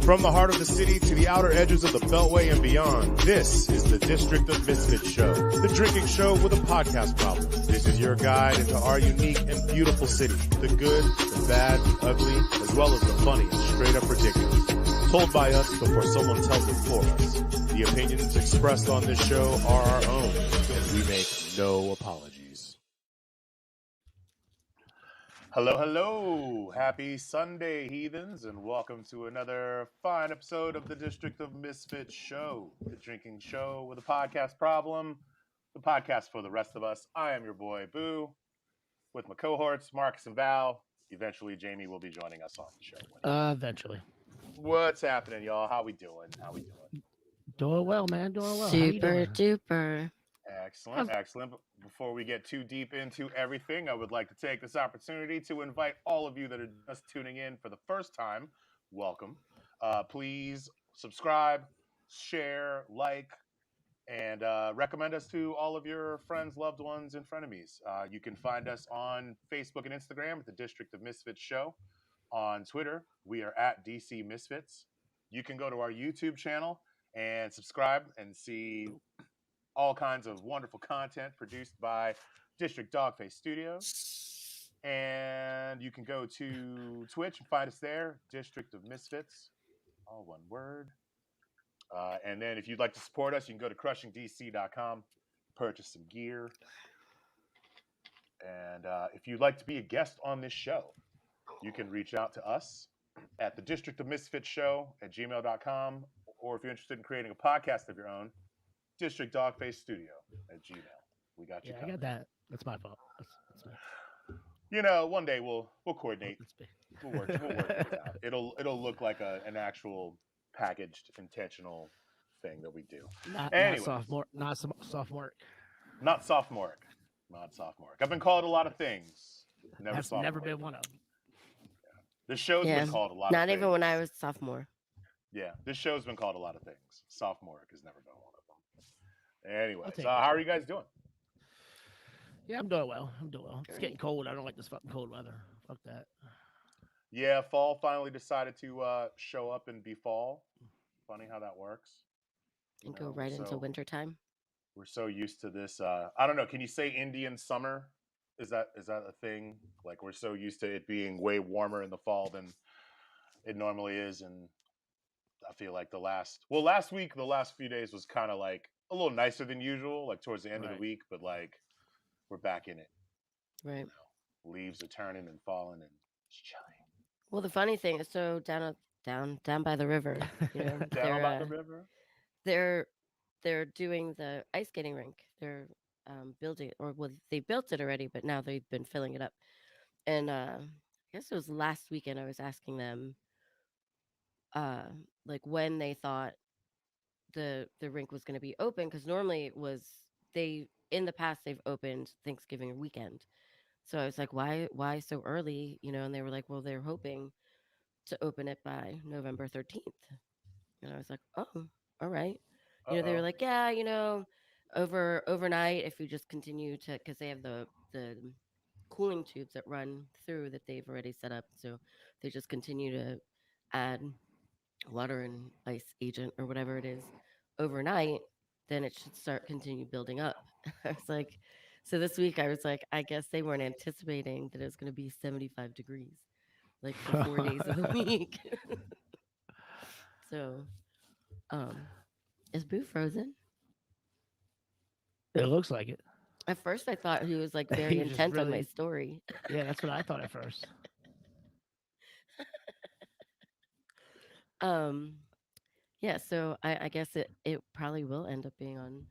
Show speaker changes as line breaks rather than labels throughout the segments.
From the heart of the city to the outer edges of the Beltway and beyond, this is the District of Misfits Show, the drinking show with a podcast problem. This is your guide into our unique and beautiful city, the good, the bad, the ugly, as well as the funny and straight up ridiculous. Told by us before someone tells it for us. The opinions expressed on this show are our own, and we make no apologies. Hello, hello. Happy Sunday, heathens, and welcome to another fine episode of the District of Misfits Show, the drinking show with a podcast problem, the podcast for the rest of us. I am your boy, Boo, with my cohorts, Marcus and Val. Eventually, Jamie will be joining us on the show.
Eventually.
What's happening, y'all? How we doing?
Doing well, man. Doing well.
Super duper.
Excellent, excellent. Before we get too deep into everything, I would like to take this opportunity to invite all of you that are just tuning in for the first time. Welcome. Please subscribe, share, like, and recommend us to all of your friends, loved ones, and frenemies. You can find us on Facebook and Instagram at the District of Misfits Show. On Twitter, we are at DC Misfits. You can go to our YouTube channel and subscribe and see all kinds of wonderful content produced by District Dogface Studios. And you can go to Twitch and find us there, District of Misfits, all one word. And then if you'd like to support us, you can go to CrushingDC.com, purchase some gear. And if you'd like to be a guest on this show, you can reach out to us at the District of Misfits Show at gmail.com, or if you're interested in creating a podcast of your own, District Dogface Studio at Gmail. We got you covered.
I got that. That's my fault. That's
You know, one day we'll coordinate. We'll work it out. It'll look like an actual packaged, intentional thing that we do.
Not sophomoric.
Not sophomoric. I've been called a lot of things.
That's never been one of them.
Yeah. This show's been called a lot of things.
Not even when I was sophomore.
Yeah, this show's been called a lot of things. Sophomoric has never been one of them. Anyway, so how are you guys doing?
Yeah, I'm doing well. It's getting cold. I don't like this fucking cold weather. Fuck that.
Yeah, fall finally decided to show up and be fall. Funny how that works.
And go right into wintertime.
We're so used to this. I don't know. Can you say Indian summer? Is that a thing? Like, we're so used to it being way warmer in the fall than it normally is. And I feel like the last few days was kind of like a little nicer than usual, like towards the end of the week, but like we're back in it.
Right.
You know, leaves are turning and falling and it's chilly.
Well, the funny thing is, so down by the river, you know,
down by the river.
They're doing the ice skating rink. They're building it, they built it already, but now they've been filling it up. And I guess it was last weekend I was asking them like when they thought the rink was going to be open, because normally it was, they in the past they've opened Thanksgiving weekend. So I was like, why so early? And they were like, well, they're hoping to open it by November 13th. And I was like, oh, all right. They were
Uh-oh.
like, yeah, overnight, if you just continue to, because they have the cooling tubes that run through that they've already set up. So they just continue to add water and ice agent or whatever it is overnight, then it should start continue building up. I was like, so this week I was like, I guess they weren't anticipating that it was going to be 75 degrees like for 4 days of the week. So, is Boo frozen?
It looks like it.
At first, I thought he was like
He
very
was just
intent on my
really-
story.
Yeah, that's what I thought at first.
Yeah, so I guess it probably will end up being on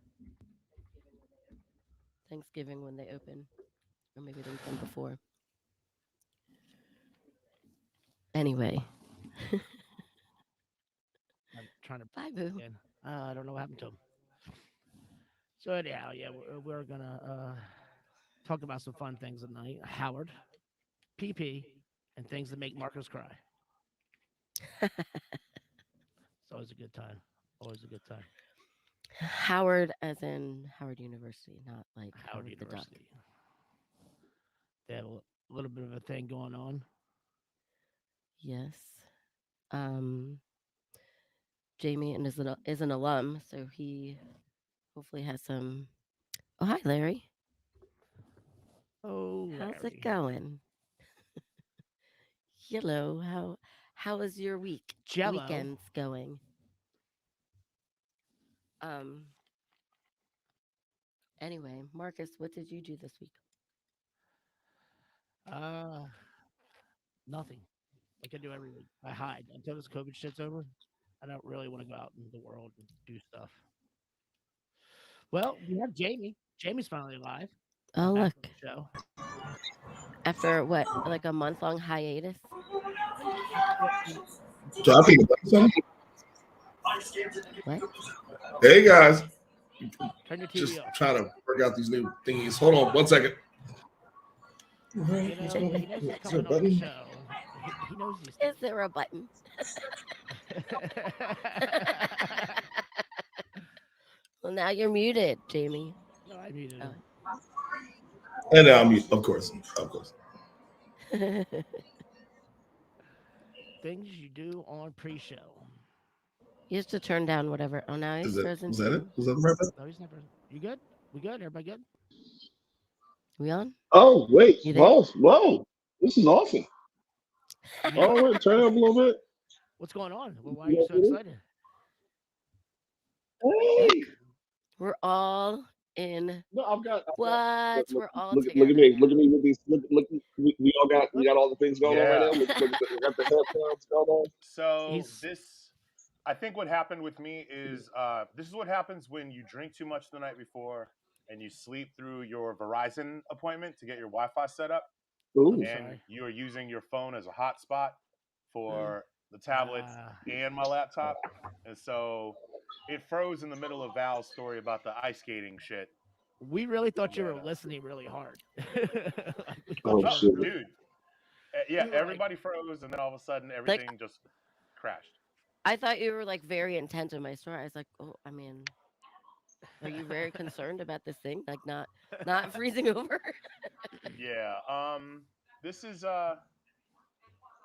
Thanksgiving when they open, or maybe the weekend before. Anyway,
I'm trying to
bye, Boo.
again. I don't know what happened to him. So anyhow, yeah, we're gonna talk about some fun things tonight. Howard, PP, and things that make Marcus cry. It's always a good time. Always a good time.
Howard, as in Howard University, not like
Howard
the duck.
University. They have a little bit of a thing going on.
Yes. Jamie is an alum, so he hopefully has some. Oh, hi, Larry.
Oh,
How's
Larry.
it going? Hello. How is your
Jello.
weekends going? Anyway, Marcus, what did you do this week?
Nothing. Like I do every week. I hide until this COVID shit's over. I don't really want to go out in the world and do stuff. Well, we have Jamie. Jamie's finally alive.
Oh,
Back
look.
on the show.
After what, like a month-long hiatus?
Dropping the button.
What?
Hey guys,
Turn your
just
TV off.
trying to work out these new thingies. Hold on 1 second.
You know, he knows he's coming on the show. He knows these
Is there a button? Well, now you're muted, Jamie.
No, I muted him.
And now I'm mute, of course.
Things you do on pre-show.
You have to turn down whatever. Oh, now he's frozen.
Was that
too.
it? Was that right back?
No, he's never. You good? We good? Everybody good?
We on?
Oh, wait.
You there?
Whoa. This is awesome. Oh, wait. Turn it up a little bit.
What's going on? Well, why are you so excited?
Hey.
We're all in.
No, I've got.
What?
Look,
We're all
look
together.
at me.
now.
Look at me with these. Look, we got all the things going on right
Yeah.
now. We got the headphones going on.
So I think what happened with me is this is what happens when you drink too much the night before and you sleep through your Verizon appointment to get your Wi-Fi set up,
Ooh.
and you are using your phone as a hotspot for the tablet and my laptop, and so it froze in the middle of Val's story about the ice skating shit.
We really thought you were listening really hard.
Oh, shit.
Dude. Yeah, everybody froze, and then all of a sudden everything just crashed.
I thought you were like very intent on my story. I was like, oh, I mean, are you very concerned about this thing? Like not freezing over?
Yeah. This is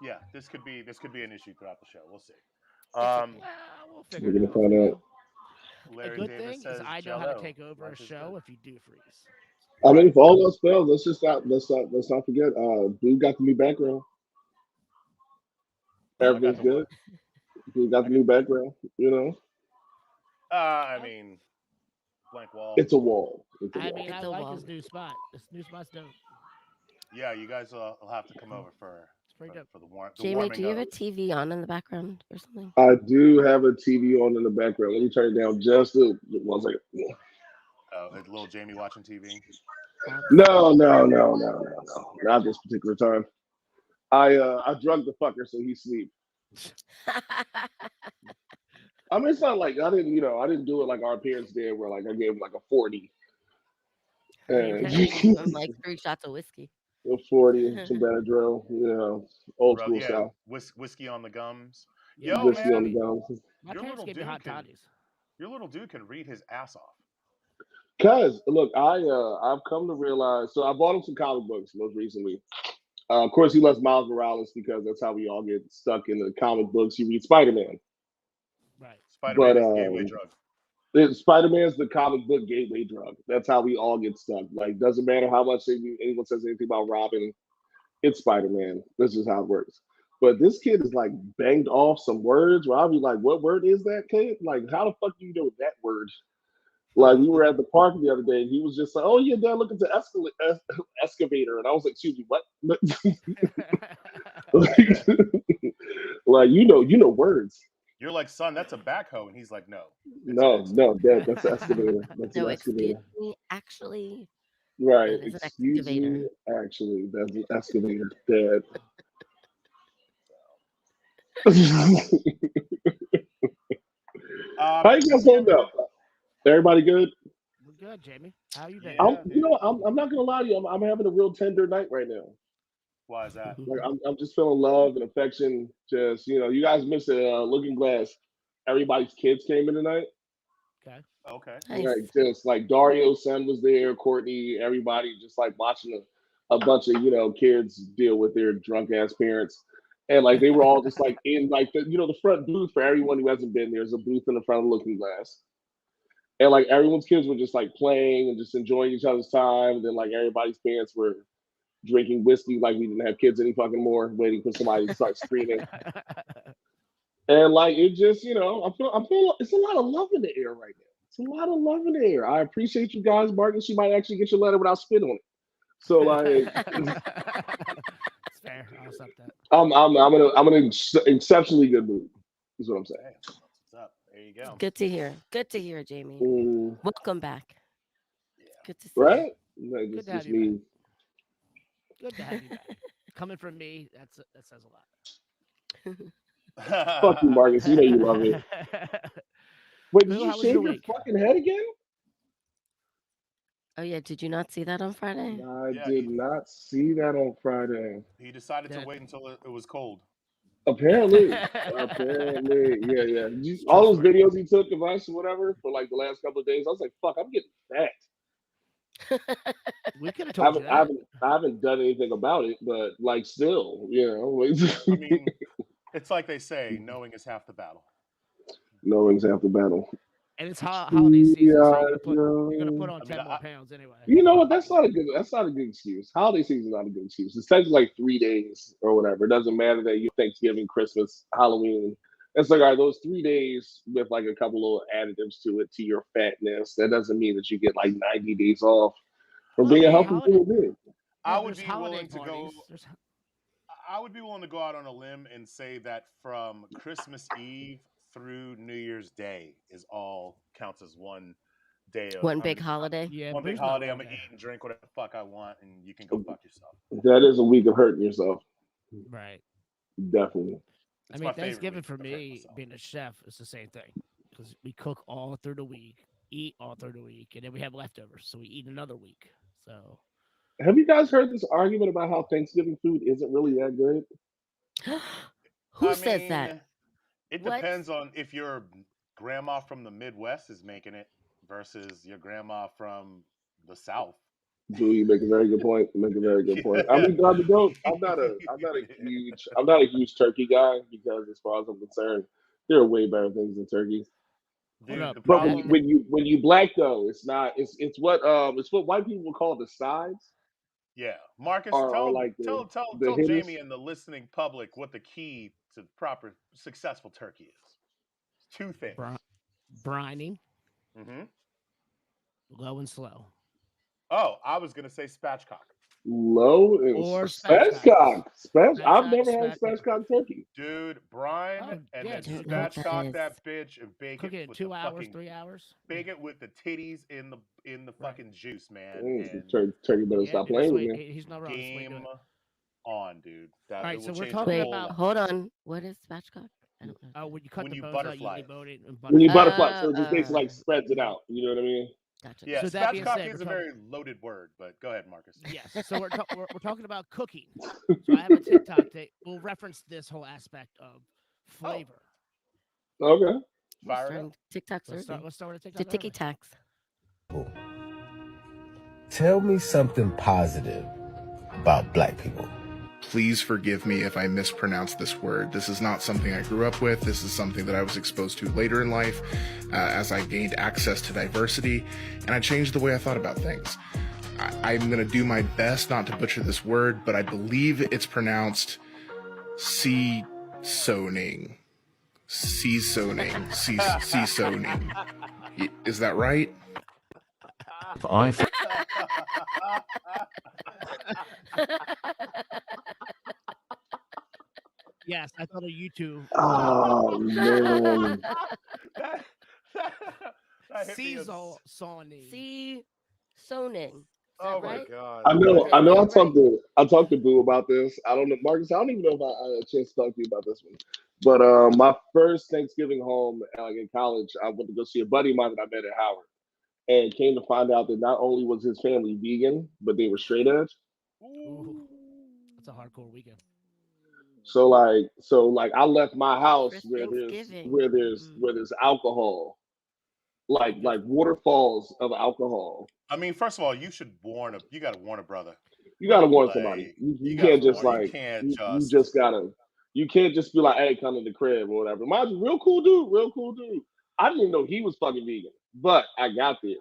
yeah, this could be an issue throughout the show. We'll see.
We'll figure
We're
it
gonna
out.
find out.
Larry
A good
Davis
thing is
says
I know how
Jell-O.
to take over a
Life is
show
good.
if you do freeze.
I mean, if all else fails, let's not forget. We've got the new background. Everything's
the
good. We've got the new background.
I mean, blank wall.
It's a wall.
I mean,
It's
I
a
like
wall.
his new spot. This new spot's dope.
Yeah, you guys will have to come over for
pretty dope.
the warming.
Jamie, do you have a TV on in the background or something?
I do have a TV on in the background. Let me turn it down just 1 second.
Is little Jamie watching TV?
No. Not this particular time. I drugged the fucker so he sleep. I mean, it's not like I didn't do it like our parents did, where like I gave him like a 40 and
I gave him like 3 shots of whiskey.
a 40, some Benadryl, old
Bro,
school
yeah,
style,
whiskey on the gums.
Yeah,
Yo,
whiskey on the
man,
gums.
my
your
parents
little
gave me
dude
hot
can
toddies.
read his ass off.
Cause look, I've come to realize. So I bought him some comic books most recently. Of course, he loves Miles Morales because that's how we all get stuck in the comic books. You read Spider Man,
Right.
Spider-Man
but
is gateway drug.
Spider Man's the comic book gateway drug. That's how we all get stuck. Like, doesn't matter how much anyone says anything about Robin, it's Spider Man. That's just how it works. But this kid is like banged off some words where I'll be like, "What word is that, kid? Like, how the fuck do you know that word?" Like, we were at the park the other day, and he was just like, "Oh yeah, Dad, look at the excavator," and I was like, "Excuse me, what?" Like, you know words.
You're like, son, that's a backhoe, and he's like, no,
No, Dad, that's an excavator. That's
No,
an
excuse
excavator.
me, actually,
Right.
that is an
Excuse
excavator.
me. Actually, that's an excavator, Dad. How you guys holding up? Everybody good?
We're good, Jamie. How you been?
Yeah, dude.
I'm not gonna lie to you. I'm having a real tender night right now.
Why is that?
Like, I'm just feeling love and affection. Just, you guys missed a Looking Glass. Everybody's kids came in tonight.
Okay.
Okay.
Nice.
Like, just like Dario's son was there, Courtney, everybody just like watching a bunch of kids deal with their drunk ass parents. And like they were all just like in like the front booth for everyone who hasn't been. There's a booth in the front of Looking Glass. And like everyone's kids were just like playing and just enjoying each other's time. And then like everybody's parents were drinking whiskey like we didn't have kids any fucking more, waiting for somebody to start screaming. And like it just, I'm feeling it's a lot of love in the air right now. It's a lot of love in the air. I appreciate you guys, Marcus. You might actually get your letter without spit on it. So like,
It's fair. I'll accept that.
I'm in an exceptionally good mood. Is what I'm saying.
Hey, what's up? There you go.
Good to hear. Good to hear, Jamie.
Mm,
Welcome back.
Yeah.
Good to see
right? Like,
Good
it's
to have
just
you
me.
Good to have you back. Coming from me, that says a lot.
Fuck you, Marcus. You know you love it. Wait, did
Boo,
you
how was
shave
your
your
week?
fucking head again?
Oh yeah, did you not see that on Friday?
I
Yeah,
did not see that on Friday.
he decided to
Good.
wait until it was cold.
Apparently, yeah.
It's true
All those
story.
videos he took of us, whatever, for like the last couple of days, I was like, "Fuck, I'm getting fat."
We could have
I
told you
haven't, I
that.
haven't, I haven't done anything about it, but like, still,
I mean, it's like they say, knowing is half the battle.
knowing's half the battle.
And it's holiday season, so
Yeah,
you're gonna put on
I mean,
10 more pounds anyway.
you know what? That's not a good excuse. Holiday season is not a good excuse. It's technically like 3 days or whatever. It doesn't matter that you Thanksgiving, Christmas, Halloween. It's like, all right, those 3 days with like a couple of additives to it to your fatness. That doesn't mean that you get like 90 days off from
Well, I
being a
mean,
healthy
holiday.
human being.
I
Well,
would
there's
be
holiday
willing to
parties.
go.
There's,
I would be willing to go out on a limb and say that from Christmas Eve through New Year's Day is all counts as one day of
One big holiday.
yeah,
one big
Boo's not
holiday.
wrong
I'm gonna
there.
eat and drink whatever the fuck I want, and you can go fuck yourself.
That is a week of hurting yourself.
Right.
Definitely.
It's
I mean,
my favorite
Thanksgiving
week
for
of hurting
me,
myself.
being a chef, is the same thing because we cook all through the week, eat all through the week, and then we have leftovers, so we eat another week. So
Have you guys heard this argument about how Thanksgiving food isn't really that good?
Who
I
says that?
mean, it
What?
depends on if your grandma from the Midwest is making it versus your grandma from the South.
Julie, you make a very good point. You make a very good point. I mean, don't. I'm not a huge turkey guy because, as far as I'm concerned, there are way better things than turkey.
hold
Dude,
up.
the
But
Have
when
you?
problem,
you black though, it's what white people call the sides
yeah, Marcus,
or
tell
like
tell tell
the
tell
hitters.
Jamie and the listening public what the key to proper successful turkey is. Two things.
Bri- brining,
Hmm.
low and slow,
Oh, I was gonna say spatchcock.
Low and
or spatchcocks.
spatchcock. I've never had
Spatchcock.
spatchcock turkey.
Dude, brine
Oh
and
yeah,
then
just
Don't know what that
spatchcock
is.
that bitch and bake
cook
it
it in
with the
2 hours,
fucking
3 hours. Yeah.
bake it with the titties in the
Right.
fucking juice, man. And
Turkey better
Yeah,
stop
and that's
playing
the
with
way
me.
he's not wrong. That's the way to do
game
it.
on, dude. That
All right,
it will
so we're
change
talking
your
Wait,
whole
about-
life.
hold on. What is spatchcock? I don't know.
when you cut
When
the
you
bones out,
butterfly
you
it.
debone it and
When you
butterfly.
butterfly, so it just basically like spreads it out. You know what I mean?
Gotcha.
Yeah,
So that being
spatchcock
said,
is
we're
a
talking-
very loaded word, but go ahead, Marcus.
Yes. So we're talking about cooking. So I have a TikTok that will reference this whole aspect of flavor.
Okay.
We're
Fire it
starting
up.
TikTok
Let's start
Thursday.
with a TikTok.
The ticky
Thursday.
tacks.
Tell me something positive about black people.
Please forgive me if I mispronounce this word. This is not something I grew up with. This is something that I was exposed to later in life as I gained access to diversity, and I changed the way I thought about things. I'm going to do my best not to butcher this word, but I believe it's pronounced seasoning. Seasoning. Seasoning. Is that right?
Yes, I thought of you two.
Oh man.
that hit me as-
Seasoning.
Seasoning.
Oh my
right?
god.
I know.
Okay,
I know.
right.
I talked to Boo about this. I don't know, Marcus. I don't even know if I had a chance to talk to you about this one. But my first Thanksgiving home, like in college, I went to go see a buddy of mine that I met at Howard, and came to find out that not only was his family vegan, but they were straight edge.
Ooh, that's a hardcore weekend.
So like I left my house
For
where
Thanksgiving.
there's alcohol, like waterfalls of alcohol.
I mean, first of all, you should warn you gotta warn a brother.
You gotta warn
Like,
somebody. You
gotta
can't just
warn-
like
you can't
you
just
just gotta. You can't just be like, hey, come to the crib or whatever. Mind you, real cool dude. I didn't even know he was fucking vegan, but I got there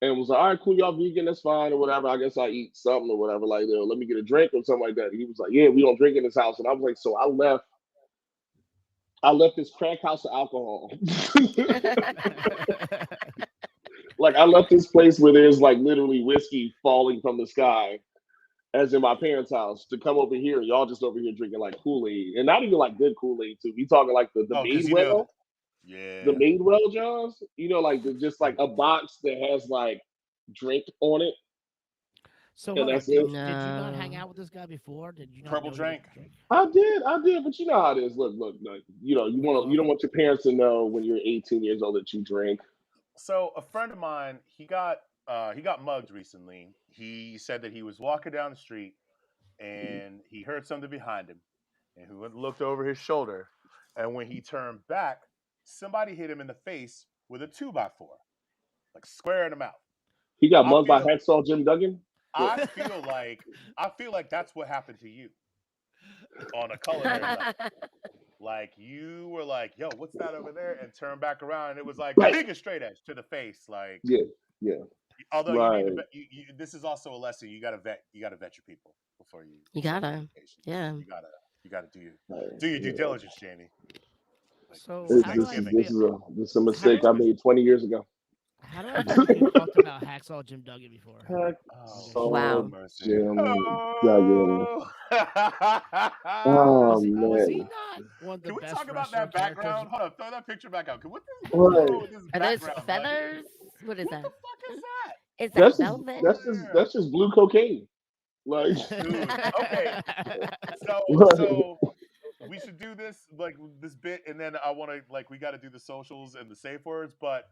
and was like, all right, cool, y'all vegan, that's fine or whatever. I guess I eat something or whatever. Like, let me get a drink or something like that. And he was like, yeah, we don't drink in this house. And I was like, so I left this crack house of alcohol. Like I left this place where there's like literally whiskey falling from the sky, as in my parents' house, to come over here. Y'all just over here drinking like Kool-Aid, and not even like good Kool-Aid too. We talking like the
'cause
Made
you know-
Well,
Yeah.
the Made Well jars. You know, like just like a box that has like drink on it.
So
And
hold on,
that's
did
it.
you not hang
No.
out with this guy before? Did you not
Purple
know he
drink.
drank?
I did, but you know how it is. Look, you know, you don't want your parents to know when you're 18 years old that you drink.
So a friend of mine, he got mugged recently. He said that he was walking down the street and he heard something behind him, and he looked over his shoulder, and when he turned back, somebody hit him in the face with a 2x4, like square in the mouth.
He got
I
mugged by
feel-
Hacksaw Jim Duggan.
I feel like that's what happened to you on a culinary level. Like you were like, "Yo, what's that over there?" and turned back around, and it was like
Right.
big and straight edge to the face. Like,
Yeah.
although
Right.
you need to, this is also a lesson. You gotta vet your people before you.
You
start
gotta,
communications.
yeah.
You gotta do your
Right.
due diligence, Janie. Like,
So
it's
how do I
Thanksgiving.
This is a mistake I made 20 years ago.
How do I think you talked about Hacksaw Jim Duggan before?
Oh,
Wow.
mercy.
Jim
Oh.
Oh,
Was he
man.
not one of the
Can we
best
talk about
wrestling
that background?
characters?
Hold up, throw that picture back out. What's
Right.
going with this
Are those
background?
feathers? What is
What
that?
the fuck is that?
Is that
That's
velvet?
that's just blue cocaine. Like
Dude, okay. So we should do this like this bit, and then I want to like we got to do the socials and the safe words. But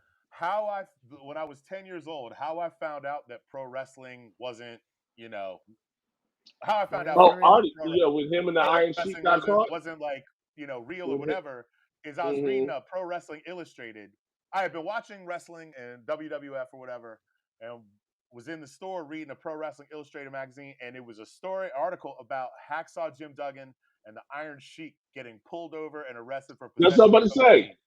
when I was 10 years old, how I found out that pro wrestling wasn't, how I found out.
oh,
that
Artie,
pro
yeah, with him and the
pro
Iron
wrestling
Sheik got caught.
wasn't like real or
Mhm.
whatever. Is I was reading Pro Wrestling Illustrated. I had been watching wrestling and WWF or whatever, and was in the store reading a Pro Wrestling Illustrated magazine, and it was a article about Hacksaw Jim Duggan and the Iron Sheik getting pulled over and arrested for possession.
That's what I'm about to say.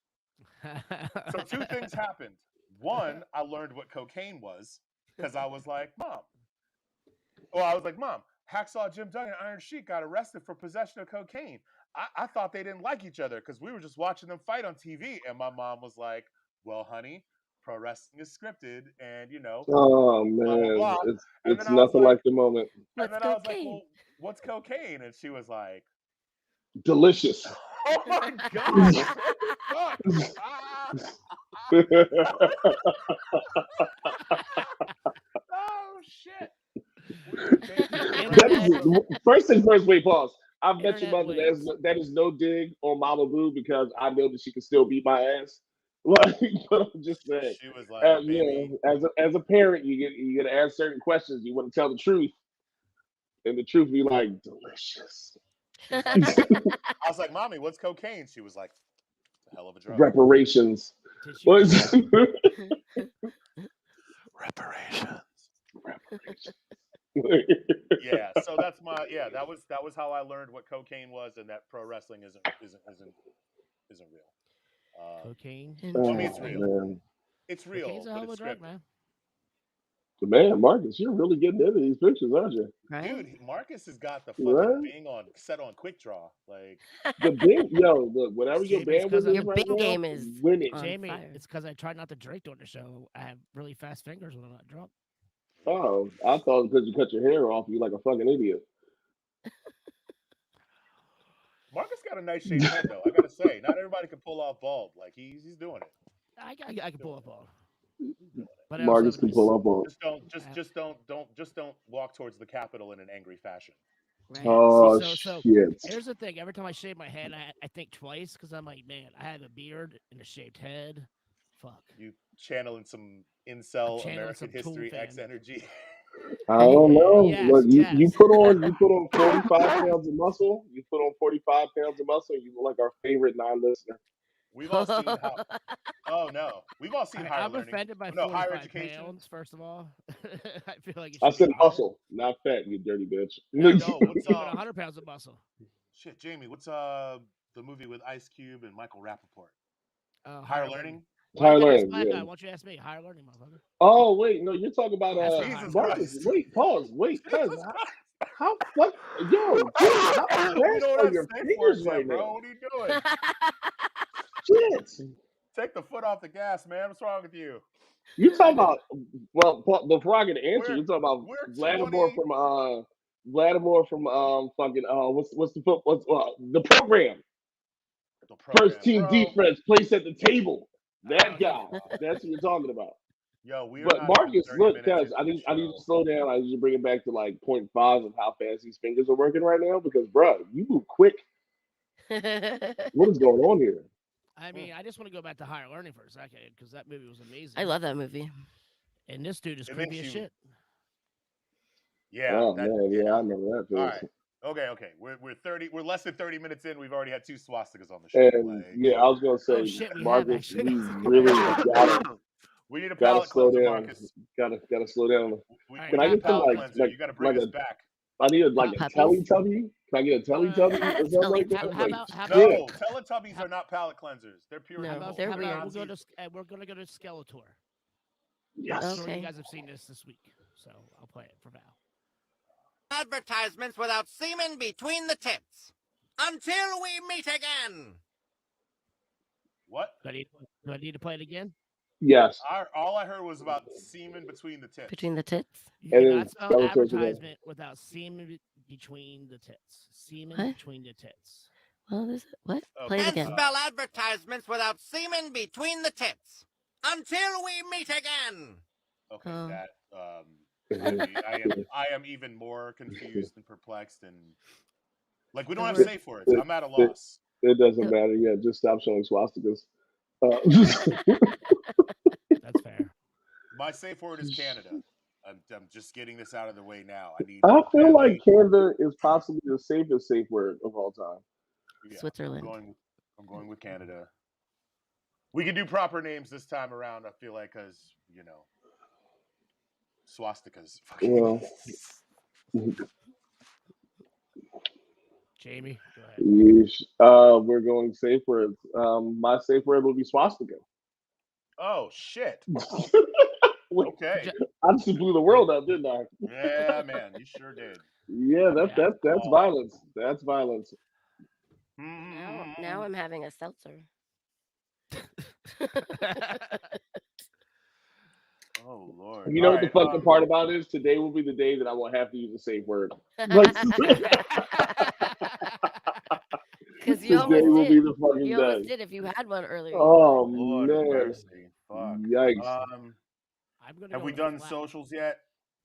So two things happened. One, I learned what cocaine was because I was like, Mom. Mom, Hacksaw Jim Duggan and Iron Sheik got arrested for possession of cocaine. I thought they didn't like each other because we were just watching them fight on TV. And my mom was like, well, honey, pro wrestling is scripted and,
Oh man,
blah, blah, blah. And
it's
then I was
nothing like the moment.
And then
What's
I was like,
cocaine?
well, what's cocaine? And she was like,
Delicious.
oh my God. Fuck. Oh, shit.
That is First thing first, wait, pause. I've met your
Internet
mother.
wins.
That is no dig on Mama Boo because I know that she can still beat my ass. Like, but I'm just saying,
She was like, baby.
as a parent, you get to ask certain questions. You want to tell the truth, and the truth be like delicious.
I was like, Mommy, what's cocaine? She was like, it's a hell of a drug.
Reparations.
Tissue.
Reparations.
Reparations.
Yeah, so that's my that was how I learned what cocaine was, and that pro wrestling isn't real.
Cocaine.
I mean, it's real.
Man.
It's real,
Cocaine's a
but
hell of a
it's
drug,
scripted.
man.
Man, Marcus, you're really getting into these pictures, aren't you?
Right?
Dude, Marcus has got the fucking
Right?
Bing set on quick draw. Like,
The Bing, yo, look, whatever your
Jamie, it's 'cause
bandwidth
of
is
your
right
Bing
now,
game is
win it.
on
Jamie,
fire.
it's because I try not to drink during the show. I have really fast fingers when I'm not drunk.
Oh, I thought because you cut your hair off, you like a fucking idiot.
Marcus got a nice shaped head, though. I gotta say, not everybody can pull off bald. Like he's doing it.
I can pull up all. But
Marcus can pull up on.
Just don't walk towards the Capitol in an angry fashion.
Right.
Oh
So
shit!
here's the thing. Every time I shave my head, I think twice because I'm like, man, I have a beard and a shaved head. Fuck.
You channeling some incel
channeling
American
some
history
Tool
X
fan.
energy.
I don't know.
Yes,
Look, you
yes.
put on 45 pounds of muscle. You put on 45 pounds of muscle. You look like our favorite non-listener.
We've all seen how. Oh no, we've all seen higher
I'm
learning.
offended by
No, higher
45
education.
pounds. First of all, I feel like it
I
should
said
be higher.
muscle, not fat. You dirty bitch.
No, what's
Even 100 pounds of muscle.
Shit, Jamie, what's the movie with Ice Cube and Michael Rappaport? Higher learning.
Higher
Why you
learning.
guy? Why
Yeah.
don't you ask me? Higher learning, motherfucker.
Oh wait, no, you're talking about
Jesus
Marcus.
Christ.
Wait, pause. Wait, cuz
Jesus Christ.
how fuck yo, dude, how
You
fast
know what
are
I'm
your
saying
fingers
for,
right
bro?
now?
What are you doing?
Shit.
Take the foot off the gas, man. What's wrong with you?
You talking about before I get an answer,
We're-
you're talking about
we're
Vladimir
20
from fucking what's the foot the program.
The program,
First team
bro.
defense, place at the table. That
Oh,
guy. That's what you're talking about.
Yo, we are
But
not even
Marcus,
30
look,
minutes
guys,
into
I
the
need to
show.
slow down. I need to bring it back to like 0.5 of how fast these fingers are working right now because, bro, you move quick. What is going on here?
I mean, I just want to go back to higher learning for a second because that movie was amazing.
I love that movie.
And this dude is
It
creepy
makes
as
you-
shit.
Yeah.
Oh
that-
man, yeah, I remember that.
All
Face.
right. Okay. We're less than 30 minutes in. We've already had 2 swastikas on the show.
And
Like,
yeah, I was gonna say,
Oh, shit, we have
Marcus,
actually.
we really gotta
we need a palate
slow
cleanser,
down.
Marcus.
Gotta slow down.
We
All
need
right,
I
a
get some,
palate
like-
cleanser. You got to bring
like
us
a-
back.
I need like a
Puppies?
Teletubby. Can I get a Teletubby or something like that?
Teletubby.
How
Like,
about
No, Teletubbies are not palate cleansers. They're pure.
No,
evil.
they're
how
weird.
about
Nazis.
we're gonna go to Skeletor.
yes.
I'm sure
Okay.
you guys have seen this week, so I'll play it for Val.
Advertisements without semen between the tits. Until we meet again.
What?
Do I need to play it again?
Yes.
All I heard was about semen between the tits.
Between the tits.
You
And
cannot
then
spell
Skeletor's again.
advertisement without semen between the tits. Semen
What?
between the tits.
Well, this what?
Okay.
Play it
And
again.
spell advertisements without semen between the tits. Until we meet again.
Okay,
Oh.
that
Mhm.
I am even more confused and perplexed and like we don't have
We're-
safe words. I'm at a loss.
It doesn't matter. Yeah, just stop showing swastikas.
That's fair.
My safe word is Canada. I'm just getting this out of the way now. I need.
I feel like
badly-
Canada is possibly the safest safe word of all time.
yeah,
Switzerland.
I'm going with Canada. We can do proper names this time around. I feel like because swastikas.
Well,
Jamie, go ahead.
yeesh. We're going safe words. My safe word will be swastika.
Oh shit.
Wait,
Okay.
I just blew the world up, didn't I?
Yeah, man, you sure did.
Yeah, that's
Oh.
violence. That's violence.
Now I'm having a seltzer.
Oh Lord.
You know
All
what the
right,
fucking part about it is? Today will be the day that I will have to use a safe word.
Because you
Today will
almost
be
did.
the fucking
You almost
day.
did if you had one earlier.
Oh
Lord
man!
mercy. Fuck.
Yikes!
I'm gonna
Have
go
we
with
done
flat.
socials yet?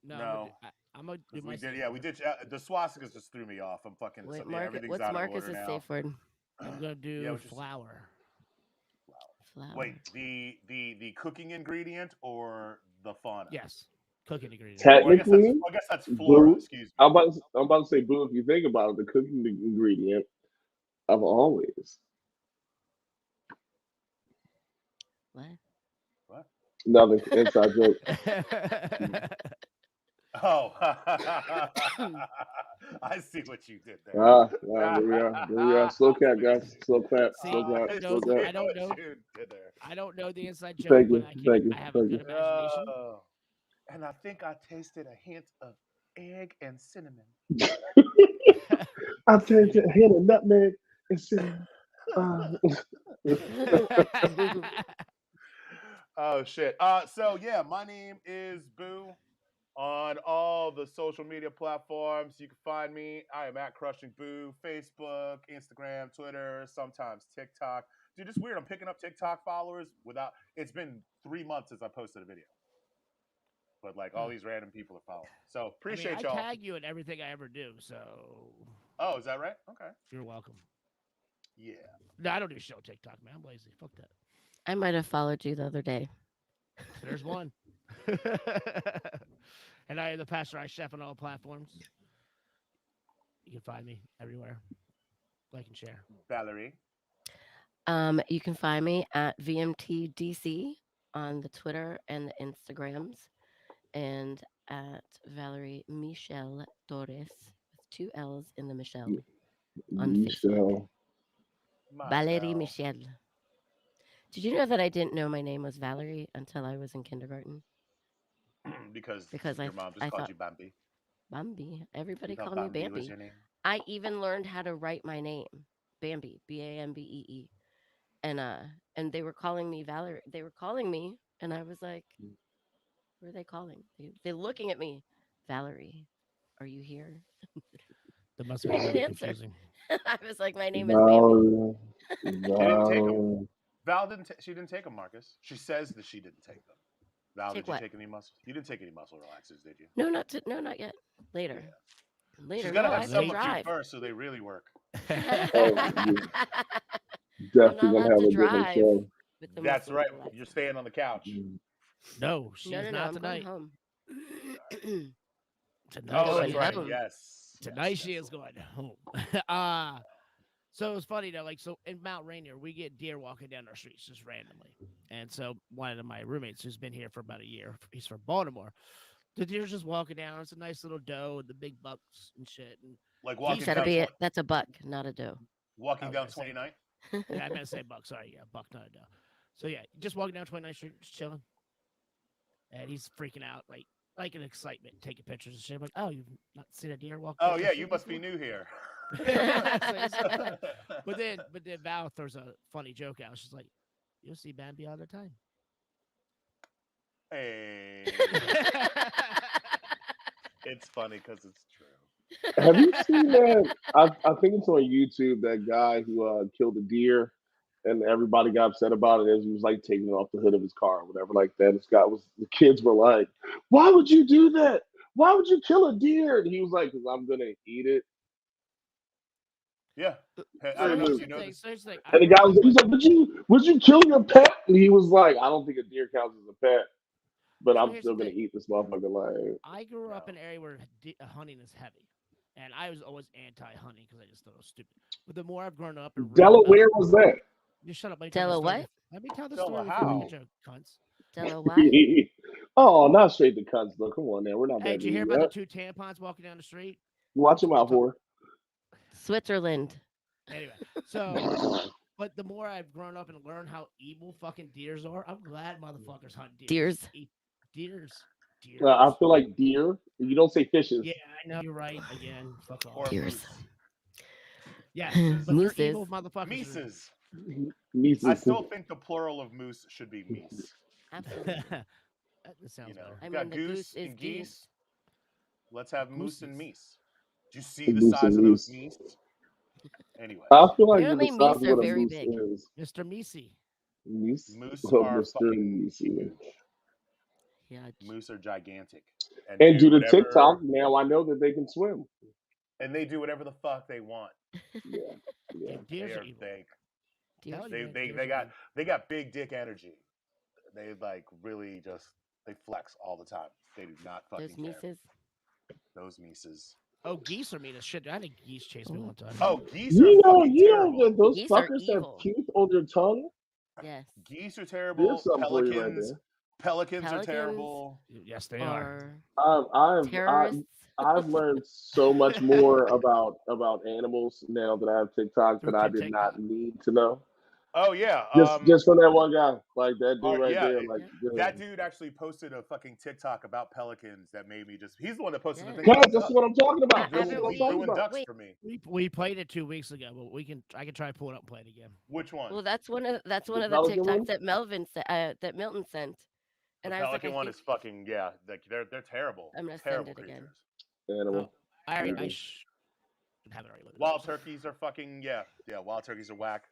No.
No.
I'm gonna do
'Cause
my
we did,
safe
yeah, we
word.
did. The swastikas just threw me off. I'm fucking.
Wait,
So, yeah, everything's
what's
out of
Marcus's
order now.
safe word?
I'm gonna do
Yeah, which is
flour.
Flour.
wait, the cooking ingredient or the fauna?
Yes, cooking ingredient.
Or I
Technically,
guess that's flora.
Boo.
Excuse me.
I'm about to say, Boo. If you think about it, the cooking ingredient of always
What?
What?
another inside joke.
Oh, I see what you did there.
There we are. There we are. Slow clap, guys. Slow clap.
See,
Slow clap.
I
Slow clap.
don't know.
What you did there.
I don't know the inside joke,
Thank
but
you. Thank you.
I have a
Thank
good
you.
imagination.
Oh, and I think I tasted a hint of egg and cinnamon.
I tasted a hint of nutmeg and cinnamon.
Oh shit. So yeah, my name is Boo on all the social media platforms. You can find me. I am at CrushingBoo, Facebook, Instagram, Twitter, sometimes TikTok. Dude, it's weird. I'm picking up TikTok followers without. It's been 3 months since I posted a video, but like all these random people are following. So
I mean,
appreciate
I
y'all.
tag you in everything I ever do, so
Oh, is that right? Okay.
you're welcome.
Yeah.
No, I don't do show TikTok, man. I'm lazy. Fuck that.
I might have followed you the other day.
There's one. And I am the Pasteurized Chef on all platforms. You can find me everywhere. Like and share.
Valerie.
You can find me at VMTDC on the Twitter and the Instagrams, and at Valerie Michelle Torres with 2 L's in the Michelle on Facebook.
Michelle.
Valerie
Myself.
Michelle. Did you know that I didn't know my name was Valerie until I was in kindergarten?
because
Because
your mom just
I
called
thought
you Bambi.
Bambi. Everybody
You thought
called me
Bambi was
Bambi.
your name?
I even learned how to write my name, Bambi, Bambee, and they were calling me Valerie. They were calling me, and I was like, "Who are they calling?" They're looking at me, Valerie. Are you here?
That must have
I
been
didn't
really
answer.
confusing.
I was like, "My name is Bambi."
Valerie.
She didn't take them.
Valerie.
Val didn't. She didn't take them, Marcus. She says that she didn't take them. Val,
Take
did you
what?
take any muscle? You didn't take any muscle relaxers, did you?
No, not yet. Later.
Yeah.
Later.
She's gotta
No, I
have
have
some
to
of you
drive.
first, so they really work.
Oh,
I'm
definitely
not
gonna
allowed
have
to
a different
drive
show.
with the
That's
muscle
right.
relaxer.
You're staying on the couch.
No, she is
No,
not
I'm
tonight.
going home.
Tonight
Oh,
Going
that's right.
home.
Yes.
Tonight
yes,
she
that's
is
right.
going home. So it's funny though, like so in Mount Rainier, we get deer walking down our streets just randomly. And so one of my roommates who's been here for about a year, he's from Baltimore. The deer's just walking down. It's a nice little doe with the big bucks and shit. And
Like
You
walking
said
down,
that's a buck, not a doe.
walking down
Okay, same.
29th.
yeah, I meant to say buck. Sorry, yeah, buck, not a doe. So yeah, just walking down 29th Street, just chilling. And he's freaking out, like an excitement, taking pictures and shit. I'm like, oh, you've not seen a deer walk
Oh
down the
yeah,
street
you must be
before?
new here.
but then Val throws a funny joke out. She's like, "You'll see Bambi all the time."
Hey, it's funny because it's true.
Have you seen that? I think it's on YouTube. That guy who killed a deer, and everybody got upset about it as he was like taking it off the hood of his car or whatever like that. This guy was. The kids were like, "Why would you do that? Why would you kill a deer?" And he was like, "Because I'm gonna eat it."
Yeah. I
So
don't know
here's
if you
the
know
thing.
this.
So here's the thing.
And the guy was, he's like, would you kill your pet? And he was like, "I don't think a deer counts as a pet, but
So
I'm
here's
still
the
gonna
thing.
eat this motherfucker." Like,
I grew up
No.
in an area where hunting is heavy, and I was always anti-hunting because I just thought it was stupid. But the more I've grown up and read about
Delaware was that?
just shut up. Let me tell the
Della
story.
what?
Let me tell the
Della
story before we
how?
get your cunts.
Della what?
Oh, not straight to cunts though. Come on, now we're not
Hey,
that
did you hear
mean.
about the
Yet.
2 tampons walking down the street?
Watch him out for.
Switzerland.
Anyway, so but the more I've grown up and learned how evil fucking deers are, I'm glad motherfuckers hunt deers.
Deers.
Eat deers. Deers.
I feel like deer. You don't say fishes.
Yeah, I know you're right again. Fuck
Or
off.
Deers.
moose.
Yes, but they're
Mooses.
evil motherfuckers.
Mises.
Mises.
I still think the plural of moose should be meese.
Absolutely.
That sounds
You know,
better.
I
you got
mean, the
goose
goose is
and geese.
geese.
Let's have moose and
Gooses.
meese. Do you see the
Moose
size
and
of those
meese.
meese? Anyway,
I feel like
Apparently,
the size of
meese are
what a
very
moose
big.
is.
Mr. Meesey.
Moose.
moose
Oh,
are
Mr.
fucking
Moose.
huge.
Yeah.
Moose are gigantic.
And do the
whatever,
TikTok. Now I know that they can swim.
and they do whatever the fuck they want.
Yeah. Yeah.
Deers
They
are
are
evil.
they
Deers.
Tell you,
they
man,
they,
deers
they
are
got
evil.
they got big dick energy. They like really just they flex all the time. They do not fucking
Those
care.
Mises.
Those Mises.
Oh, geese are mean as shit. I had a geese chase me
Oh.
one time.
Oh, geese are fucking terrible.
that those
Geese are
fuckers have
evil.
teeth on their tongue.
Yes.
Geese are
There's
terrible.
something for you right
Pelicans.
there.
Pelicans are
Pelicans
terrible.
Yes, they are.
Are
I've
terrorists.
I've learned so much more about animals now that I have TikTok
Through
that I
through
did not
TikTok.
need to know.
Oh yeah.
Just from that one guy, like that dude right
Yeah.
there, like
That dude actually posted a fucking TikTok about pelicans that made me just. He's the one that posted the
Yes.
thing
guys,
about
that's
ducks.
what I'm talking about.
I-
That's
He
what I'm
we-
talking
ruined
about.
ducks
Wait.
for me.
We played it 2 weeks ago, but I can try to pull it up and play it again.
Which one?
Well, that's one of the
Pelican one?
TikToks that Milton sent,
The
and I was like,
pelican
I
one
think
is fucking yeah. Like they're terrible.
I'm gonna send
Terrible
it again.
creatures.
Animal.
I already
Mhm.
should have it already loaded.
Wild turkeys are fucking yeah. Wild turkeys are whack.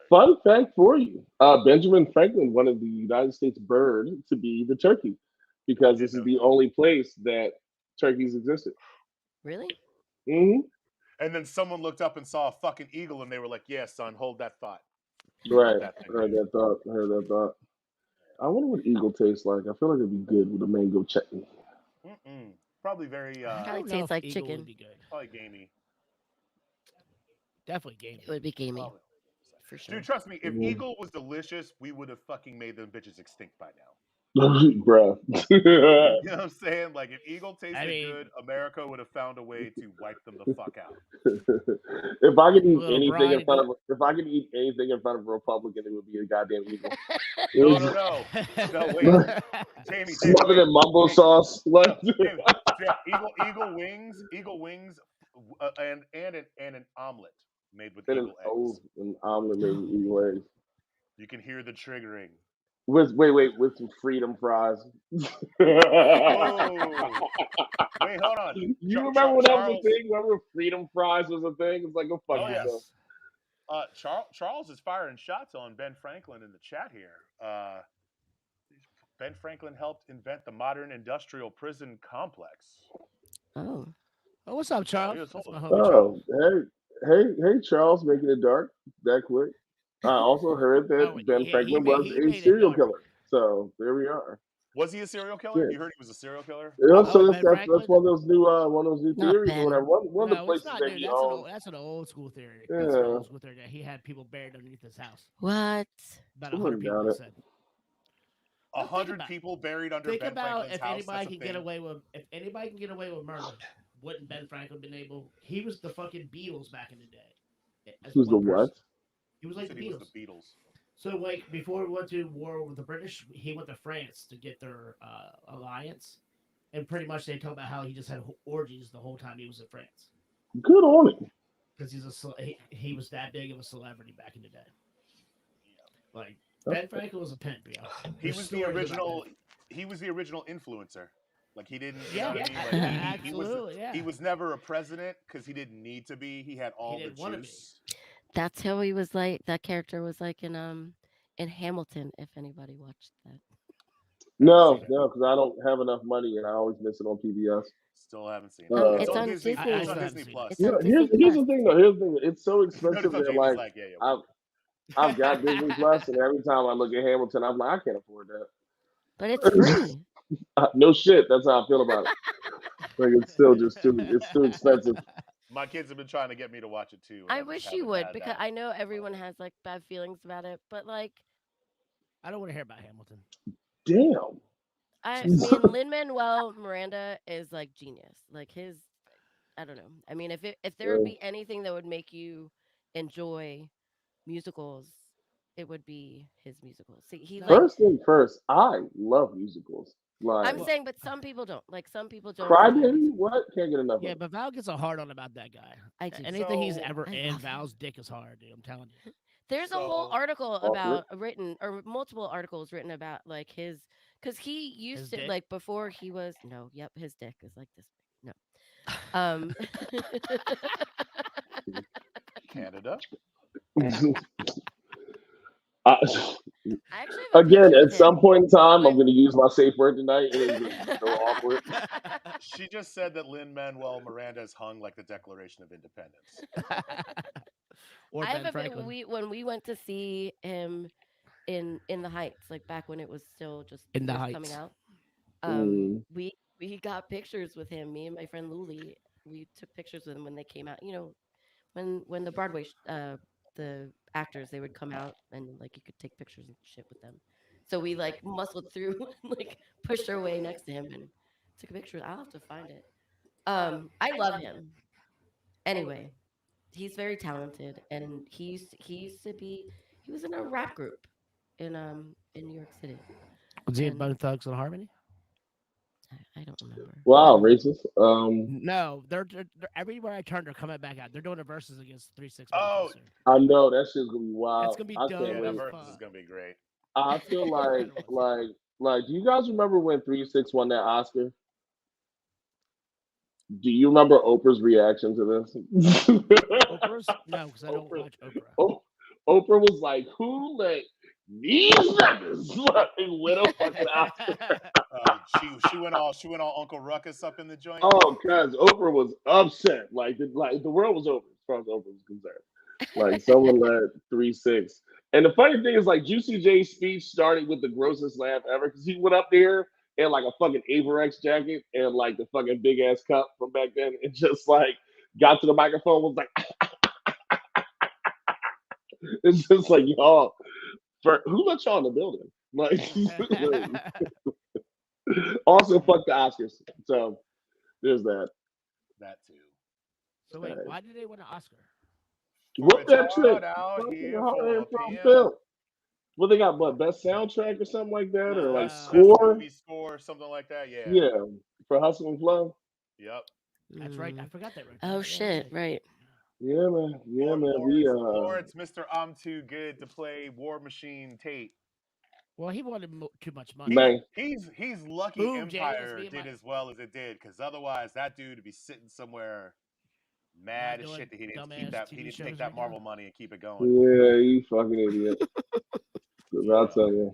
Fun fact for you: Benjamin Franklin wanted the United States bird to be the turkey because this is the only place that turkeys existed.
Really?
Hmm.
And then someone looked up and saw a fucking eagle, and they were like, "Yeah, son, hold that thought."
Right.
That thing,
Heard
dude.
that thought. Heard that thought. I wonder what eagle tastes like. I feel like it'd be good with a mango chutney.
Probably very
I
Probably
don't know
tastes
if
like
eagle
chicken.
would be good.
probably gamey.
Definitely gamey.
It would be gamey
Probably.
for sure.
Dude, trust me, if
Mhm.
eagle was delicious, we would have fucking made them bitches extinct by now.
Bruh.
You know what I'm saying? Like, if eagle tasted
mean-
good, America would have found a way to wipe them the fuck out.
If I could eat
Little
anything
bride
in front of if I could eat anything in front of a Republican, it would be a goddamn eagle.
No, wait. Jamie,
Smothered
wait.
in mumbo
Jamie,
sauce. Like,
Jamie, eagle wings, and an omelet made with
and
eagle eggs.
an omelet made with eagle eggs.
You can hear the triggering.
With some freedom fries.
Oh, wait, hold on.
You remember when that was a thing? Remember freedom fries was a thing? It's like, go fuck
Oh,
yourself.
yes. Charles is firing shots on Ben Franklin in the chat here. Ben Franklin helped invent the modern industrial prison complex.
Oh.
Oh, what's up, Charles?
Yes,
That's
hold
my
on.
homie, Charles.
Hey, Charles, making it dark that quick. I also heard that
Oh,
Ben
he
Franklin
made-
was
he
a
made it
serial
dark.
killer. So there we are.
Was he a serial killer?
Yeah.
You heard he was a serial killer?
Yeah, so
Ben
that's
Franklin?
one of those new
Not
theories
Ben.
or whatever. One of the
No, it's
places
not,
that
dude.
he
That's
owned.
an old school theory. That's an old school theory that he had people buried underneath his house.
What?
About
I
100
wouldn't
people,
doubt
he
it.
said.
100 people buried under
Think
Ben
about
Franklin's
if
house.
anybody
That's a
can
thing.
get away with murder, wouldn't Ben Franklin been able? He was the fucking Beatles back in the day. As
Who's the
one person.
what?
He was
He
like
said
the
he
Beatles.
was the Beatles.
So like before we went to war with the British, he went to France to get their alliance, and pretty much they talk about how he just had orgies the whole time he was in France
Good on him.
because he was that big of a celebrity back in the day. Like Ben Franklin was a pimp, yo.
He
There's
was the
stories about
original.
him.
He was the original influencer. Like he didn't. You
Yeah,
know what I mean? Like,
absolutely.
He was never a president because he didn't need to be. He had all the
didn't wanna be.
juice.
That's how he was like. That character was like in Hamilton. If anybody watched that.
No, because I don't have enough money and I always miss it on PBS.
Still haven't seen it.
It's on
Disney.
Disney.
It's on
I
Disney
haven't
Plus.
It's on
Here's
Disney
the thing though. Here's the thing. It's so expensive
Notice
that
how Jamie's
like
yeah.
I've got Disney Plus, and every time I look at Hamilton, I'm like, I can't afford that.
But it's free.
No shit. That's how I feel about it. Like it's still just too expensive.
My kids have been trying to get me to watch it too. and
I
just
wish
haven't
you would
had
because
that.
I know everyone has like bad feelings about it, but like
I don't want to hear about Hamilton.
Damn.
I mean, Lin-Manuel Miranda is like genius. Like I don't know. I mean, if there would be anything that would make you enjoy musicals, it would be his musicals. See, he like.
First thing first, I love musicals. Like
I'm saying, but some people don't. Like some people don't.
Crybaby, what? Can't get enough.
Yeah,
of it.
but Val gets a hard on about that guy.
I do.
Anything he's
So,
ever
I
in,
love him.
Val's dick is hard, dude. I'm telling you.
There's a whole
So-
article
Author?
about multiple articles written about like his, because he used
His
to
dick?
like before he was his dick is like this big. No,
Canada.
I actually have a
Again,
picture
at
with
some
him.
point in time, I'm
When-
going to use my safe word tonight, and it's going to be so awkward.
She just said that Lin-Manuel Miranda is hung like the Declaration of Independence.
Or
I have
Ben
a bit
Franklin.
when we went to see him in the Heights, like back when it was still just
In the
first coming
Heights.
out.
Mm.
We got pictures with him. Me and my friend Luli, we took pictures with him when they came out. You know, when the Broadway the actors they would come out and like you could take pictures and shit with them. So we like muscled through, and, like pushed our way next to him and took a picture. I'll have to find it. I love him. Anyway, he's very talented, and he was in a rap group in New York City.
Was he in
And
Bone Thugs and Harmony?
I don't remember.
Wow, racist.
No, they're everywhere I turn, they're coming back out. They're doing a versus against 3-6.
Oh,
I know that shit's gonna be wild.
It's gonna be
I
dope.
can't
yeah, that
wait.
as
versus is
fuck.
gonna be great.
I feel like. Do you guys remember when 3-6 won that Oscar? Do you remember Oprah's reaction to this?
Oprah's? No, because I don't
Oprah.
watch Oprah.
Oprah was like, "Who let these niggas fucking win a fucking Oscar?"
She went all Uncle Ruckus up in the joint.
Oh, cuz Oprah was upset. Like the world was over as far as Oprah was concerned. Like someone let 3-6. And the funny thing is, like Juicy J's speech started with the grossest laugh ever because he went up there in like a fucking Averex jacket and like the fucking big ass cup from back then, and just like got to the microphone was like, it's just like y'all. Who let y'all in the building? Like, also fuck the Oscars. So there's that.
That too.
So wait, why did they win an Oscar?
What
It's
that trick?
hard out
Fucking
here
hard
for
from
PM.
Phil. What they got? What best soundtrack or something like that, or like
Best
score?
movie score, something like that. Yeah.
Yeah, for Hustle and Flow.
Yep.
That's right. I forgot that. Right.
Oh
Yeah,
shit!
yeah.
Right.
Yeah, man. Yeah, man.
Or it's Mr. I'm Too Good to Play War Machine Tate.
Well, he wanted too much money.
Man.
He's lucky
Boom, James,
Empire
me and
did
my-
as well as it did, because otherwise that dude would be sitting somewhere mad as
doing
shit that he didn't
dumbass
keep that
TV
he didn't
shows
take that
right now.
Marvel money and keep it going.
Yeah, you fucking idiot. 'Cause I'll tell you.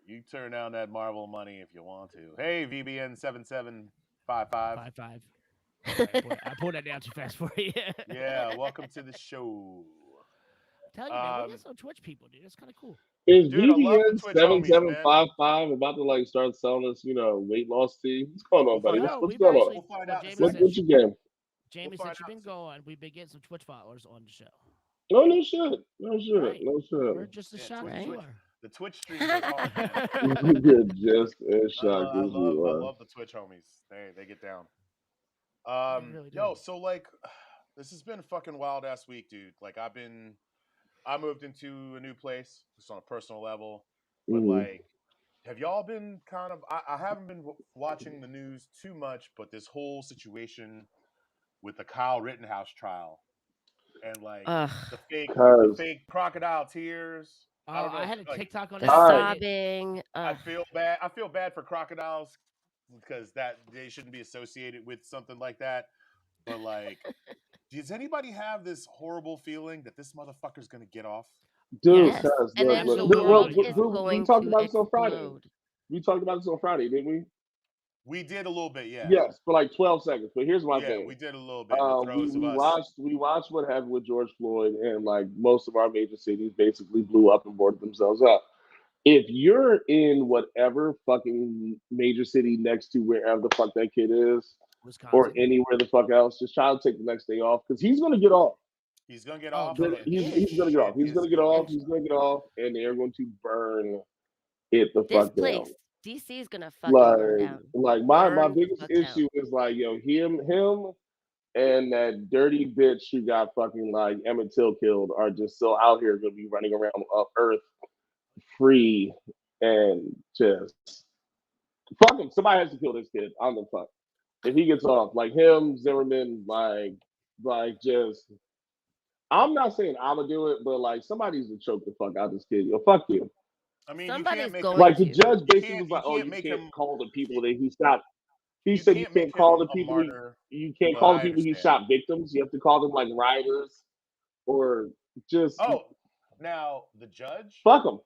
You turn down that Marvel money if you want to. Hey, VBN7755.
5-5. I pulled that down too fast for you.
Yeah, welcome to the show.
Tell you, man, we got some Twitch people, dude. It's kind of cool.
Is
Dude, I love the
VBN
Twitch homies,
7755 about to like start selling us, weight loss tea? What's going on, buddy?
No,
What's
we've
going
actually.
on?
We'll find
well,
out in a
Jamie
second.
said
What's your game?
Jamie
We'll
said you've
find
been
out.
going. We've been getting some Twitch followers on the show.
No, no shit. No shit.
Right.
No
We're
shit.
just as
Yeah,
shocked
Twitch,
as you
Twitch.
are.
The Twitch streams are hard, man.
You're just as shocked as you
I
are.
love the Twitch homies. They get down.
really do.
Yo, so like, this has been a fucking wild ass week, dude. Like, I moved into a new place just on a personal level, but like, have y'all been kind of? I haven't been watching the news too much, but this whole situation with the Kyle Rittenhouse trial and like
Ugh.
the fake crocodile tears. I don't know.
I had a
like,
TikTok on
The
that.
sobbing.
I feel bad. I feel bad for crocodiles because that they shouldn't be associated with something like that. But like, does anybody have this horrible feeling that this motherfucker's gonna get off?
Dude,
Yes.
cuz,
And then
look,
the
look,
world
look,
is
we
going
talked
to
about this on Friday.
explode.
We talked about this on Friday, didn't we?
We did a little bit, yeah.
Yes, for like 12 seconds. But here's my
Yeah,
thing.
we did a little bit. The throes of us.
We watched what happened with George Floyd, and like most of our major cities basically blew up and boarded themselves up. If you're in whatever fucking major city next to wherever the fuck that kid is,
Wisconsin.
or anywhere the fuck else, just try to take the next day off because he's gonna get off.
He's gonna get
Oh,
off.
totally.
and
He's gonna get off.
shit
He's gonna
is
get
gonna
off.
be-
He's gonna get off, and they're going to burn it the
This
fuck down.
place, DC is gonna fucking burn down.
Like my
Burn the
biggest
fuck down.
issue is like him and that dirty bitch who got fucking like Emmett Till killed are just still out here gonna be running around Earth free and just fuck him. Somebody has to kill this kid. I don't give a fuck. If he gets off, like him, Zimmerman, like just. I'm not saying I'm gonna do it, but like somebody's to choke the fuck out of this kid. Yo, fuck you.
I mean,
Somebody's
you can't make
going
Like the
to.
judge basically
can't-
was like,
you
"Oh,
can't
you
make
can't
him-
call the people that he shot." He
you
said you
can't make
can't call
him
the
a
people.
martyr,
You can't
but
call the
I
people he
understand.
shot victims. You have to call them like rioters or just
Oh, now the judge.
fuck them.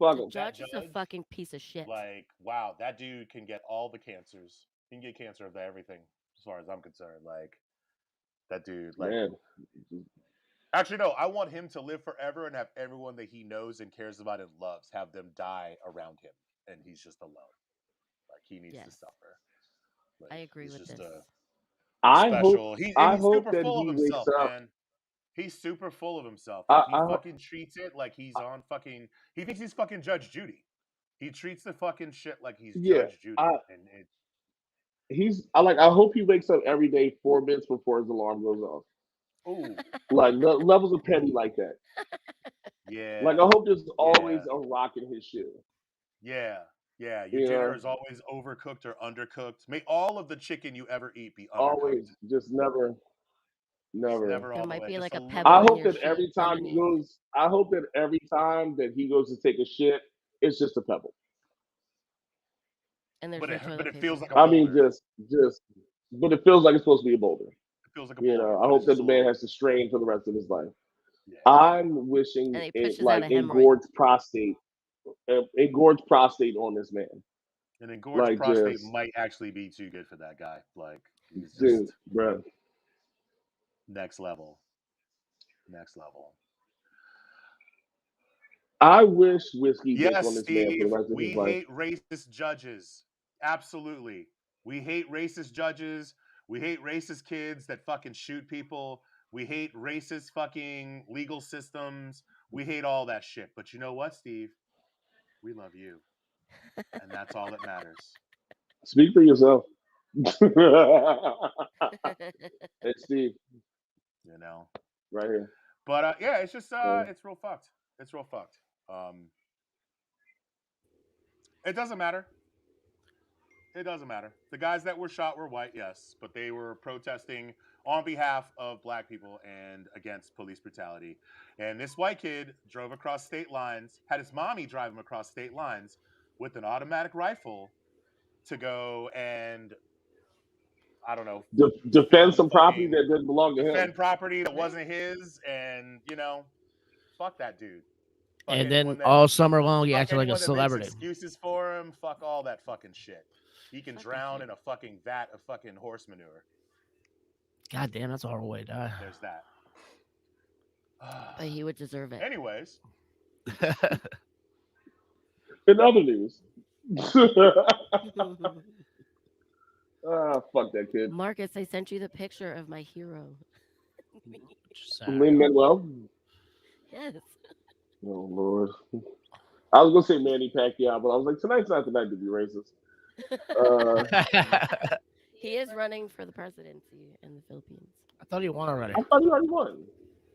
Fuck
The
him.
judge is a
judge,
fucking piece of shit.
Like, wow, that dude can get all the cancers. He can get cancer of everything, as far as I'm concerned. Like, that dude, like,
Man,
actually, no, I want him to live forever and have everyone that he knows and cares about and loves have them die around him, and he's just alone. Like, he needs to
Yes.
suffer. Like,
I agree
he's
with
just
this.
a
I hope
special. He's
I hope
super
that
full of
he wakes
himself,
up.
man. He's super full of himself.
I,
Like, he
I ho-
fucking treats it like he's on fucking. He thinks he's fucking Judge Judy. He treats the fucking shit like he's
yeah.
Judge Judy,
I
and it.
I hope he wakes up every day 4 minutes before his alarm goes off.
Ooh,
Like levels of petty like that.
yeah,
Like I hope there's always
yeah,
a rock in his shoe.
yeah, yeah. Your
You
dinner
know,
is always overcooked or undercooked. May all of the chicken you ever eat be undercooked.
always, just never,
Just
never.
never
There
all the
might
way.
be
Just
like
a
a
little
I
pebble in
hope
bit.
your
that
shoe underneath.
I hope that every time that he goes to take a shit, it's just a pebble.
And there's
But
no
it
toilet paper.
feels like a
I mean,
boulder.
but it feels like it's supposed to be a boulder.
It feels like a
You
boulder.
know, I
But
hope
it's
that
just
the
a
man
little.
has to strain for the rest of his life.
Yeah.
I'm wishing
And he
it
pushes out
like
a hemorrhoid.
engorged prostate on this man.
An engorged
Like
prostate
just,
might actually be too good for that guy. Like, he's
dude,
just
bro.
next level. Next level.
I wish whiskey dick
Yes,
on this man for the
Steve.
rest of
We
his life.
hate racist judges. Absolutely. We hate racist judges. We hate racist kids that fucking shoot people. We hate racist fucking legal systems. We hate all that shit. But you know what, Steve? We love you. And that's all that matters.
Speak for yourself. Hey Steve,
You know?
right here.
But yeah, it's just
Uh,
it's real fucked. It's real fucked. It doesn't matter. It doesn't matter. The guys that were shot were white, yes, but they were protesting on behalf of black people and against police brutality. And this white kid drove across state lines, had his mommy drive him across state lines with an automatic rifle to go and, I don't know,
defend
film
some property that
fucking
didn't belong to him.
defend property that wasn't his, and fuck that dude. Fuck
And
anyone
then
that
all summer long, he
fuck
acted like a
anyone that makes
celebrity.
excuses for him. Fuck all that fucking shit. He can
Fucking
drown
kid.
in a fucking vat of fucking horse manure.
God damn, that's a horrible way to die.
There's that.
But he would deserve it.
Anyways,
In other news, fuck that kid.
Marcus, I sent you the picture of my hero.
Lin Manuel.
Yes.
Oh Lord. I was gonna say Manny Pacquiao, but I was like, tonight's not the night to be racist.
He is running for the presidency in the Philippines.
I thought he won already.
I thought he already won.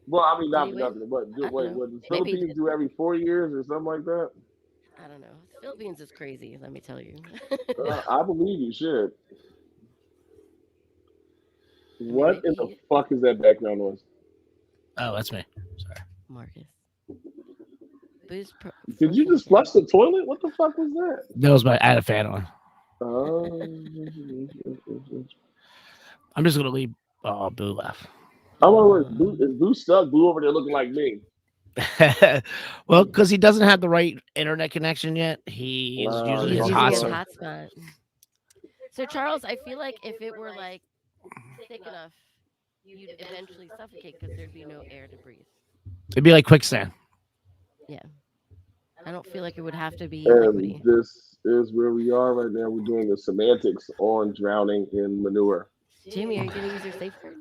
Well, I mean,
Did
not
he
for
win?
nothing, but
I don't know.
what the
Maybe he
Philippines
did.
do every 4 years or something like that?
I don't know. The Philippines is crazy, let me tell you.
I believe you should. What in the fuck is that background noise?
Oh, that's me. Sorry.
Marcus.
Did you just flush the toilet? What the fuck was that?
That was I had a fan on. I'm just gonna leave Boo left.
I wonder is Boo stuck? Boo over there looking like me.
Well, because he doesn't have the right internet connection yet. He's using
He's
his
using his
hotspot.
hotspot. So Charles, I feel like if it were like thick enough, you'd eventually suffocate because there'd be no air to breathe.
It'd be like quicksand.
Yeah. I don't feel like it would have to be
And
liquidy.
this is where we are right now. We're doing the semantics on drowning in manure.
Jamie, are you gonna use your safe word?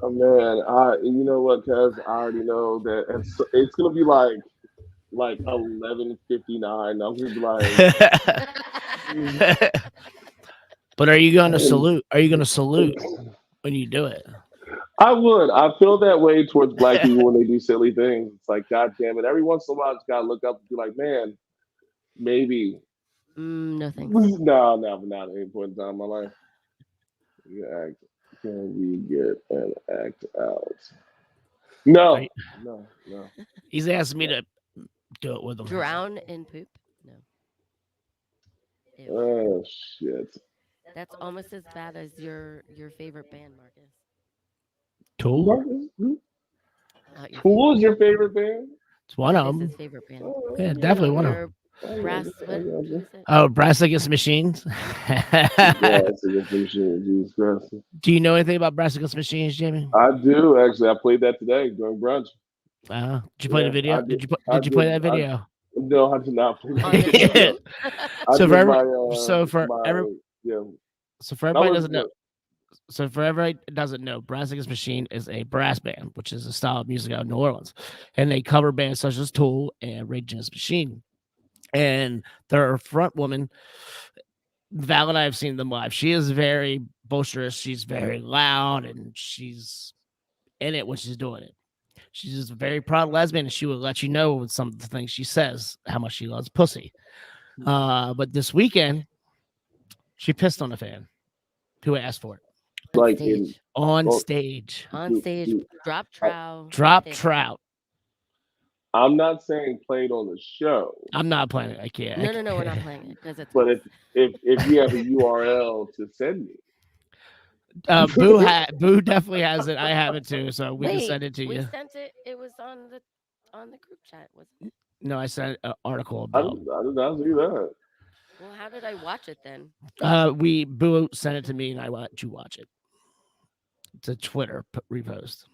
Oh man, you know what, cuz I already know that it's gonna be like 11:59. I'm gonna be like
But are you gonna salute? Are you gonna salute when you do it?
I would. I feel that way towards black people when they do silly things. It's like, God damn it. Every once in a while, I just gotta look up and be like, man, maybe.
No thanks.
No, not at any point in time in my life. Can we get an act out? No.
He's asked me to do it with him.
Drown in poop? No. Ew.
Oh shit.
That's almost as bad as your favorite band, Marcus.
Tool?
Not your
Who was your favorite band?
It's one of
Is his
them.
favorite band.
Yeah, definitely one of them.
Or brass. What is it?
Oh, Brass Against Machines.
Yeah, that's a good thing. Jesus Christ.
Do you know anything about Brass Against Machines, Jamie?
I do actually. I played that today during brunch.
Did you play the
Yeah,
video?
I
Did you
I
did you play
did.
that video?
No, I did not play
On the
that. video.
TV?
I
So
did
for every,
my,
so for
my
every,
yeah.
so for
That
everybody
was
doesn't know. So for everybody that doesn't know, Brass Against Machine is a brass band, which is a style of music out of New Orleans, and they cover bands such as Tool and Rage Against the Machine. And their front woman, Val and I have seen them live. She is very boisterous. She's very loud, and she's in it when she's doing it. She's just a very proud lesbian, and she will let you know with some of the things she says how much she loves pussy. But this weekend, she pissed on a fan who asked for it
On
Like
stage.
in
on
Oh.
stage.
On stage. Drop trout.
Drop
Pissed.
trout.
I'm not saying played on the show,
I'm not playing it. I can't. I
No, we're not
can't.
playing it because it's.
but if you have a URL to send me,
Boo definitely has it. I have it too, so we can
Wait,
send it to
we
you.
sent it. It was on the group chat, wasn't it?
No, I sent an article
I
about.
did not see that.
Well, how did I watch it then?
Boo sent it to me, and I let you watch it. It's a Twitter repost.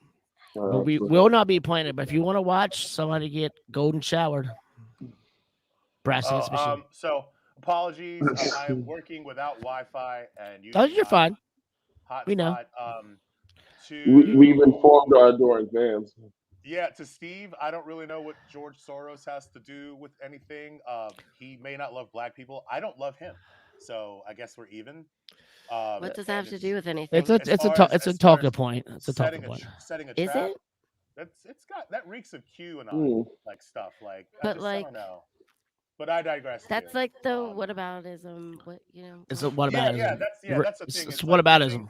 But we will not be playing it. But if you want to watch somebody get golden showered, Brass Against the Machine.
So apologies. I am working without Wi-Fi, and
Oh, you're fine. We know.
We've informed our adoring fans.
Yeah, to Steve, I don't really know what George Soros has to do with anything. He may not love black people. I don't love him, so I guess we're even.
What does that have to do with anything?
It's a talking point. It's a talking point.
Setting a
Is
trap.
it?
It's got that reeks of QAnon like stuff. Like, I don't know. But I digress.
That's like the whataboutism. What
It's a whataboutism.
Yeah, that's the thing.
It's whataboutism.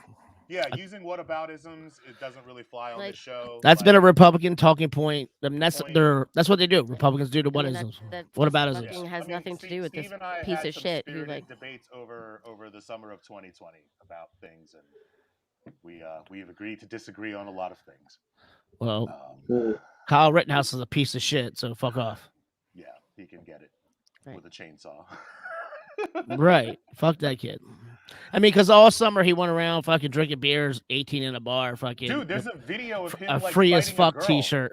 Using whataboutisms, it doesn't really fly on the show.
That's been a Republican talking point. I mean, that's what they do. Republicans do to whataboutism. Whataboutism
fucking has nothing to do with this piece of shit who like
debates over the summer of 2020 about things, and we've agreed to disagree on a lot of things.
Well, Kyle Rittenhouse is a piece of shit, so fuck off.
Yeah, he can get it with a chainsaw.
Right. Fuck that kid. I mean, because all summer he went around fucking drinking beers, 18 in a bar, fucking.
Dude, there's a video of him
a
like,
free as
fighting a
fuck
girl.
T-shirt.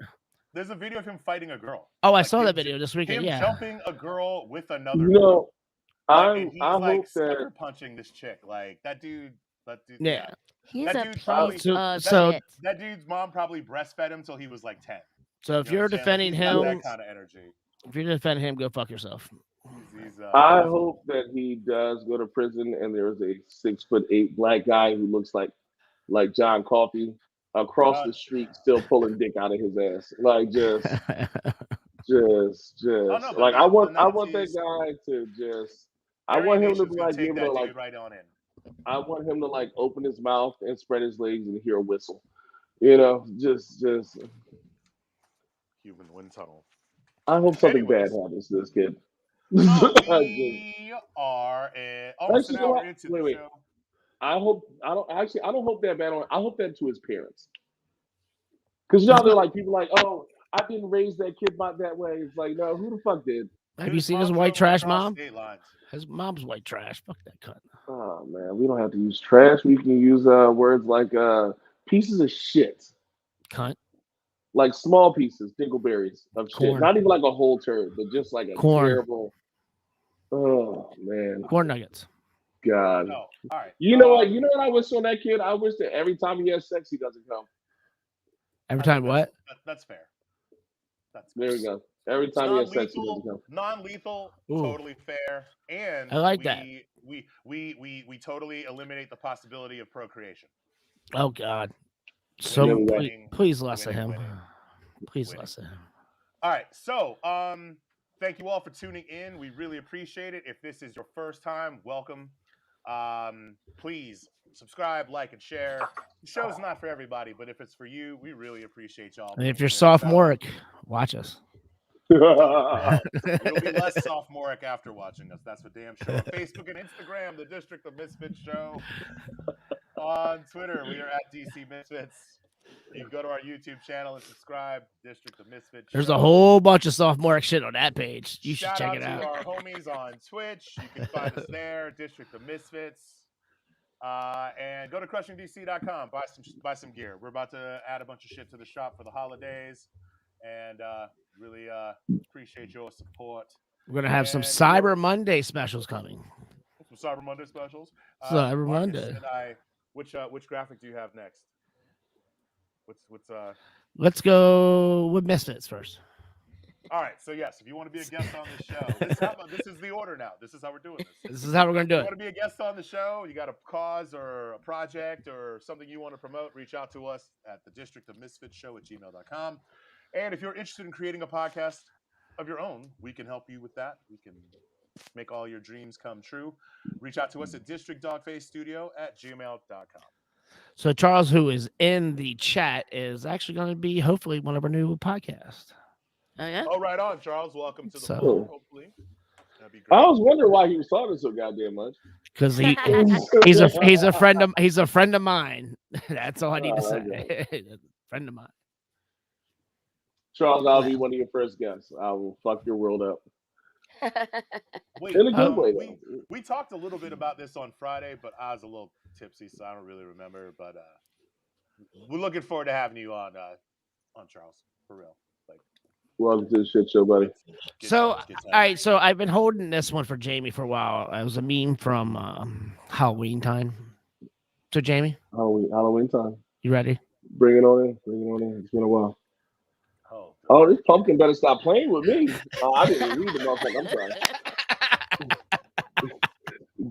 There's a video of him fighting a girl.
Oh, I saw that video this weekend.
Him
Yeah,
jumping a girl with another.
No,
I
hope
like
that
sucker punching this chick. Like that dude.
Yeah.
He's
that
a
dude
piece
probably,
of
so-
shit.
that dude's mom probably breastfed him till he was like 10.
So if
You know
you're
what I'm saying?
defending
He's got
him,
that kind of energy.
if you're defending him, go fuck yourself.
I hope that he does go to prison and there's a 6'8" black guy who looks like John Coffey across the street still pulling dick out of his ass. Like just like I want that guy to just I want him to be like able to like
right on in.
I want him to like open his mouth and spread his legs and hear a whistle. You know, just
human wind tunnel.
I hope something bad happens to this kid.
We are almost an hour into the show.
I don't hope that bad on. I hope that to his parents. Because y'all are like people like, oh, I didn't raise that kid that way. It's like, no, who the fuck did?
Have you seen his white trash mom? His mom's white trash. Fuck that cunt.
Oh man, we don't have to use trash. We can use words like pieces of shit.
Cunt.
Like small pieces, dingleberries of
Corn.
shit. Not even like a whole turd, but just like a
Corn.
terrible. Oh man.
Corn nuggets.
God.
No. All right.
You know what? You know what I wish on that kid? I wish that every time he has sex, he doesn't come.
Every time what?
That's fair.
There we go. Every time he has sex, he doesn't come.
Non-lethal,
Ooh.
totally fair, and
I like that.
We totally eliminate the possibility of procreation.
Oh God. So
Winning,
please less of
winning,
him.
winning.
Please
Winning.
less of him.
All right, so thank you all for tuning in. We really appreciate it. If this is your first time, welcome. Please subscribe, like, and share. The show's not for everybody, but if it's for you, we really appreciate y'all.
And if you're sophomoric, watch us.
You'll be less sophomoric after watching us. That's for damn sure. On Facebook and Instagram, the District of Misfits Show. On Twitter, we are at DC Misfits. You can go to our YouTube channel and subscribe. District of Misfits
There's
Show.
a whole bunch of sophomoric shit on that page. You should
Shout
check
out
it
to
out.
our homies on Twitch. You can find us there, District of Misfits. And go to CrushingDC.com. Buy some gear. We're about to add a bunch of shit to the shop for the holidays, and really appreciate your support.
We're gonna have some
And
Cyber Monday specials coming.
Some Cyber Monday specials.
Cyber
Marcus
Monday.
And I, which graphic do you have next? What's
Let's go with Misfits first.
All right, so yes, if you want to be a guest on the show, this is the order now. This is how we're doing this.
This is how we're gonna do
If you
it.
want to be a guest on the show, you got a cause or a project or something you want to promote, reach out to us at the District of Misfits Show at gmail.com. And if you're interested in creating a podcast of your own, we can help you with that. We can make all your dreams come true. Reach out to us at districtdogfacestudio at gmail.com.
So Charles, who is in the chat, is actually going to be hopefully one of our new podcasts.
Oh yeah.
Oh, right on, Charles. Welcome to the
So-
fold, hopefully. That'd be
I
great.
was wondering why he was talking so goddamn much.
Because he's a friend of mine. That's all I need to say. Friend of mine.
Charles, I'll be one of your first guests. I will fuck your world up.
Wait,
In a good way,
we,
though.
we talked a little bit about this on Friday, but I was a little tipsy, so I don't really remember. But we're looking forward to having you on Charles, for real. Like,
Welcome to the shit show, buddy.
good
So,
times, good times.
all right. So I've been holding this one for Jamie for a while. It was a meme from Halloween time. So Jamie,
Halloween time.
you ready?
Bring it on in. Bring it on in. It's been a while.
Oh,
Oh, this pumpkin better stop playing with me. I didn't read the motherfucker. I'm sorry.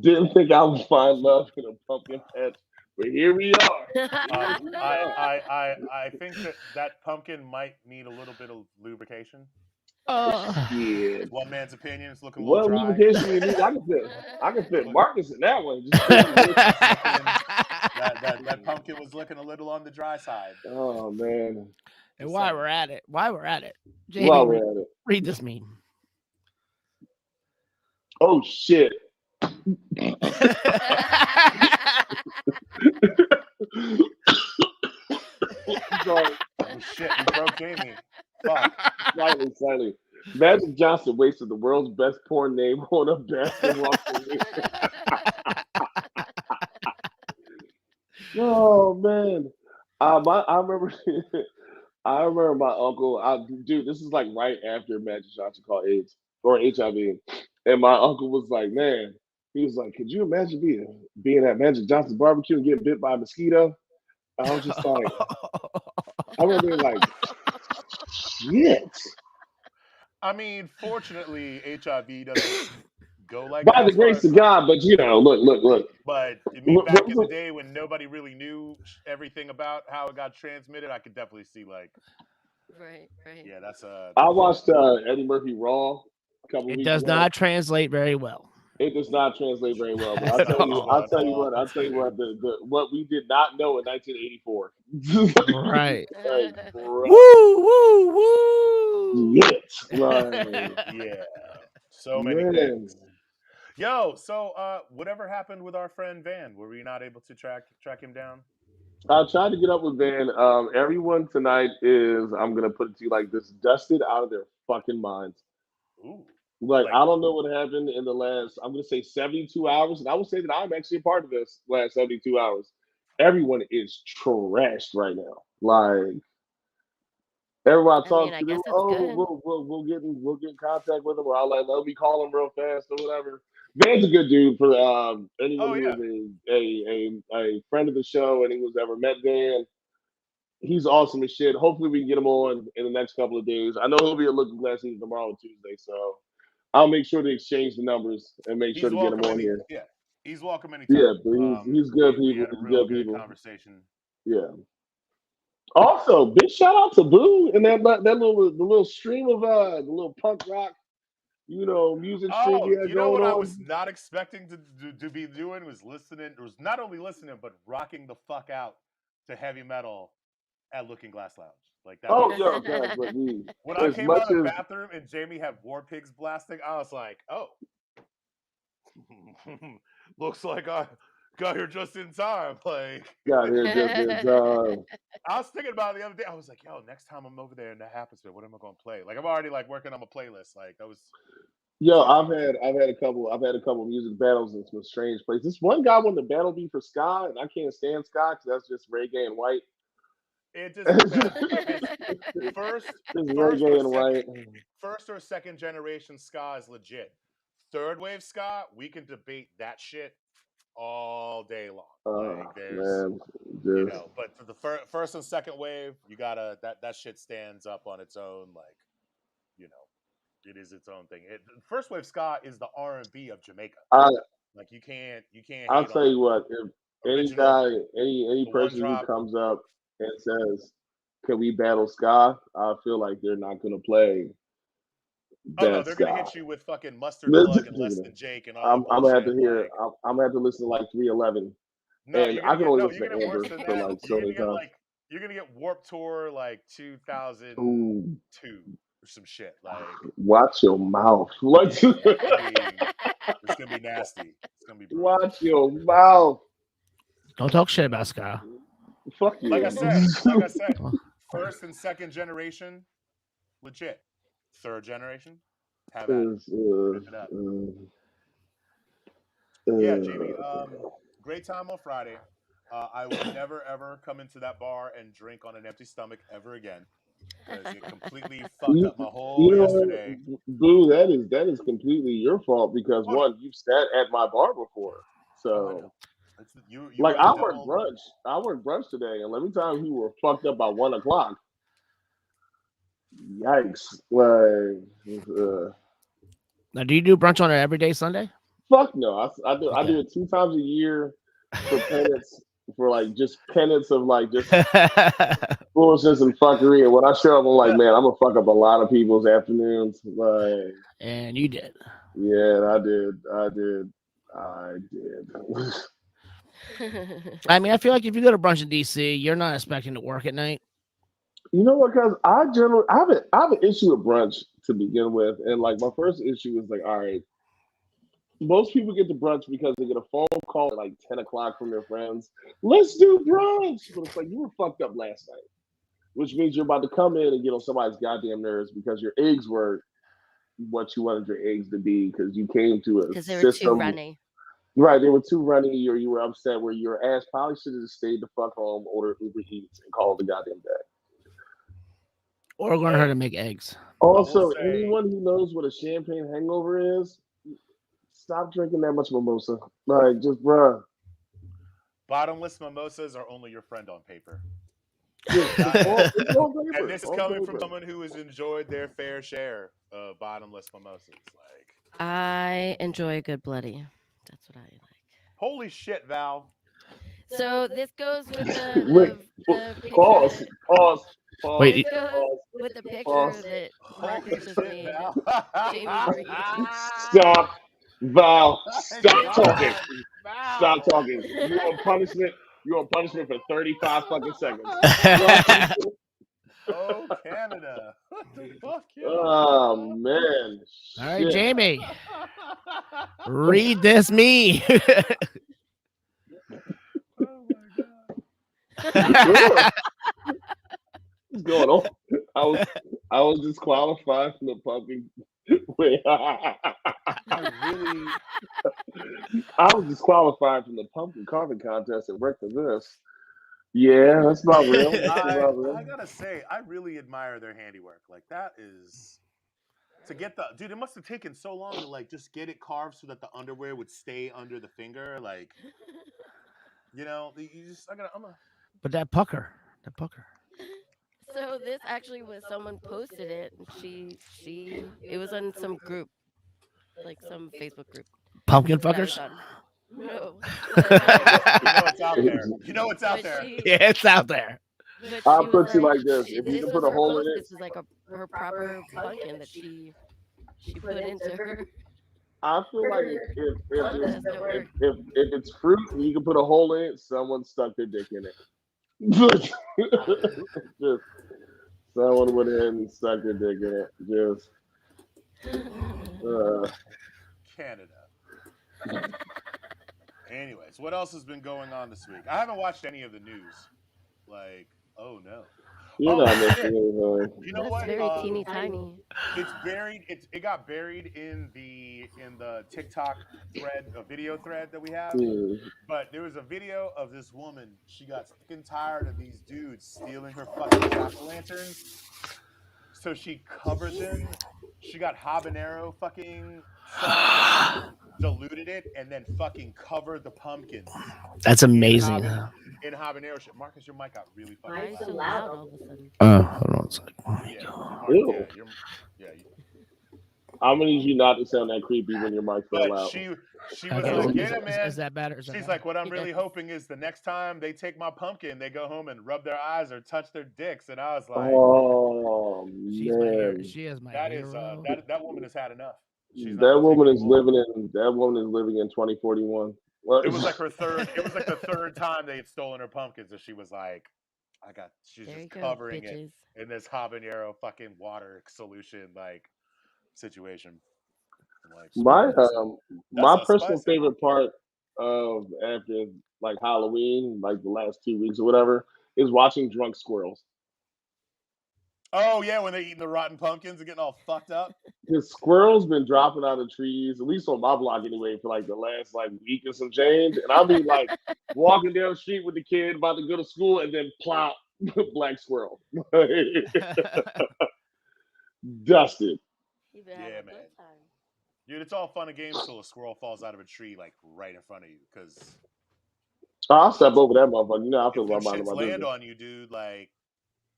Didn't think I would find love in a pumpkin patch, but here we are.
I think that pumpkin might need a little bit of lubrication.
Yeah.
One man's opinion is looking a
What
little dry.
lubrication you need? I can fit Marcus in that one. Just
That pumpkin was looking a little on the dry side.
oh man.
And while we're at it, Jamie,
While we're at it.
read this meme.
Oh shit. Sorry.
Oh shit, you broke Jamie. Fuck.
Slightly. Magic Johnson wasted the world's best porn name on a basketball career. Oh man. I remember I remember my uncle, dude, this is like right after Magic Johnson caught AIDS or HIV. And my uncle was like, man, he was like, could you imagine being at Magic Johnson's barbecue and getting bit by a mosquito? I was just like, I remember being like, shit.
I mean, fortunately, HIV doesn't go like
By
that
the grace
as far
of God, but you know, look.
But I mean, back in the day when nobody really knew everything about how it got transmitted, I could definitely see like,
Right.
yeah, that's a.
I watched Eddie Murphy Raw a couple
It
weeks
does
ago.
not translate very well.
It does not translate very well. But I'll tell you what. What we did not know in 1984.
Right.
Like, bro,
Woo, woo, woo.
yes. Like,
Yeah, so many
man.
things. Yo, so whatever happened with our friend Van? Were we not able to track him down?
I tried to get up with Van. Everyone tonight is, I'm gonna put it to you like this, dusted out of their fucking minds.
Ooh.
Like,
Like-
I don't know what happened in the last, I'm going to say 72 hours. And I will say that I'm actually a part of this last 72 hours. Everyone is trashed right now. Like, everyone I talk
I
to,
guess
them,
it's good.
we'll get in contact with them, or I'll like, let me call them real fast or whatever. Van's a good dude for anyone
Oh, yeah.
who is a friend of the show and who's ever met Van. He's awesome as shit. Hopefully we can get him on in the next couple of days. I know he'll be at Looking Glass either tomorrow or Tuesday, so I'll make sure to exchange the numbers and make sure to get him on here.
Yeah, he's welcome anytime.
Yeah, but he's good
we
people.
had a
He's
real
good people.
conversation.
Yeah. Also, big shout out to Boo and that little stream of the little punk rock, music stream
Oh,
he had
you know
going
what I
on.
was not expecting to be doing was not only listening but rocking the fuck out to heavy metal at Looking Glass Lounge. Like that.
Oh,
was-
yo, guys, but we,
when I
as
came
much
out of the
as-
bathroom and Jamie had War Pigs blasting, I was like, oh, looks like got here just in time. Like,
Got here just in time.
I was thinking about it the other day. I was like, yo, next time I'm over there and that happens, what am I gonna play? Like, I'm already like working on my playlist. Like, that was.
Yo, I've had a couple music battles in some strange places. This one guy wanted to battle me for ska, and I can't stand ska because that's just reggae and white.
It just depends. First,
Just
first
reggae
or
and
second,
white.
first or second generation ska is legit. Third wave ska, we can debate that shit all day long. Like, there's,
Man, just
but for the first and second wave, you gotta that shit stands up on its own. Like, you know, it is its own thing. First wave ska is the R&B of Jamaica.
I
Like, you can't
I'll
hate
tell
on
you what, if any
original
guy, any
the one
person who
drop.
comes up and says, "Can we battle ska?" I feel like they're not gonna play
Oh no,
that
they're gonna
ska.
hit you with fucking Mustard Plug and Less Than Jake and all that
I'm gonna have
bullshit.
to hear.
Like,
I'm gonna have to listen to like 311,
no,
and I can only listen
you're
to
gonna get worse
Amber
than
for
that.
like so many times.
You're gonna get Warp Tour like 2002
Ooh,
or some shit. Like,
watch your mouth. What?
it's gonna be nasty. It's gonna be brutal.
Watch your mouth.
Don't talk shit about ska.
Fuck you.
Like I said, first and second generation, legit. Third generation, have at it. Rip it up. Yeah, Jamie. Great time on Friday. I will never ever come into that bar and drink on an empty stomach ever again, because it completely fucked up my whole yesterday.
Boo, that is completely your fault because
Oh, no.
one, you sat at my bar before, so
You
like
are the
I work
devil.
brunch. I work brunch today, and let me tell you, we were fucked up by 1 o'clock. Yikes! Like,
Now, do you do brunch on an everyday Sunday?
fuck no. I do
Okay.
it 2 times a year for penance, for like just penance of like just foolishness and fuckery. And when I show up, I'm like, man, I'm gonna fuck up a lot of people's afternoons. Like,
And you did.
yeah, I did.
I mean, I feel like if you go to brunch in DC, you're not expecting to work at night.
You know what? Because I have an issue with brunch to begin with, and like my first issue is like, all right, most people get to brunch because they get a phone call at like 10 o'clock from their friends. Let's do brunch, but it's like you were fucked up last night, which means you're about to come in and get on somebody's goddamn nerves because your eggs were what you wanted your eggs to be because you came to a
Because they were too
system.
runny.
Right, they were too runny, or you were upset where your ass probably should have stayed the fuck home, ordered Uber Eats, and called the goddamn day.
Or learn how to make eggs.
Also,
say-
anyone who knows what a champagne hangover is, stop drinking that much mimosa. Like, just bruh.
Bottomless mimosas are only your friend on paper.
It's on paper,
And this is
on
coming
paper.
from someone who has enjoyed their fair share of bottomless mimosas. Like,
I enjoy a good bloody. That's what I like.
holy shit, Val.
So this goes with the,
Wait,
the picture
pause,
that,
pause.
Wait,
this goes with the picture
Pause.
that
Holy
Marcus just
shit,
made.
Val.
Jamie
Stop, Val. Stop
God,
talking.
Val.
Stop talking. You're on punishment. You're on punishment for 35 fucking seconds.
Oh, Canada. What the fuck?
Oh man.
All right,
Shit.
Jamie, read this me.
Oh my god.
What's going on? I was disqualified from the pumpkin. Wait,
I really.
I was disqualified from the pumpkin carving contest and worked for this. Yeah, that's not real. That's not real.
I gotta say, I really admire their handiwork. Like, that is to get the dude. It must have taken so long to like just get it carved so that the underwear would stay under the finger. Like, you know, you just I'm a.
But that pucker.
So this actually was someone posted it, and she it was on some group, like some Facebook group.
Pumpkin
that I was
fuckers.
on. No.
You know it's out there. You know it's out
But
there.
she-
Yeah, it's out there.
but
I'll
she
put
was
you like this.
she-
If you
this
can
was
put a
her
hole in
post.
it,
This was like her proper pumpkin that she put into her.
I feel like if it's fruit and you can put a hole in it, someone stuck their dick in it. Just someone went in and stuck their dick in it. Just
Canada. Anyways, what else has been going on this week? I haven't watched any of the news. Like, oh no.
You're
Oh
not missing
shit.
anything.
You know
That's
what?
very teeny tiny.
It's buried. It got buried in the TikTok thread, a video thread that we have.
Hmm.
But there was a video of this woman. She got sick and tired of these dudes stealing her fucking jack-o'-lanterns. So she covered them. She got habanero fucking sauce, diluted it, and then fucking covered the pumpkins
That's amazing.
in habanero shit. Marcus, your mic got really
Why
fucking
is it so
loud.
loud all of a sudden?
Hold on a second.
Ew.
Yeah.
I'm gonna need you not to sound that creepy when your mic fell
But
out.
she was
Okay,
like, "Get it, man."
Is that better? Is that
She's
better?
like, "What I'm
You
really
got-
hoping is the next time they take my pumpkin, they go home and rub their eyes or touch their dicks." And I was like,
Oh
She's my hero.
man,
She is my
"That is
hero.
that woman has had enough. She's not
that
gonna
woman
take
is
anymore."
living in 2041. What?
It was like her third. It was like the third time they had stolen her pumpkins, and she was like, She's
There you
just
go,
covering it
bitches.
in this habanero fucking water solution like situation. I'm like,
my
that's
my
a
personal
spicy.
favorite part of after like Halloween, like the last 2 weeks or whatever, is watching drunk squirrels.
Oh yeah, when they eating the rotten pumpkins and getting all fucked up.
The squirrels been dropping out of trees, at least on my block anyway, for like the last like week and some change. And I'll be like walking down the street with the kid about to go to school, and then plop, black squirrel, dusted.
You been
Yeah,
having a
man.
good time.
Dude, it's all fun and games till a squirrel falls out of a tree like right in front of you. Because
I'll step over that motherfucker. You know I feel
if them
about minding
shits
my
land
business.
on you, dude, like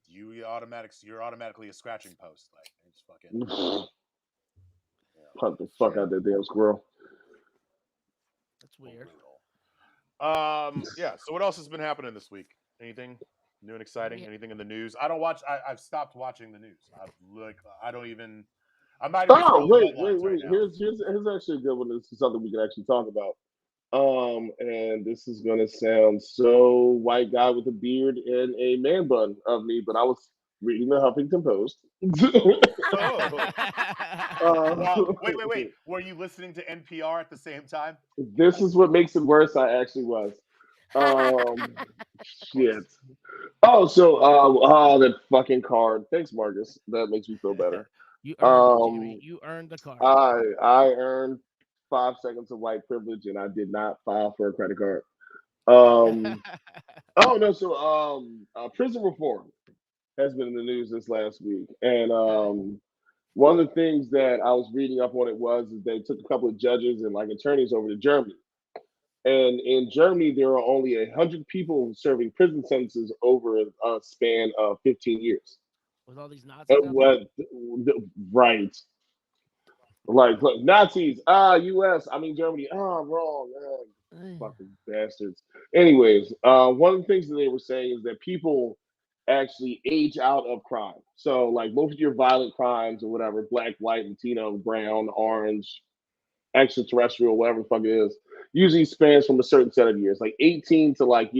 you're automatically a scratching post. Like it's fucking.
Punch the fuck out that damn squirrel.
That's weird.
Yeah. So what else has been happening this week? Anything new and exciting?
Yeah.
Anything in the news? I don't watch. I've stopped watching the news. I don't even. I'm not even.
Oh
scrolling
wait.
headlines right now.
Here's actually a good one. This is something we can actually talk about. And this is gonna sound so white guy with a beard and a man bun of me, but I was reading the Huffington Post.
Wow. Wait. Were you listening to NPR at the same time?
This is what makes it worse. I actually was. Shit. Oh, so that fucking card. Thanks, Marcus. That makes me feel better.
You earned it, Jamie. You earned the card.
I earned 5 seconds of white privilege, and I did not file for a credit card. Oh no. So prison reform has been in the news this last week, and one of the things that I was reading up on is they took a couple of judges and like attorneys over to Germany. And in Germany, there are only 100 people serving prison sentences over a span of 15 years.
With all these Nazis out there?
Right. Like, look, Nazis, US, I mean Germany, wrong. Fucking bastards. Anyways, one of the things that they were saying is that people actually age out of crime. So, like, most of your violent crimes or whatever, black, white, Latino, brown, orange, extraterrestrial, whatever the fuck it is, usually spans from a certain set of years, like 18 to like,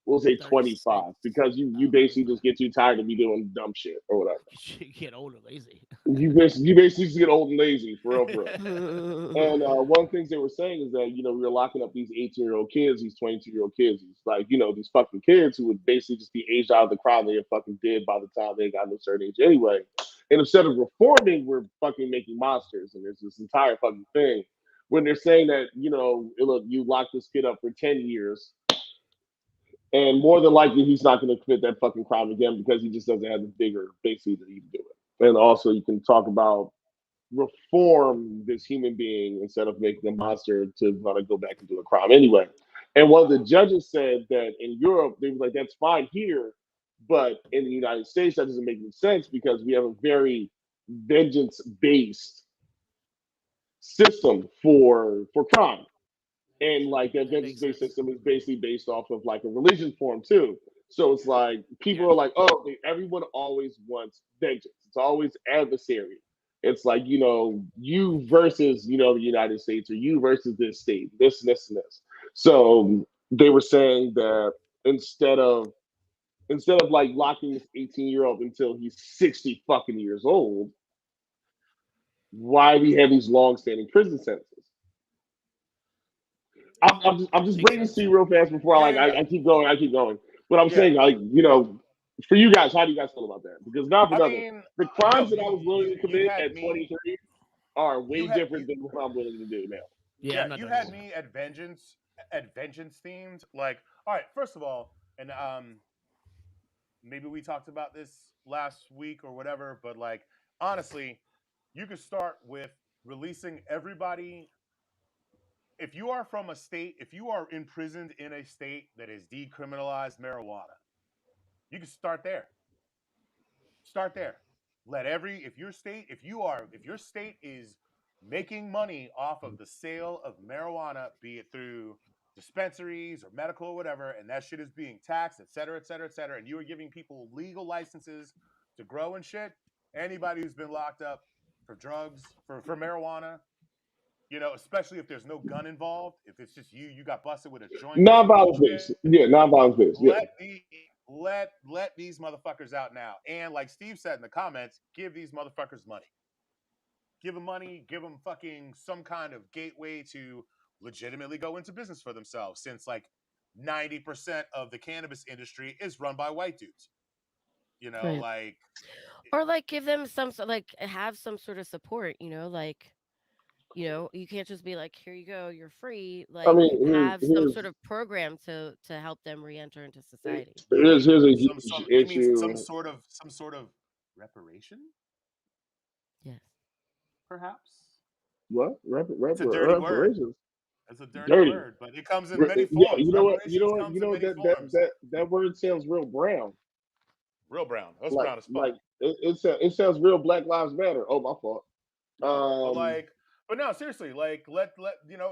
we'll say 25, because you basically just get too tired of me doing dumb shit or whatever.
You get old and lazy.
You basically just get old and lazy, for real. And one of the things they were saying is that, we were locking up these 18-year-old kids, these 22-year-old kids, these like, these fucking kids who would basically just be aged out of the crime they had fucking did by the time they got to a certain age anyway. And instead of reforming, we're fucking making monsters. And there's this entire fucking thing when they're saying that, look, you lock this kid up for 10 years, and more than likely he's not going to commit that fucking crime again because he just doesn't have the vigor basically to even do it. And also you can talk about reform this human being instead of making a monster to want to go back and do a crime anyway. And one of the judges said that in Europe, they were like, that's fine here, but in the United States, that doesn't make any sense because we have a very vengeance-based system for crime. And like that vengeance-based system is basically based off of like a religion form too. So it's like people are like, oh, everyone always wants vengeance. It's always adversary. It's like, you versus, the United States, or you versus this state, this, and this, and this. So they were saying that instead of like locking this 18-year-old until he's 60 fucking years old, why we have these long-standing prison sentences? I'm just waiting to see real fast before I keep going. I keep going. But I'm
Yeah.
saying, like, for you guys, how do you guys feel about that? Because not for
I
nothing,
mean,
the crimes
yo,
that I was willing to
you
commit
had
at
me.
23 are
You
way
had
different than what I'm willing to do now.
Yeah, I'm
yeah,
not
you
doing
had
this.
me at vengeance themed. Like, all right, first of all, and maybe we talked about this last week or whatever, but like honestly, you could start with releasing everybody. If you are from a state, if you are imprisoned in a state that has decriminalized marijuana, you can start there. Start there. Let every if your state is making money off of the sale of marijuana, be it through dispensaries or medical or whatever, and that shit is being taxed, et cetera, et cetera, et cetera, and you are giving people legal licenses to grow and shit, anybody who's been locked up for drugs, for marijuana, especially if there's no gun involved, if it's just you got busted with a joint or some
Non-violence based,
bullshit,
yeah, non-violence based, yeah.
let these motherfuckers out now. And like Steve said in the comments, give these motherfuckers money. Give them money, give them fucking some kind of gateway to legitimately go into business for themselves, since like 90% of the cannabis industry is run by white dudes.
Right.
Like
Or like give them like have some sort of support, like you can't just be like, here you go, you're free.
I
Like
mean,
have some sort of program to help them re-enter into society.
you mean
here's a
some
huge
you mean some
issue.
sort of reparation,
Yes.
perhaps?
What?
It's a dirty word.
Reparations?
It's a dirty
Dirty.
word, but it comes in many
Yeah,
forms.
you know what? You know
Reparations
what?
comes in many
That
forms.
that word sounds real brown.
Real brown. That's
Like
brown as fuck.
it sounds real Black Lives Matter. Oh, my fault.
No, but no, seriously, like let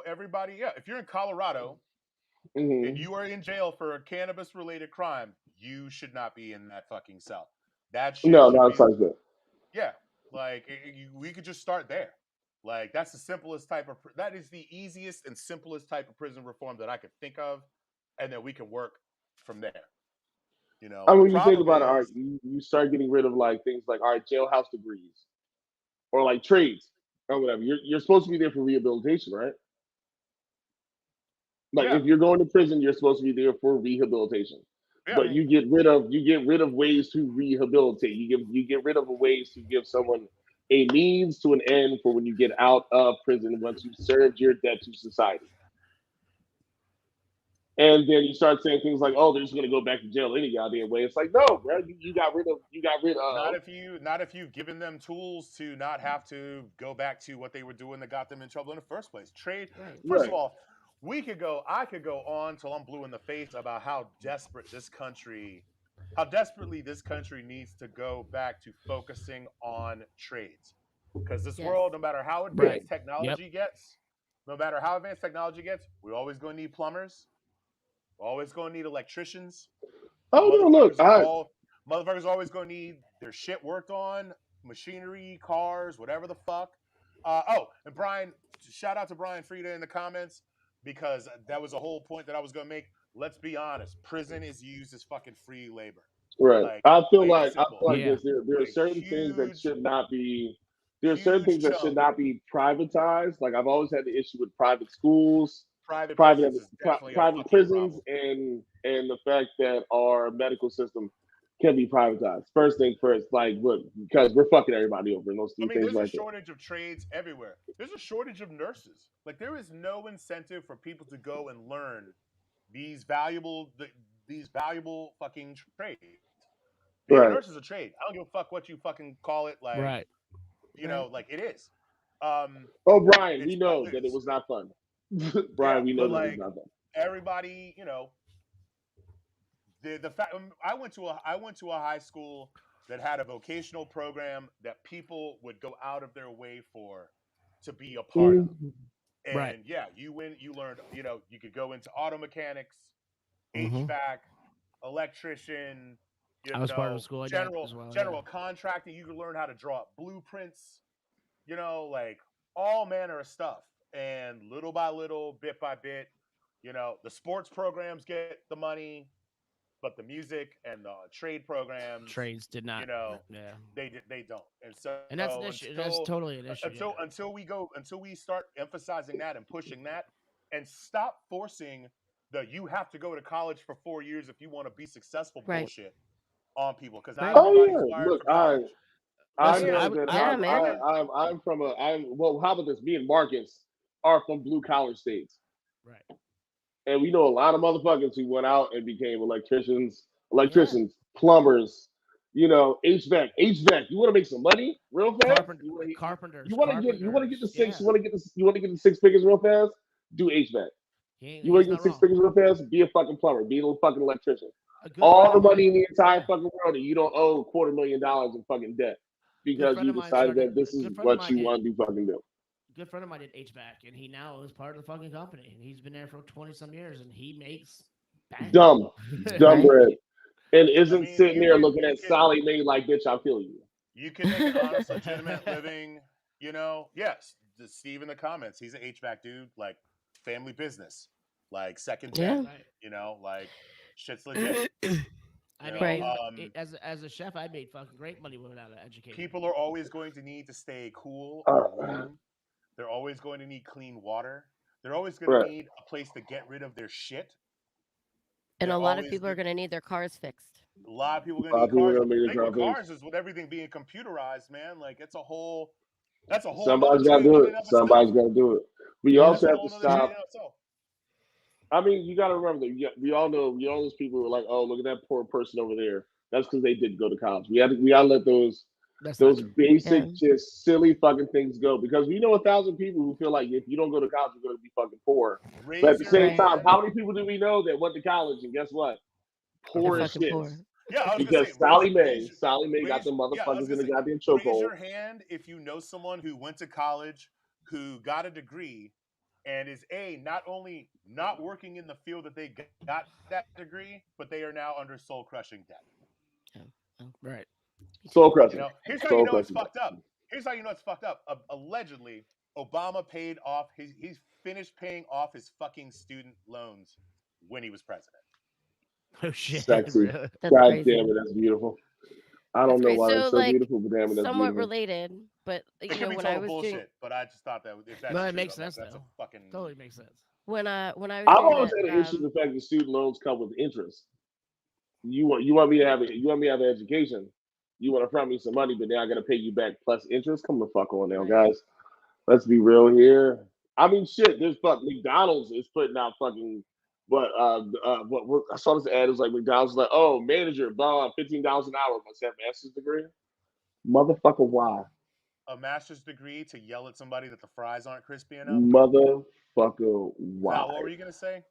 everybody. Yeah, if you're in Colorado and
mhm.
you are in jail for a cannabis related crime, you should not be in that fucking cell. That shit
No,
should
no,
be
it's like that.
yeah. Like we could just start there. Like that's the simplest type of that is the easiest and simplest type of prison reform that I could think of, and then we can work from there.
I mean,
The
when you think
problem
about it, all right,
is
you start getting rid of like things like all right, jailhouse degrees or like trades or whatever. You're supposed to be there for rehabilitation, right? Like
yeah,
if you're going to prison, you're supposed to be there for rehabilitation.
yeah.
But
Right.
you get rid of ways to rehabilitate. You get rid of ways to give someone a means to an end for when you get out of prison once you've served your debt to society. And then you start saying things like, "Oh, they're just going to go back to jail any goddamn way." It's like, no, bro, you
Not if you've given them tools to not have to go back to what they were doing that got them in trouble in the first place. Trade.
Right.
First of
right,
all, I could go on till I'm blue in the face about how desperately this country needs to go back to focusing on trades. Because this
Yes.
world, no matter how
Right.
advanced
Yep.
technology gets, no matter how advanced technology gets, we're always going to need plumbers. We're always going to need electricians.
oh no, look,
Motherfuckers are all motherfuckers are always going to need their shit worked on, machinery, cars, whatever the fuck. And Brian, shout out to Brian Frieda in the comments because that was a whole point that I was going to make. Let's be honest, prison is used as fucking free labor,
right.
like
I feel
plain and
like I
simple.
feel like
Yeah.
there are
A
certain things that should not be. There are certain
huge
things that should
chunk.
not be privatized. Like I've always had the issue with private schools,
Private
private
prisons is definitely a
private
fucking
prisons,
problem.
and the fact that our medical system can be privatized. First thing first, like look, because we're fucking everybody over in those
I
two
mean,
things
there's a
right there.
shortage of trades everywhere. There's a shortage of nurses. Like, there is no incentive for people to go and learn these valuable, these valuable fucking trades. Being a
Right.
nurse is a trade. I don't give a fuck what you fucking call it. Like,
Right.
Right.
like it is. Um,
Oh, Brian, we
it's
know that it was not fun.
yeah,
Brian, we know
but
that it was
like
not fun.
everybody, the fact I went to a high school that had a vocational program that people would go out of their way for to be a part of.
Mhm.
Right.
And yeah, you learned, you could go into auto mechanics,
Mm-hmm.
HVAC, electrician,
I was part of a school like that as well. Yeah.
general contracting. You could learn how to draw up blueprints, like all manner of stuff. And little by little, bit by bit, the sports programs get the money, but the music and the trade programs,
Trades did not.
you know,
Yeah.
they don't. And so
And that's an issue. That's totally an issue. Yeah.
until we start emphasizing that and pushing that, and stop forcing you have to go to college for 4 years if you want to be successful
Right.
bullshit on people, because
Right.
not
Oh
everybody's
yeah,
wired
look,
for college.
I
Listen,
know
I
that
Yeah,
I'm
man.
I'm from well, how about this? Me and Marcus are from blue collar states.
Right.
And we know a lot of motherfuckers who went out and became electricians,
Yeah.
plumbers, HVAC. HVAC. You want to make some money real fast?
Carpenters.
You want to get the six.
Yeah.
You want to get the 6 figures real fast? Do HVAC. You want
He's
to get
not
6
wrong.
figures real fast? Be a fucking plumber. Be a fucking electrician.
A good
All
friend
the
of
money
mine-
in the entire
yeah.
fucking world, and you don't owe $250,000 in fucking debt because
friend
you
of mine
decided
started-
that this is
good friend of
what
mine
you
did.
want to do fucking do.
Good friend of mine did HVAC, and he now is part of the fucking company. And he's been there for 20-some years, and he makes bang.
Dumb
Right.
bread. And isn't
mean,
sitting
you
there
can-
looking
you
at
can-
Sally Mae like, bitch, I feel you.
You can make an honest, legitimate living. Yes. Steve in the comments, he's an HVAC dude, like family business, like second gen.
Yeah.
Like shit's legit.
I
You
mean,
know,
as a chef, I made fucking great money without an education.
people are always going to need to stay cool or warm. They're always going to need clean water. They're always going to need a place to get rid of their shit.
And
They're
a lot of
always
people are
good-
going to need their cars fixed.
A lot of people are
A
going
lot
to
of
need
people are
cars.
gonna need
The
their
thing with
car
cars is with everything being computerized, man. Like that's a whole.
Somebody's got to do it. Somebody's got to do it. But you also have to stop. I mean, you got to remember that we all know those people who are like, oh, look at that poor person over there. That's because they didn't go to college. We got to let those basic, just silly fucking things go, because we know 1,000 people who feel like if you don't go to college, you're going to be fucking poor. But at the same time, how many people do we know that went to college and guess what? Poor as shit.
Yeah, I was
because
gonna say,
Sally Mae got the motherfuckers in the goddamn chokehold.
Raise your hand if you know someone who went to college, who got a degree, and is not only not working in the field that they got that degree, but they are now under soul crushing debt.
Right.
Soul crushing.
Here's how you know it's fucked up. Allegedly, Obama paid off he's finished paying off his fucking student loans when he was president.
Oh shit!
Sexy.
Really?
God damn it, that's beautiful. I don't know why that's so beautiful, but damn it, that's
somewhat
beautiful.
related, but
It could be
when
total
I was
bullshit,
doing,
but I just thought that if that's
No,
true,
it makes
I'm like,
sense
that's
though.
a fucking
Totally makes sense.
when I was
I've
doing
always had an issue with the fact that student loans come with interest. You want me to have an education. You want to front me some money, but now I got to pay you back plus interest. Come the fuck on now, guys. Let's be real here. I mean, shit. There's McDonald's is putting out fucking. But what I saw this ad. It was like McDonald's was like, oh, manager, blah, $15 an hour. Must have a master's degree. Motherfucker, why?
A master's degree to yell at somebody that the fries aren't crispy enough.
Motherfucker, why?
Val, what were you gonna say?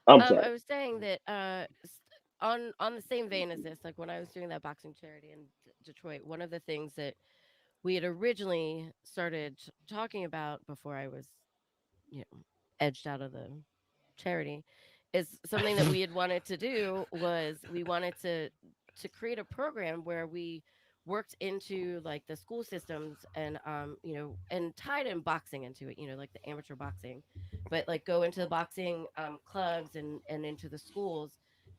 I'm sorry.
I was saying that on the same vein as this, like when I was doing that boxing charity in Detroit, one of the things that we had originally started talking about before I was, edged out of the charity, is something that we had wanted to do was we wanted to create a program where we worked into like the school systems and and tied in boxing into it, like the amateur boxing, but like go into the boxing clubs and into the schools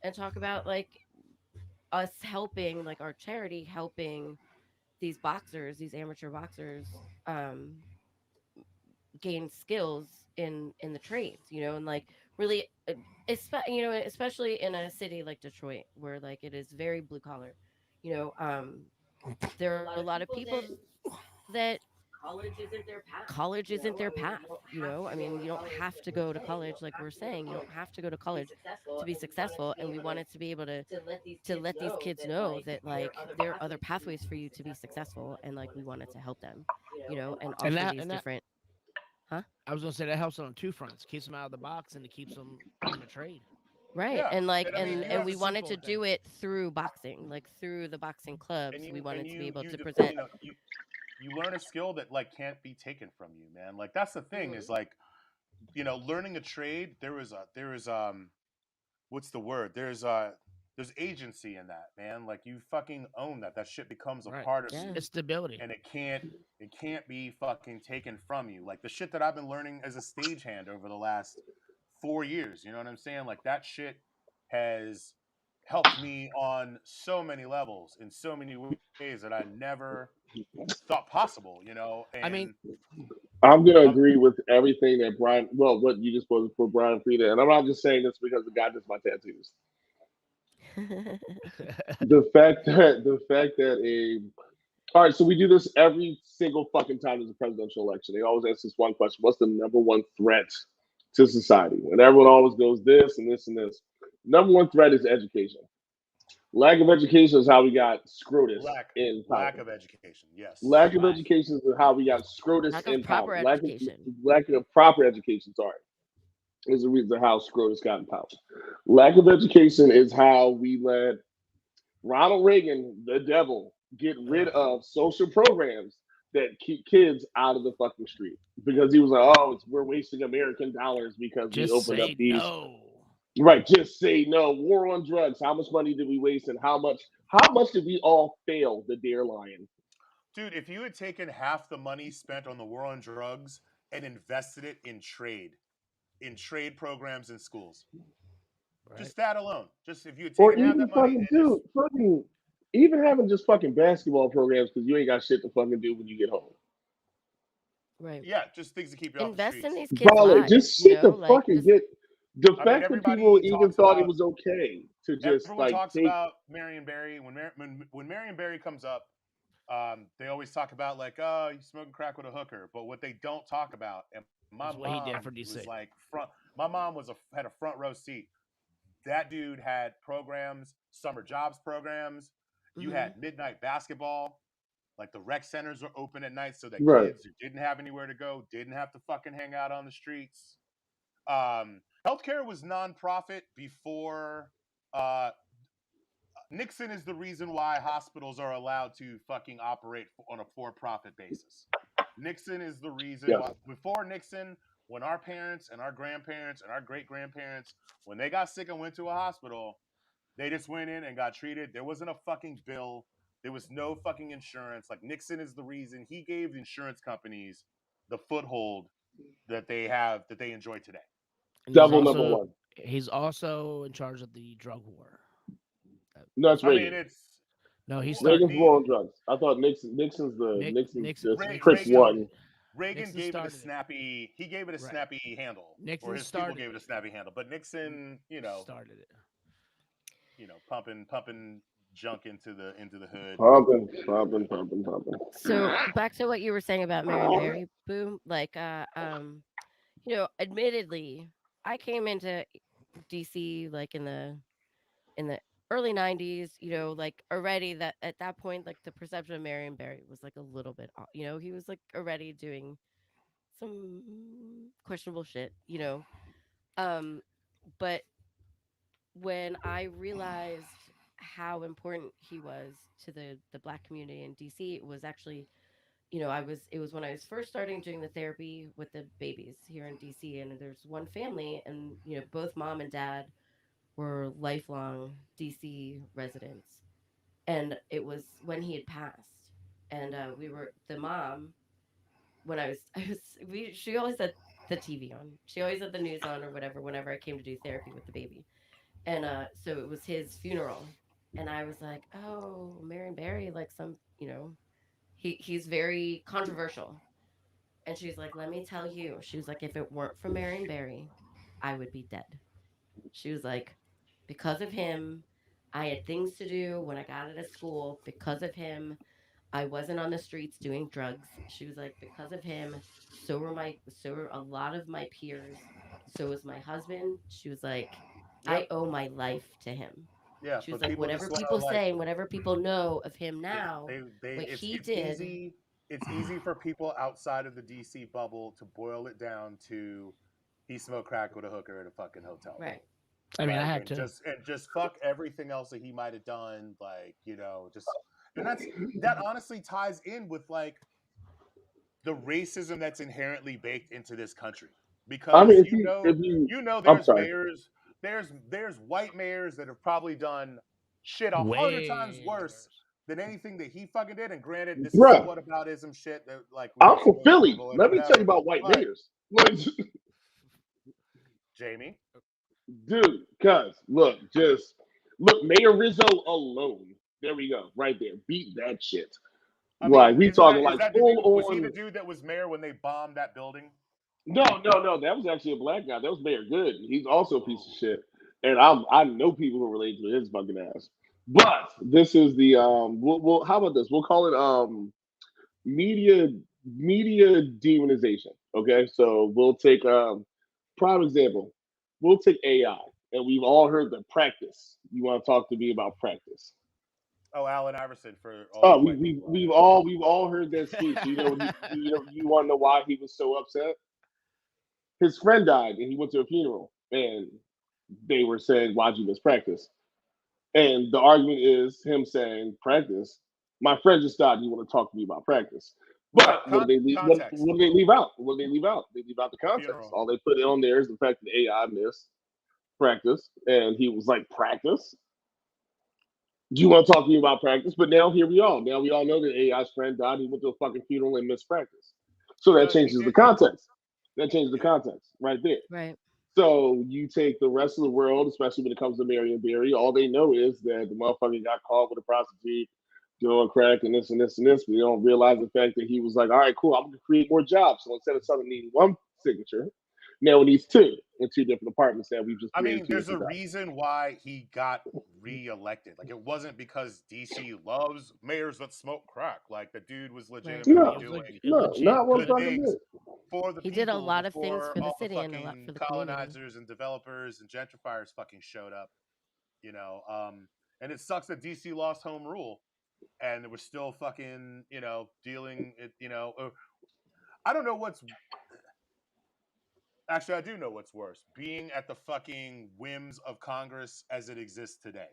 and talk about like us helping, like our charity helping these amateur boxers gain skills in the trades, and like really especially in a city like Detroit where like it is very blue collar, there are a lot of people that college isn't their path. I mean, you don't have to go to college, like we're saying, you don't have to go to college to be successful, and we wanted to be able to let these kids know that like there are other pathways for you to be successful, and like we wanted to help them, and offer these different.
I was gonna say that helps on two fronts: keeps them out of the box, and it keeps them in the trade.
Right.
Yeah.
And like
I mean,
and we wanted to do it through boxing, like through the boxing clubs. We wanted to be able to present.
You learn a skill that like can't be taken from you, man. Like that's the thing is like, learning a trade. There is what's the word? There's agency in that, man. Like you fucking own that. That shit becomes a part of you.
It's stability,
and it can't be fucking taken from you. Like the shit that I've been learning as a stagehand over the last 4 years. You know what I'm saying? Like that shit has helped me on so many levels in so many ways that I never thought possible. And
I mean,
I'm gonna agree with everything that Brian. Well, what you just posted for Brian Frieda, and I'm not just saying this because the guy does my tattoos. The fact that a all right, so we do this every single fucking time there's a presidential election. They always ask this one question: what's the number one threat to society? And everyone always goes this and this and this. Number one threat is education. Lack of education is how we got SCROTUS in power.
Lack of education, yes.
Lack of
Right.
education is how we got SCROTUS
Lack
in
of proper
power.
education.
Lack of proper education, sorry, is the reason how SCROTUS got in power. Lack of education is how we let Ronald Reagan, the devil, get rid of social programs that keep kids out of the fucking street because he was like, "Oh, we're wasting American dollars because we
Just
opened up
say
these."
no.
Right, just say no. War on drugs. How much money did we waste, and how much did we all fail the dare lion?
Dude, if you had taken half the money spent on the war on drugs and invested it in trade programs in schools,
Right.
just that alone, just if you had
Or
taken half
even
that money
fucking
and
dude,
just
fucking even having just fucking basketball programs because you ain't got shit to fucking do when you get home.
Right.
yeah, just things to keep you off the
Invest in
streets.
these kids'
Bro,
lives.
just
You
shit
know,
to
like
fucking
just
get. The
I mean,
fact that people
everybody
even
talks
thought it
about
was okay to just
everyone
like
talks
take.
about Marion Barry when Marion Barry comes up. They always talk about like, oh, you smoking crack with a hooker, but what they don't talk about, and my
That's what he did
mom
for DC.
was like front. My mom had a front row seat. That dude had programs, summer jobs programs. You
mhm.
had midnight basketball. Like the rec centers were open at night so that
Right.
kids who didn't have anywhere to go didn't have to fucking hang out on the streets. Healthcare was nonprofit before uh, Nixon is the reason why hospitals are allowed to fucking operate on a for-profit basis. Nixon is the reason
Yes.
why. Before Nixon, when our parents and our grandparents and our great-grandparents, when they got sick and went to a hospital, they just went in and got treated. There wasn't a fucking bill. There was no fucking insurance. Like Nixon is the reason he gave the insurance companies the foothold that they enjoy today.
And
Double number one.
he's also in charge of the drug war.
No, it's
I mean,
Reagan.
it's
No, he
well,
started.
Reagan's war on drugs. I thought Nixon's
Nixon
just Chris
started
one.
it.
Reagan
Nixon
gave it a
started it.
snappy. He gave it a
Right.
snappy handle, or
Nixon
his people
started
gave it a
it.
snappy handle. But Nixon,
Started it.
pumping junk into the hood.
Pumping.
So back to what you were saying about Marion Barry, boom. Like, admittedly, I came into DC like in the early '90s. Like already that at that point, like the perception of Marion Barry was like a little bit off. He was like already doing some questionable shit. Um, but when I realized how important he was to the black community in DC, it was actually, it was when I was first starting doing the therapy with the babies here in DC, and there's one family, and both mom and dad were lifelong DC residents, and it was when he had passed, and we were the mom when I was she always had the TV on, she always had the news on or whatever whenever I came to do therapy with the baby. And so it was his funeral, and I was like, "Oh, Marion Barry, like he's very controversial." And she's like, "Let me tell you," she was like, "if it weren't for Marion Barry, I would be dead." She was like, "Because of him, I had things to do when I got out of school. Because of him, I wasn't on the streets doing drugs." She was like, "Because of him, so were a lot of my peers. So was my husband." She was like, "I
Yep.
owe my life to him."
Yeah,
She was
but
like,
people
"Whatever
just want
people
to like
say and whatever people know of him
they,
now,
they
what
it's
he
it's
did."
easy. It's easy for people outside of the DC bubble to boil it down to he smoked crack with a hooker at a fucking hotel room.
Right.
I mean, I
Like
have to.
just fuck everything else that he might have done. Like, just and that honestly ties in with like the racism that's inherently baked into this country.
I
Because
mean, if you, I'm
there's
sorry.
mayors, there's white mayors that have probably done shit 100 times
Way
worse
worse.
than anything that he fucking did. And granted, this is some
Bruh,
whataboutism shit that like
I'm
we're
from
supposed to
Philly.
avoid or
Let me tell you
whatever.
about white
But
mayors. Like,
Jamie,
dude, cuz look, Mayor Rizzo alone. There we go, right there. Beat that shit.
I
Like
mean,
we talking like full
was he the
on.
dude that was mayor when they bombed that building?
No. That was actually a black guy. That was Mayor Good. He's also a piece of shit. And I know people who relate to his fucking ass. But this is the we'll how about this? We'll call it media demonization. Okay, so we'll take prime example. We'll take AI, and we've all heard the practice. You want to talk to me about practice?
Oh, Allen Iverson for all
Oh,
the white people.
we've all heard that speech. You know you want to know why he was so upset? His friend died, and he went to a funeral, and they were saying, "Why'd you miss practice?" And the argument is him saying, "Practice. My friend just died. You want to talk to me about practice?"
Right.
But what do they leave? What do they leave out? What do they leave out? They leave out the context.
Funeral.
All they put on there is the fact that AI missed practice, and he was like, "Practice? Do you want to talk to me about practice?" But now here we are. Now we all know that AI's friend died. He went to a fucking funeral and missed practice. So that changes the context. That changes the context right there.
Right.
So you take the rest of the world, especially when it comes to Marion Barry, all they know is that the motherfucker got caught with a prostitute, doing crack and this and this and this. But they don't realize the fact that he was like, all right, cool, I'm gonna create more jobs. So instead of something needing one signature, now it needs two in two different departments that we've just
I
created.
mean, there's a reason why he got reelected. Like, it wasn't because DC loves mayors that smoke crack. Like, the dude was legitimately doing
not one
good
fucking
things
bit.
for the
He
people
did a lot of things
before
for the
all
city and a lot
fucking
for the community.
colonizers and developers and gentrifiers fucking showed up. You know, and it sucks that DC lost home rule, and we're still fucking, you know, dealing it. You know, I don't know what's. Actually, I do know what's worse: being at the fucking whims of Congress as it exists today.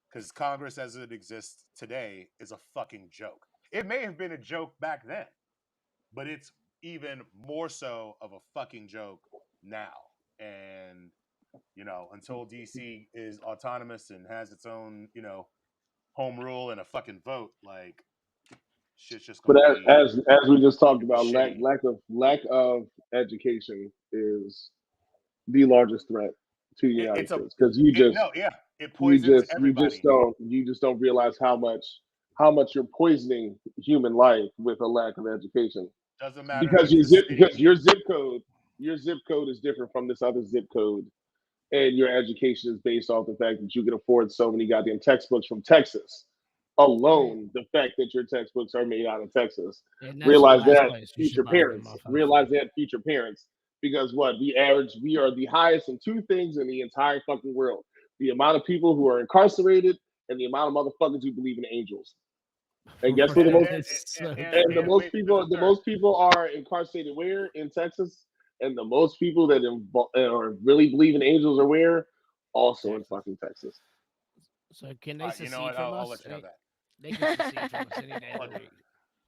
Because Congress as it exists today is a fucking joke. It may have been a joke back then, but it's even more so of a fucking joke now. And, you know, until DC is autonomous and has its own, you know, home rule and a fucking vote, like, shit's just
But
gonna be
as we just talked about,
shitty.
lack of education is the largest threat to the United States, because
it poisons everybody.
you just don't realize how much you're poisoning human life with a lack of education.
Doesn't matter
Because your zip code is different from this other zip code, and your education is based off the fact that you can afford so many goddamn textbooks from Texas. Alone, the fact that your textbooks are made out of Texas. Realize that, future parents. Realize that, future parents. Because what we are the highest in two things in the entire fucking world: the amount of people who are incarcerated and the amount of motherfuckers who believe in angels. And guess what? The most people are incarcerated where? In Texas. And the most people that are really believe in angels are where? Also in fucking Texas.
So can they secede from us?
I'll let you know that.
They can secede from us any day of the week.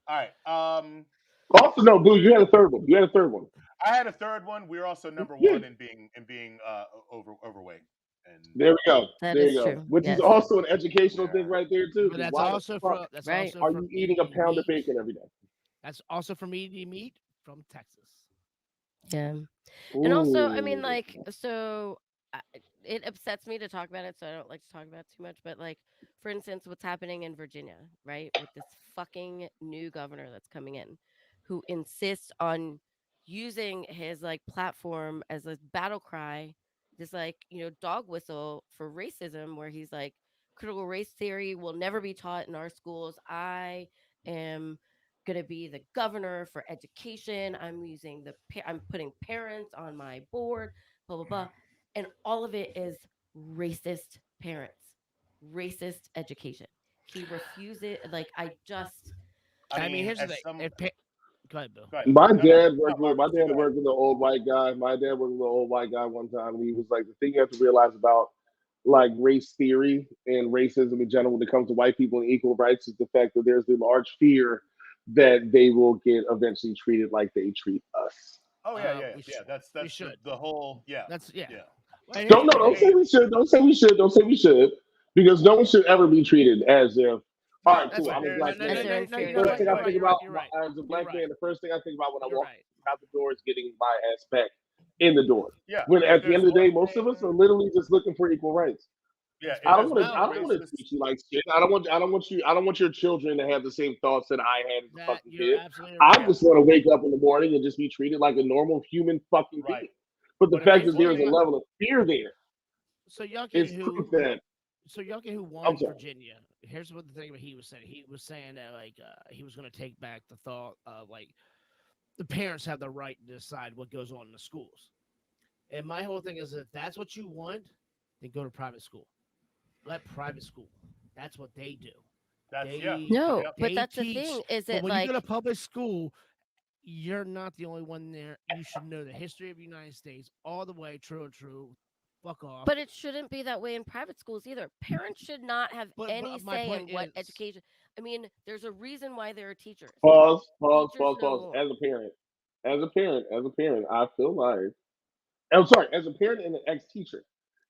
All right.
Also, no, Boo, you had a third one.
I had a third one. We're also number one in being overweight. And
there we go.
That
there
is
you go.
true.
Which is also an educational thing right there too.
But that's
Why
also from
right.
are you eating a pound of bacon every day?
That's also from eating meat from Texas.
Yeah. And also, I mean, like, so it upsets me to talk about it, so I don't like to talk about it too much. But, like, for instance, what's happening in Virginia, right, with this fucking new governor that's coming in, who insists on using his, like, platform as a battle cry, this, like, you know, dog whistle for racism, where he's like, critical race theory will never be taught in our schools. I am going to be the governor for education. I'm putting parents on my board, blah, blah, blah. And all of it is racist parents, racist education. He refused it. Like, here's the thing. Go ahead, Bill.
My dad worked with an old white guy. My dad worked with an old white guy one time. And he was like, the thing you have to realize about like race theory and racism in general when it comes to white people and equal rights is the fact that there's the large fear that they will get eventually treated like they treat us.
Oh yeah. That's the whole
Don't say we should. Don't say we should. Because no one should ever be treated as if. All right, cool. I'm a black man. The first thing I think about as a black man, the first thing I think about when I walk out the door is getting my ass back in the door.
Yeah.
When at the end of the day, most of us are literally just looking for equal rights.
Yeah,
I
it
don't
is
want to.
not
I don't want to
racist.
treat you like shit. I don't want. I don't want you. I don't want your children to have the same thoughts that I had as a
That
fucking
you're
kid.
absolutely
I
right.
just want to wake up in the morning and just be treated like a normal human fucking
Right.
being. But the
But
fact
here's
that
one
there is a
thing.
level of fear there
So Yucky,
is proof that.
who
I'm
won
sorry.
Virginia? Here's what the thing what he was saying. He was saying that like he was going to take back the thought of like the parents have the right to decide what goes on in the schools. And my whole thing is if that's what you want, then go to private school. Let private school. That's what they do.
That's
They
No,
Yep.
but
they
that's the
teach.
thing. Is
But
it
when you
like
go to public school, you're not the only one there. You should know the history of the United States all the way, true and true. Fuck off.
but it shouldn't be that way in private schools either. Parents should not have any
my
say in
point
what
is,
education. I mean, there's a reason why there are teachers.
Pause.
Teachers know
Pause.
more.
As a parent, I feel like. I'm sorry. As a parent and an ex-teacher,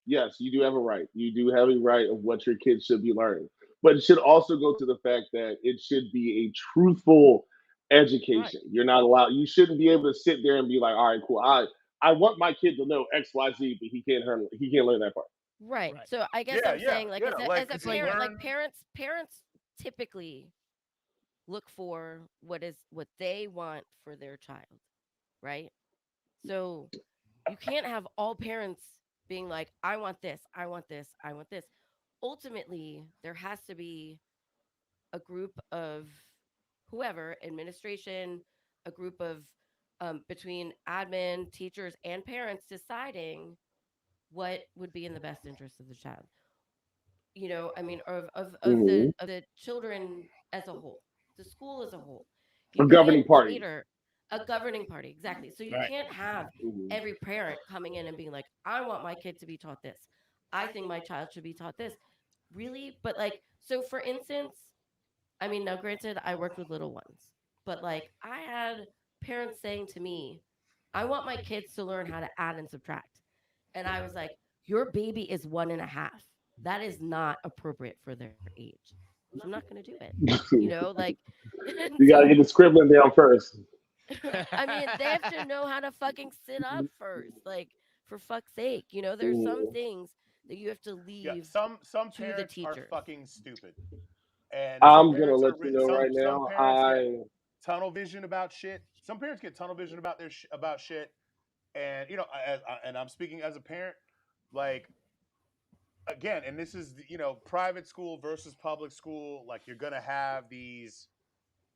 yes, you do have a right. You do have a right of what your kids should be learning, but it should also go to the fact that it should be a truthful
right,
education. You're not allowed. You shouldn't be able to sit there and be like, "All right, cool. I want my kid to know X, Y, Z, but he can't learn that part."
Right.
right.
So I guess
Yeah,
I'm saying like
yeah. Like,
as a
It's like
parent,
learn.
parents typically look for what they want for their child, right? So you can't have all parents being like, I want this, I want this, I want this. Ultimately, there has to be a group of whoever, administration, a group of between admin, teachers, and parents deciding what would be in the best interest of the child. I mean,
Mhm.
of the children as a whole, the school as a whole.
A
You
governing
can't
party.
cater a governing party, exactly. So you
Right.
can't have
Mhm.
every parent coming in and being like, I want my kid to be taught this. I think my child should be taught this. Really? But like, so for instance, I mean, now granted, I worked with little ones, but like I had parents saying to me, I want my kids to learn how to add and subtract. And I was like, your baby is 1.5. That is not appropriate for their age. So I'm not going to do it. Like, and
You gotta
so,
get the scribbling down first.
I mean, they have to know how to fucking sit up first. Like, for fuck's sake, there's some
Mhm.
things that you have to
Yeah,
leave
some
to the
parents are
teachers.
fucking stupid, and
I'm gonna let you know right
some
now.
parents get tunnel vision about shit. Some parents get tunnel vision about about shit, and and I'm speaking as a parent, like again, and this is private school versus public school. Like you're gonna have these.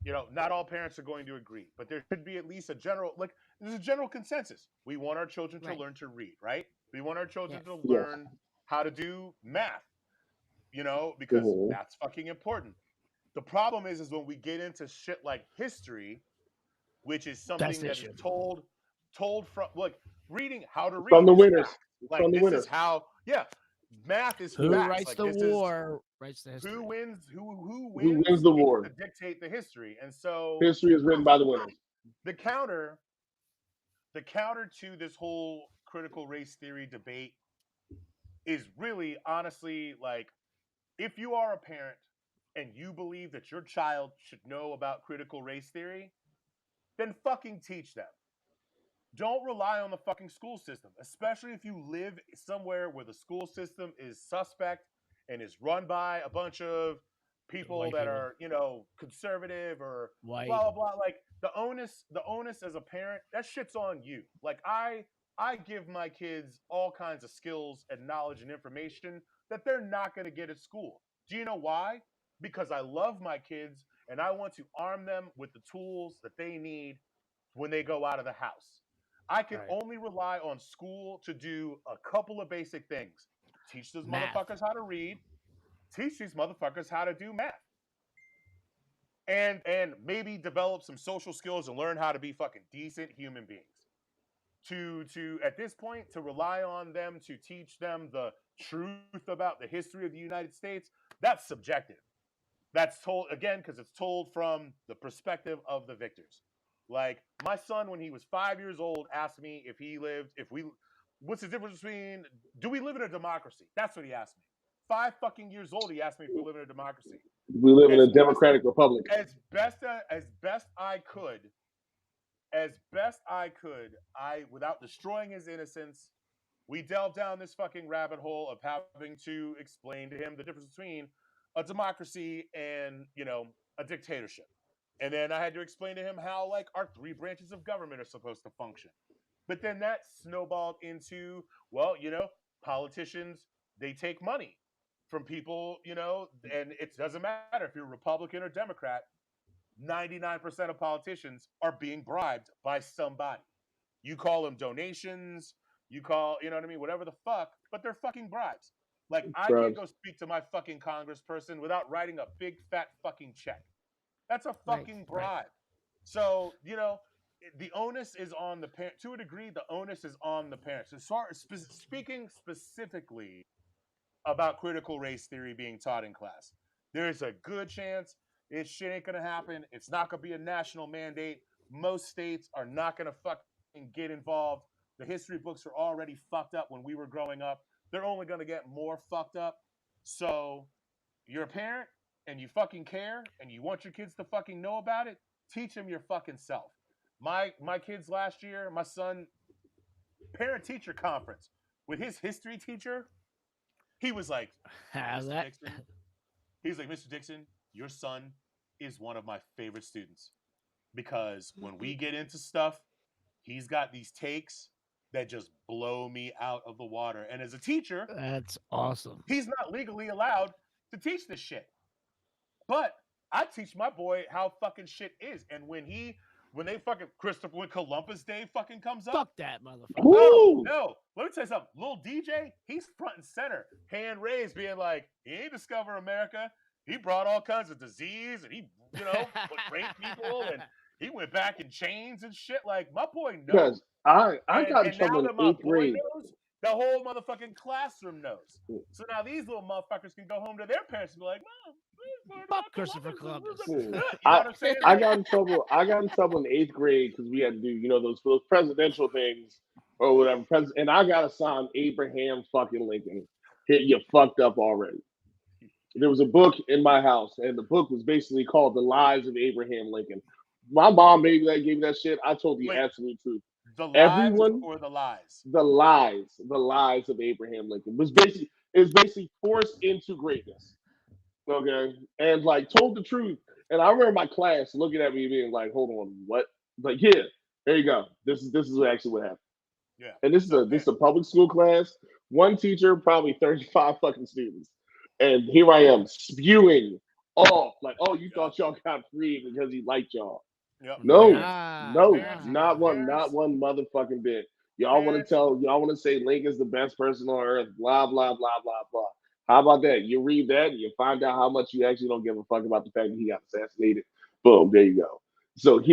Not all parents are going to agree, but there should be at least there's a general consensus. We want our children to
Right.
learn to read, right? We want our children
Yes.
to
Yes.
learn how to do math, because
Mhm.
that's fucking important. The problem is when we get into shit like history, which is
That's
something
the
that is
issue.
told from reading how to
From
read
the
is
winners.
fact.
From
Like
the
this is
winners.
how math is
Who
facts.
writes
Like
the
this is
war writes the history.
who wins who
Who wins
wins
the
gets
war?
to dictate the history. And so
History is written by the winners.
the counter the counter to this whole critical race theory debate is really honestly like if you are a parent and you believe that your child should know about critical race theory, then fucking teach them. Don't rely on the fucking school system, especially if you live somewhere where the school system is suspect and is run by a bunch of people
White
that
people.
are, conservative or
White.
blah blah blah. Like the onus as a parent, that shit's on you. Like I give my kids all kinds of skills and knowledge and information that they're not going to get at school. Do you know why? Because I love my kids and I want to arm them with the tools that they need when they go out of the house. I can
Right.
only rely on school to do a couple of basic things. Teach those
Math.
motherfuckers how to read, teach these motherfuckers how to do math. And maybe develop some social skills and learn how to be fucking decent human beings. To at this point to rely on them to teach them the truth about the history of the United States, that's subjective. That's told again because it's told from the perspective of the victors. Like my son, when he was 5 years old, asked me what's the difference between, do we live in a democracy? That's what he asked me. 5 fucking years old, he asked me if we live in a democracy.
We live in a
As best
democratic republic.
as best I could, I without destroying his innocence, we delved down this fucking rabbit hole of having to explain to him the difference between a democracy and, a dictatorship. And then I had to explain to him how, like, our three branches of government are supposed to function. But then that snowballed into, well, politicians, they take money from people, and it doesn't matter if you're Republican or Democrat, 99% of politicians are being bribed by somebody. You call them donations, you call, you know what I mean, whatever the fuck, but they're fucking bribes. Like, I can't
Drugs.
go speak to my fucking congressperson without writing a big fat fucking check. That's a
Right.
fucking bribe. So, the onus is on the parent. To a degree, the onus is on the parents. As far as speaking specifically about critical race theory being taught in class, there's a good chance this shit ain't gonna happen. It's not gonna be a national mandate. Most states are not gonna fucking get involved. The history books are already fucked up when we were growing up. They're only gonna get more fucked up. So you're a parent and you fucking care and you want your kids to fucking know about it, teach them your fucking self. My kids last year, my son, parent teacher conference with his history teacher, he was like,
How's
Mr.
that?
Dixon, he's like, Mr. Dixon, your son is one of my favorite students because when we get into stuff, he's got these takes that just blow me out of the water. And as a teacher,
That's awesome.
he's not legally allowed to teach this shit. But I teach my boy how fucking shit is. And when they fucking when Columbus Day fucking comes up,
Fuck that motherfucker.
oh
Woo!
no, let me tell you something. Little DJ, he's front and center, hand raised, being like, he ain't discover America. He brought all kinds of disease and he, raped people and he went back in chains and shit. Like, my boy knows.
Because I
And,
got in
and now
trouble in
that my
eighth
boy
grade.
knows, the whole motherfucking classroom knows. So now these little motherfuckers can go home to their parents and be like, Mom,
Fuck Christopher Columbus.
You know
I
what I'm saying?
I
Like,
got in trouble. I got in trouble in eighth grade because we had to do, those presidential things or whatever. And I got assigned Abraham fucking Lincoln. Hit you fucked up already. There was a book in my house, and the book was basically called "The Lives of Abraham Lincoln." My mom gave me that shit. I told the
wait,
absolute truth.
the lives
Everyone,
or the lies?
the lies of Abraham Lincoln was basically forced into greatness. Okay, and like told the truth. And I remember my class looking at me being like, "Hold on, what?" Like, yeah, there you go. This is actually what happened.
Yeah.
And this is
So,
a this is a public school class. One teacher, probably 35 fucking students, and here I am spewing off like, "Oh, you
yeah,
thought y'all got free because he liked y'all."
yep.
No,
Parents,
no,
Nah.
not one motherfucking bit.
parents,
Y'all want to say Lincoln's the best person on earth, blah blah blah blah blah. How about that? You read that and you find out how much you actually don't give a fuck about the fact that he got assassinated. Boom, there you go. So
like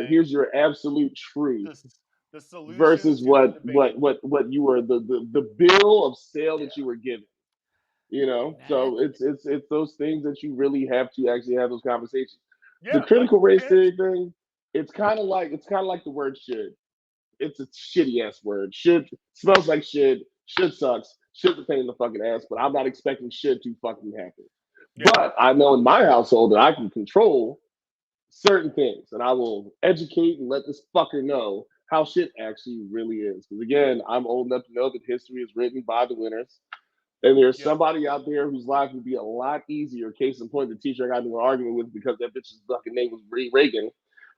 here's your absolute truth
the the solution
versus
to the
what
debate.
what what what you were the bill of sale
Yeah,
that you were given. You know,
That
so it's those things that you really have to actually have those conversations. The
yeah. Like
critical race
parents,
theory thing, it's kind of like the word should. It's a shitty ass word. Should smells like shit. Should sucks. Shit's a pain in the fucking ass, but I'm not expecting shit to fucking happen.
yeah,
But I know in my household that I can control certain things, and I will educate and let this fucker know how shit actually really is. Because again, I'm old enough to know that history is written by the winners. And there's
yep.
somebody out there whose life would be a lot easier. Case in point, the teacher I got into an argument with because that bitch's fucking name was Reagan.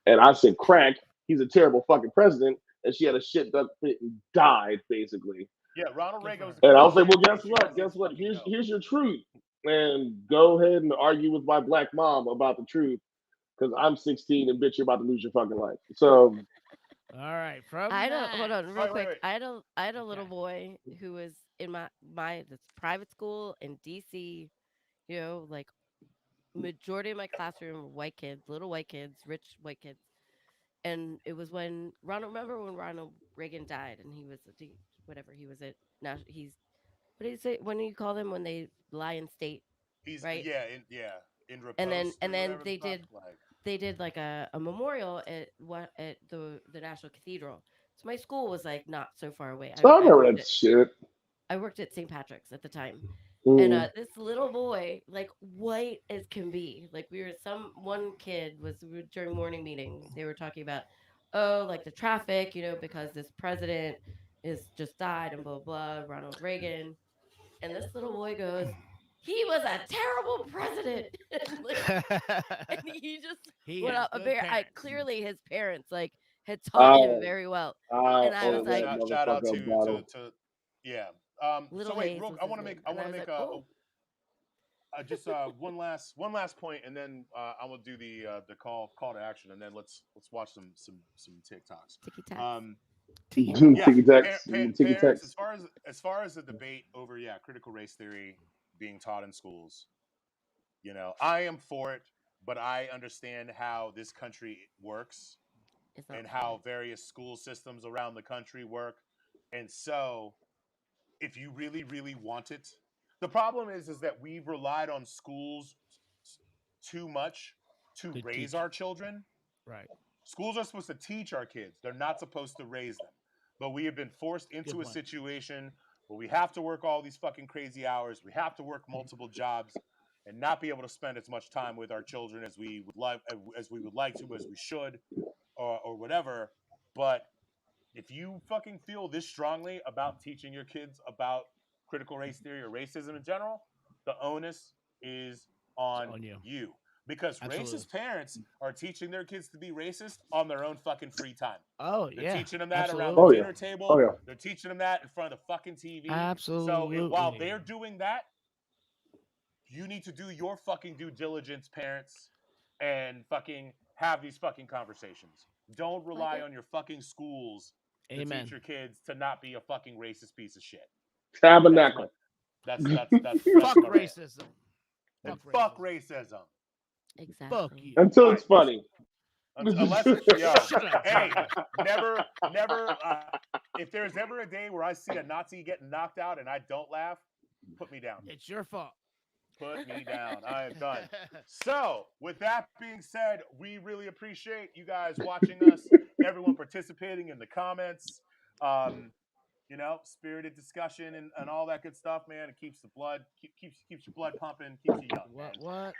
And I said, crack, he's a terrible fucking president. And she had a shit duck fit and died, basically.
Yeah, Ronald
good for
Reagan was
her.
a
And I
piece of
was like,
shit,
well,
and
guess
she
what?
just
Guess
didn't
what?
fucking know.
Here's your truth. And go ahead and argue with my black mom about the truth. Because I'm 16 and bitch, you're about to lose your fucking life. So,
All right. From
I don't hold
that.
on real
Wait, wait,
quick.
wait.
I had a little
Okay.
boy who was in my this private school in DC. Like majority of my classroom were white kids, little white kids, rich white kids. And it was when Ronald. Remember when Ronald Reagan died, and he was whatever he was at. Now he's what do you say? When do you call them when they lie in state,
He's
right?
in
And then
repost
and
or
then
whatever the
they
fuck.
did
Like,
they did like a memorial at the National Cathedral. So my school was like not so far away.
so I
I
remember
worked
that
at
shit.
I worked at St. Patrick's at the time. And
Mm.
this little boy, like white as can be, like one kid during morning meeting, they were talking about, oh, like the traffic, because this president is just died and blah blah. Ronald Reagan, and this little boy goes, he was a terrible president. And he just
He
went
has
out.
good parents.
Clearly, his parents had taught him
Oh,
very well.
I
And I was
owe
like,
that
shout out
motherfucker a bottle.
to yeah.
Little
So wait,
Hayes
real,
was
I
his
want to make
name.
I
And
want
I
to
was
make
like, oh.
just one last point, and then I will do the call to action, and then let's watch some TikToks.
Ticky tack.
Yeah,
Ticky tax. Ticky
parents,
tax.
as far as the debate over critical race theory being taught in schools, I am for it, but I understand how this country works
It's not
and
fun.
how various school systems around the country work, and so if you really really want it, the problem is that we've relied on schools too much to
To
raise
teach.
our children.
Right.
Schools are supposed to teach our kids. They're not supposed to raise them. But we have been forced into
Good
a
point.
situation where we have to work all these fucking crazy hours. We have to work multiple jobs and not be able to spend as much time with our children as we would like as we should, or whatever. But if you fucking feel this strongly about teaching your kids about critical race theory or racism in general, the onus is on you. Because
Absolutely.
racist parents are teaching their kids to be racist on their own fucking free time.
Oh,
They're
yeah.
teaching them that around
Absolutely.
the dinner table.
Oh, yeah.
They're teaching them that in front of the fucking TV.
Absolutely.
So while they're doing that, you need to do your fucking due diligence, parents, and fucking have these fucking conversations. Don't rely on your fucking schools to
Amen.
teach your kids to not be a fucking racist piece of shit.
Tabernacle.
That's
Fuck
my rant.
racism.
And fuck racism.
Exactly.
Fuck you.
Until it's funny.
Unless it's hey, never. If there's ever a day where I see a Nazi getting knocked out and I don't laugh, put me down.
It's your fault.
Put me down. I am done. So, with that being said, we really appreciate you guys watching us. Everyone participating in the comments. Spirited discussion and all that good stuff, man. It keeps the blood keeps your blood pumping, keeps you young.
What?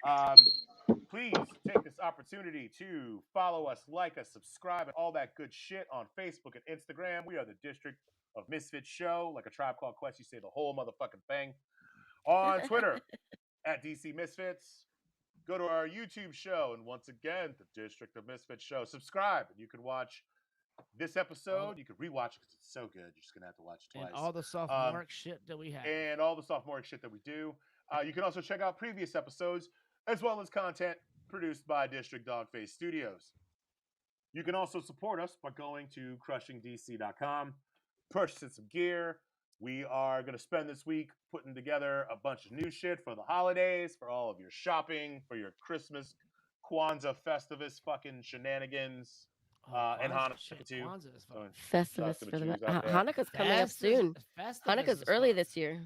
Please take this opportunity to follow us, like us, subscribe, and all that good shit on Facebook and Instagram. We are the District of Misfits Show, like a Tribe Called Quest. You say the whole motherfucking thing. On Twitter at DC Misfits. Go to our YouTube show, and once again, the District of Misfits Show. Subscribe, and you can watch this episode. You can rewatch it because it's so good. You're just gonna have to watch it twice.
And all the sophomoric shit that we have.
And all the sophomoric shit that we do. You can also check out previous episodes, as well as content produced by District Dogface Studios. You can also support us by going to CrushingDC.com, purchasing some gear. We are going to spend this week putting together a bunch of new shit for the holidays, for all of your shopping, for your Christmas, Kwanzaa, Festivus, fucking shenanigans, and Hanukkah too.
Festivus for the Hanukkah's coming up soon. Hanukkah's early this year.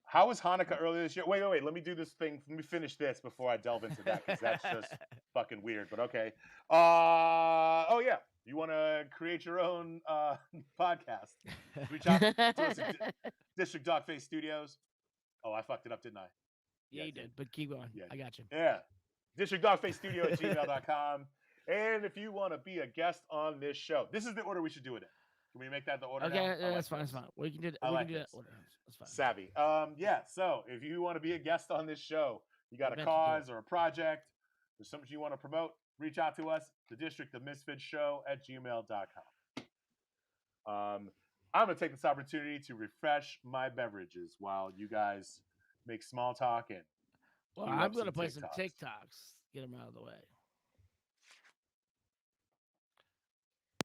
How was Hanukkah early this year? Wait. Let me do this thing. Let me finish this before I delve into that, because that's just fucking weird. But okay. Oh yeah. You want to create your own podcast? Reach out to us at District Dogface Studios. Oh, I fucked it up, didn't I?
Yeah, you did. But keep going. Yeah. I got you.
Yeah. DistrictDogfaceStudio@gmail.com. And if you want to be a guest on this show, this is the order we should do it in. Can we make that the order?
Okay,
now?
that's fine. That's fine. We can do that. We can do that order. That's fine.
Savvy. Yeah. So if you want to be a guest on this show, you got a cause or a project, or something you want to promote, reach out to us, the District of Misfits Show @gmail.com. I'm going to take this opportunity to refresh my beverages while you guys make small talk and.
Well, I'm going to play some TikToks. Get them out of the way.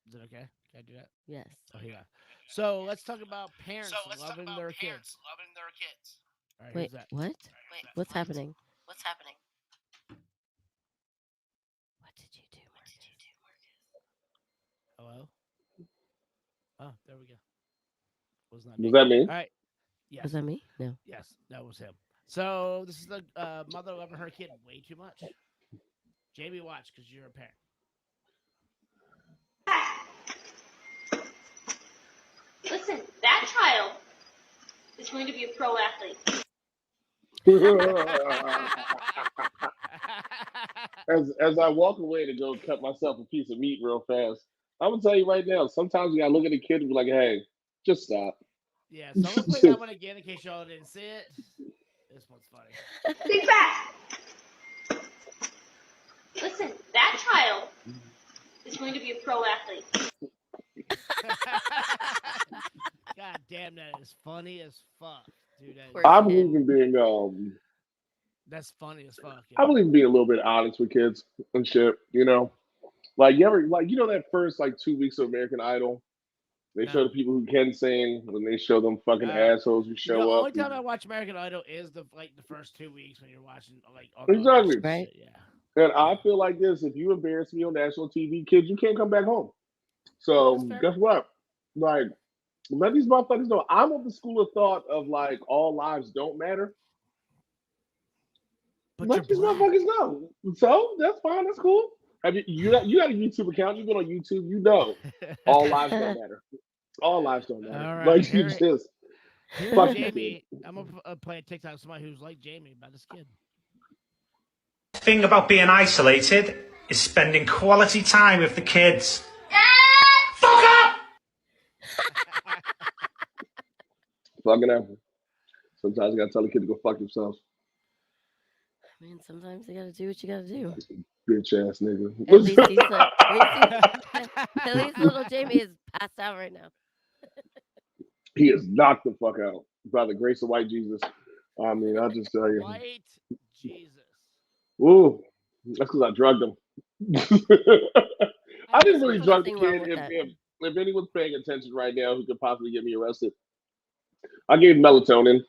Is it okay? Can I do that?
Yes.
Oh, yeah. So let's talk about parents loving their kids. All right,
Wait, what? What's happening?
What's happening?
What did you do, Marcus?
Hello? Oh, there we go. Was
that me?
All right. Yes.
Was that me? No.
Yes, that was him. So this is the mother loving her kid way too much. Jamie, watch, because you're a parent.
Listen, that child is going to be a pro athlete.
As I walk away to go cut myself a piece of meat real fast, I'm gonna tell you right now. Sometimes you gotta look at a kid and be like, "Hey, Just stop.
Yeah, so I'm gonna play that one again in case y'all didn't see it. This one's funny.
Think back. Listen, that child is going to be a pro athlete.
God damn, that is funny as fuck, dude.
I believe in being
That's funny as fuck.
I believe in being a little bit honest with kids and shit. You know, like you ever that first like 2 weeks of American Idol. They show the people who can sing, when they show them fucking assholes who show
the
up.
only time I watch American Idol is the first 2 weeks when you're watching like all
exactly
right.
Yeah. And I feel like this: if you embarrass me on national TV, kids, you can't come back home. So guess what? Like, let these motherfuckers know. I'm of the school of thought of like all lives don't matter. But let these motherfuckers know. So that's fine. That's cool. Have you got a YouTube account? You go on YouTube. You know, all lives don't matter. All lives don't matter.
All right,
like you just
fuck Jamie. I'm gonna play a TikTok of somebody who's like Jamie about this kid.
Thing about being isolated is spending quality time with the kids. Fuck up!
Fucking up. Sometimes you gotta tell the kid to go fuck themselves.
I mean, sometimes you gotta do what you gotta do.
Bitch ass nigga.
At least little Jamie is passed out right now.
He is knocked the fuck out by the grace of white Jesus. I mean, I'll just tell you.
White Jesus.
Ooh, that's because I drugged him. I didn't really drug the kid. If anyone's paying attention right now who could possibly get me arrested, I gave melatonin.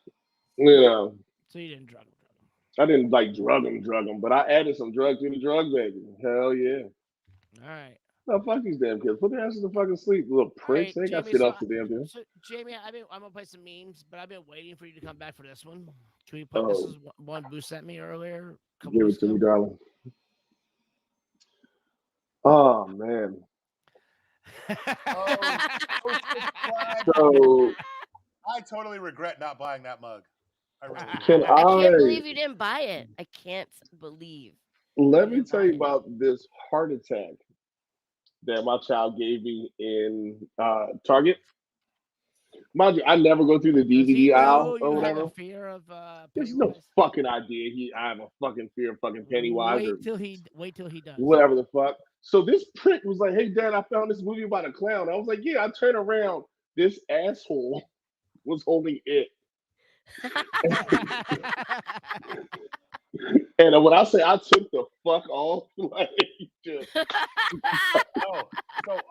You know.
So you didn't drug him.
I didn't like drug him, but I added some drugs to the drug baby. Hell yeah.
All right.
No, fuck these damn kids. Put their asses to fucking sleep, little pricks. They ain't got shit else to damn do.
So, Jamie, I'm gonna play some memes, but I've been waiting for you to come back for this one. Can we put this is one Boo sent me earlier?
Give it to me, darling. Oh man.
So I totally regret not buying that mug. I
can't believe you didn't buy it. I can't believe.
Let me tell you about this heart attack that my child gave me in Target. Mind you, I never go through the DVD aisle or whatever.
Have a fear of
There's no fucking idea. I have a fucking fear of fucking Pennywise.
Wait till he does.
Whatever the fuck. So this prick was like, "Hey, Dad, I found this movie about a clown." I was like, "Yeah." I turned around. This asshole was holding it. And when I say I took the fuck off, like just
so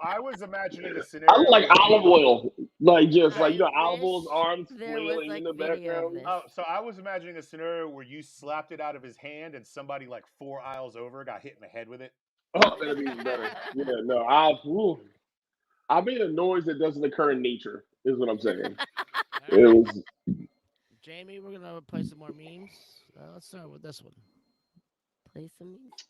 I was imagining a scenario.
I look like olive oil, like just like olive oil's arms flailing
like
in the background.
So I was imagining a scenario where you slapped it out of his hand and somebody like 4 aisles over got hit in the head with it.
Oh, that'd be even better. Yeah, no, I made a noise that doesn't occur in nature. Is what I'm saying. It was.
Jamie, we're gonna play some more memes. Let's start with this one.
Play some memes.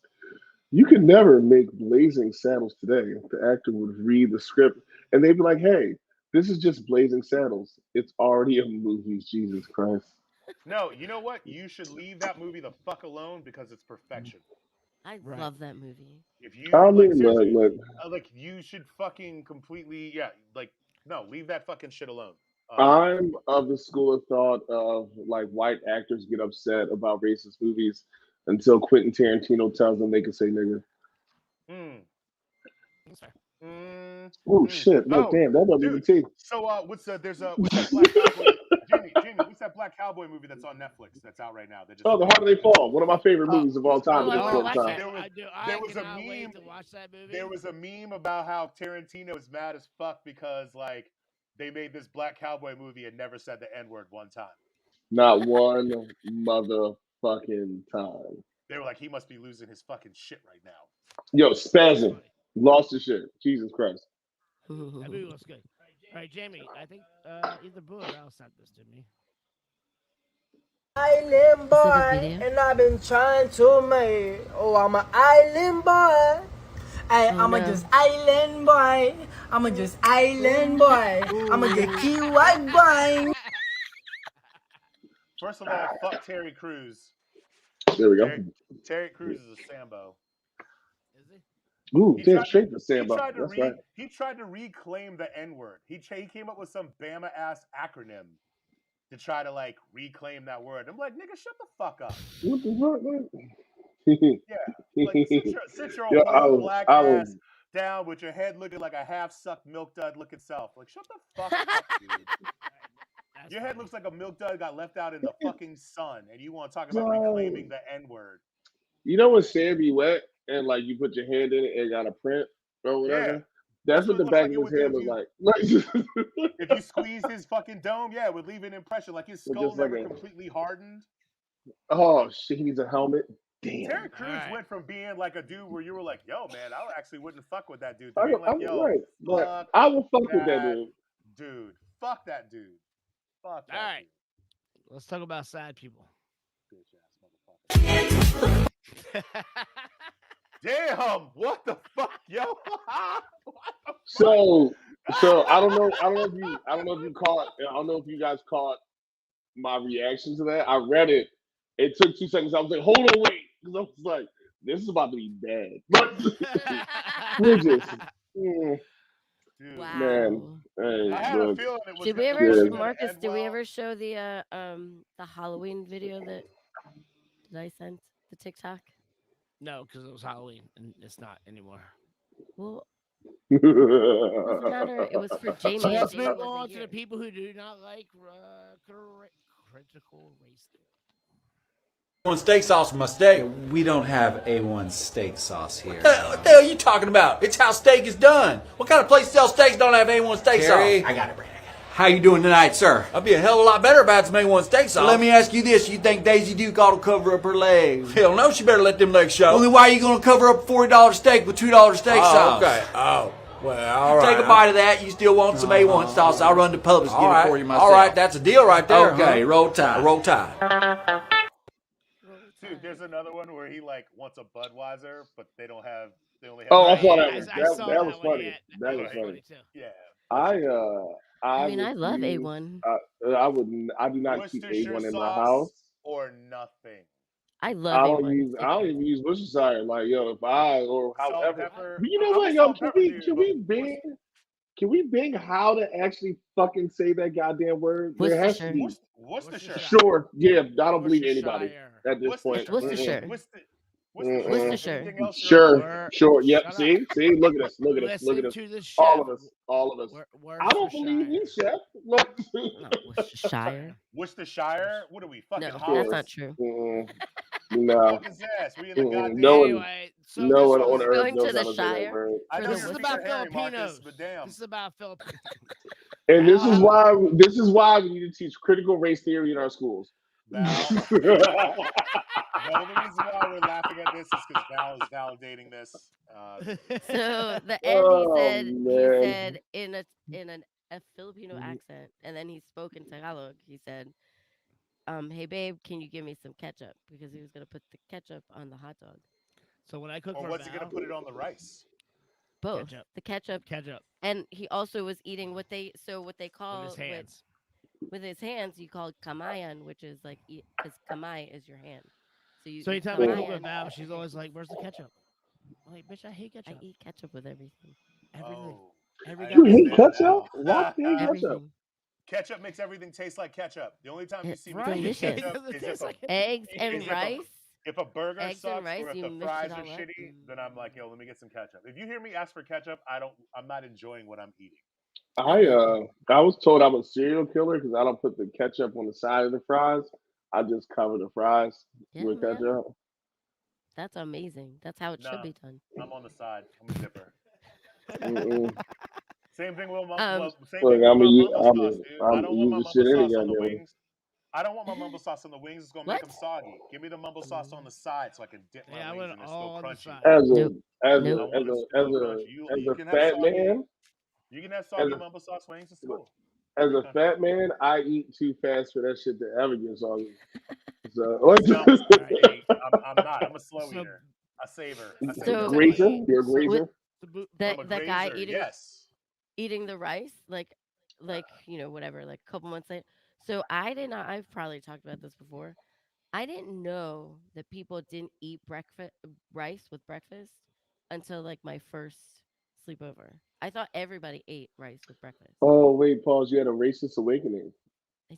You could never make Blazing Saddles today. The actor would read the script and they'd be like, "Hey, this is just Blazing Saddles. It's already a movie." Jesus Christ.
No, you know what? You should leave that movie the fuck alone because it's perfection.
I love that movie.
If you
like
you should fucking completely no, leave that fucking shit alone.
I'm of the school of thought of like white actors get upset about racist movies until Quentin Tarantino tells them they can say nigger. Oh shit! No, damn, that doesn't even take.
So what's that Black Cowboy? Jamie, what's that Black Cowboy movie that's on Netflix that's out right now?
The Harder They Fall, one of my favorite movies of all time.
There was a meme. There was a meme about how Tarantino is mad as fuck because like they made this Black Cowboy movie and never said the N-word one time.
Not one motherfucking time.
They were like, he must be losing his fucking shit right now.
Yo, spazzing. Lost his shit. Jesus Christ.
That movie was good. All right, Jamie, I think either Boo or Al sent this to me.
Island boy, and I've been trying to make. Oh, I'm an island boy. I'm just island boy. I'm just island boy. I'm a get key white boy.
First of all, fuck Terry Crews.
There we go.
Terry Crews is a Sambo.
Is he?
Ooh,
He
damn
tried to
straight for
he
Samba.
tried to
That's right.
he tried to reclaim the N word. He came up with some Bama ass acronym to try to like reclaim that word. I'm like, nigga, shut the fuck up.
What the fuck, man?
Yeah, like sit your
Yo,
old black
I
ass
was,
down with your head looking like a half sucked milk dud looking self. Like, shut the fuck up, dude.
That's
Your head
funny.
looks like a milk dud got left out in the fucking sun, and you want to talk about
bro.
reclaiming the N word.
You know when sand be wet and like you put your hand in it and got a print or
Yeah,
whatever?
that's
That's
what
what
it
the
looks
back
like
of
it
his
would do
hand looked like. Like
if you squeeze his fucking dome. Yeah, it would leave an impression like his skull
just like
never
a,
completely hardened.
oh shit, he needs a helmet. Damn.
Terry Crews
right.
went from being like a dude where you were like, "Yo, man, I actually wouldn't fuck with that dude," to
I,
being like,
I'm
"Yo,
right, but
fuck
I will fuck with that
that
dude.
dude, fuck that dude, fuck
All
that
right.
dude."
Let's talk about sad people.
Bitch ass motherfucker. Damn, what the fuck, yo? What the
So
fuck?
I don't know. I don't know if you caught. I don't know if you guys caught my reaction to that. I read it. It took 2 seconds. I was like, hold on, wait, because I was like, this is about to be bad. But we're just, mm,
Dude,
man.
Wow.
Hey,
I had a
look,
feeling it was
Did we
it
ever,
wasn't
yeah.
gonna
Marcus?
end
Did we
well.
ever show the Halloween video that did I send the TikTok?
No, because it was Halloween and it's not anymore.
Well, it doesn't matter. It was for
So
Jamie, and
let's
Jamie
move
wasn't
on to
here.
the people who do not like critical race theory.
A1 steak sauce for my steak. We don't have A1 steak sauce here. What the hell are you talking about? It's how steak is done. What kind of place sells steaks don't have A1 steak sauce? I got it, Brandon. How you doing tonight, sir? I'd be a hell of a lot better about some A1 steak sauce. Let me ask you this. You think Daisy Duke ought to cover up her legs? Hell no, she better let them legs show. Only why are you going to cover up a $40 steak with $2 steak sauce? Okay. Oh. Well, all right. Take a bite of that. You still want some A1 sauce? I'll run to Publix and get it for you myself. All right, that's a deal right there. Okay, roll tide. Roll tide.
Dude, there's another one where he like wants a Budweiser, but they only have.
Oh, I
Right.
saw that one.
I saw
That was
one.
funny.
Yeah,
That was
was
funny.
too.
Yeah.
I mean, I love
refuse-
A1.
I wouldn't. I do not keep
Worcestershire
A1 in my
sauce
house.
or nothing.
I love A1.
I don't even use Worcestershire. Like yo, if I or
Salt and
however.
pepper.
But you know
I'm
what,
a
yo?
salt and pepper dude,
Can
but
we bing? Can we bing how to actually fucking say that goddamn word? There has to
Worcestershire.
be.
Worcestershire.
Sure. Yeah. I don't believe anybody
Worcestershire.
at this point.
It's Worcestershire. Worcestershire.
Anything else you're
Sure.
okay with?
Sure. Yep.
Shut
See. See. Look at us. Look at us. Look at
Listen
us.
to the chef.
All of us. All of us. I don't
Worcestershire.
believe you, chef. Look.
Not Worcestershire.
Worcestershire? What are we fucking
No,
hobbits?
that's not true.
No.
Fuck his ass. We in the goddamn.
No one.
Anyway, so
No
this
one
was-
on earth
Going
knows
to the
how to say that
Shire.
word.
I
For
know
the
This is
you're
about
Mr. Harry,
Filipinos.
Marcus, but damn.
This is about Filipinos.
And this is
Val-
why. This is why we need to teach critical race theory in our schools.
Val. No, the reason why we're laughing at this is because Val is validating this.
So the end,
Oh,
he
man.
said in a Filipino accent, and then he spoke in Tagalog. He said, "Hey babe, can you give me some ketchup?" Because he was gonna put the ketchup on the hot dog.
So when I cook
Or
for
what's he
Val,
gonna put it on the rice?
Both
Ketchup.
the ketchup,
ketchup
and he also was eating what they call
with his hands.
with his hands. You call kamayan, which is like because kamay is your hand. So you.
So
eat
anytime I cook
kamayan.
with Val, she's always like, "Where's the ketchup?" I'm like, "Bitch, I hate
I
ketchup.
eat ketchup with everything.
Everything.
Oh,
Every
I
You
goddamn
hate
thing."
understand
ketchup?
now.
Why do you hate ketchup?
Everything.
Ketchup makes everything taste like ketchup. The only time you
It's
see me eat
delicious.
ketchup is
Tastes like
Eggs and
if a-
rice.
if a burger
Eggs
sucks
and rice,
or if
you
the
mix
fries
it
are
all up.
shitty, then I'm like, yo, let me get some ketchup. If you hear me ask for ketchup, I'm not enjoying what I'm eating.
I was told I'm a serial killer because I don't put the ketchup on the side of the fries. I just cover the fries
Yeah,
with
man.
ketchup.
That's amazing. That's how it should
Nah.
be done.
I'm on the side. I'm a dipper.
Mm-mm.
Same thing with same
Look,
thing with my mumbo sauce, dude. I
I'm
don't want my
using
mumbo
shit any
sauce on the
goddamn way.
wings. I don't want my mumbo sauce on the wings. It's gonna make
What?
them soggy. Give me the mumbo sauce on the side so I can dip my
Yeah, I
wings
want
and
it
they're
all
still
on the
crunchy.
side.
As a
Nope.
as
Nope.
a
I
as
want it
a
still
as a
crunchy.
as
You
a
can have
fat
soggy.
man,
You can have
as
soggy
a
mumbo sauce wings. It's cool.
as a fat man, I eat too fast for that shit to ever get soggy. So
No, hey, I'm not. I'm a slow
So-
eater. A saver. I
So-
save the
grazer,
money.
you're a
So-
grazer.
That
I'm a
that guy
grazer,
eating
yes.
eating the rice, like whatever, like a couple months later. So I did not. I've probably talked about this before. I didn't know that people didn't eat rice with breakfast until like my first sleepover. I thought everybody ate rice with breakfast.
Oh wait, pause. You had a racist awakening.
I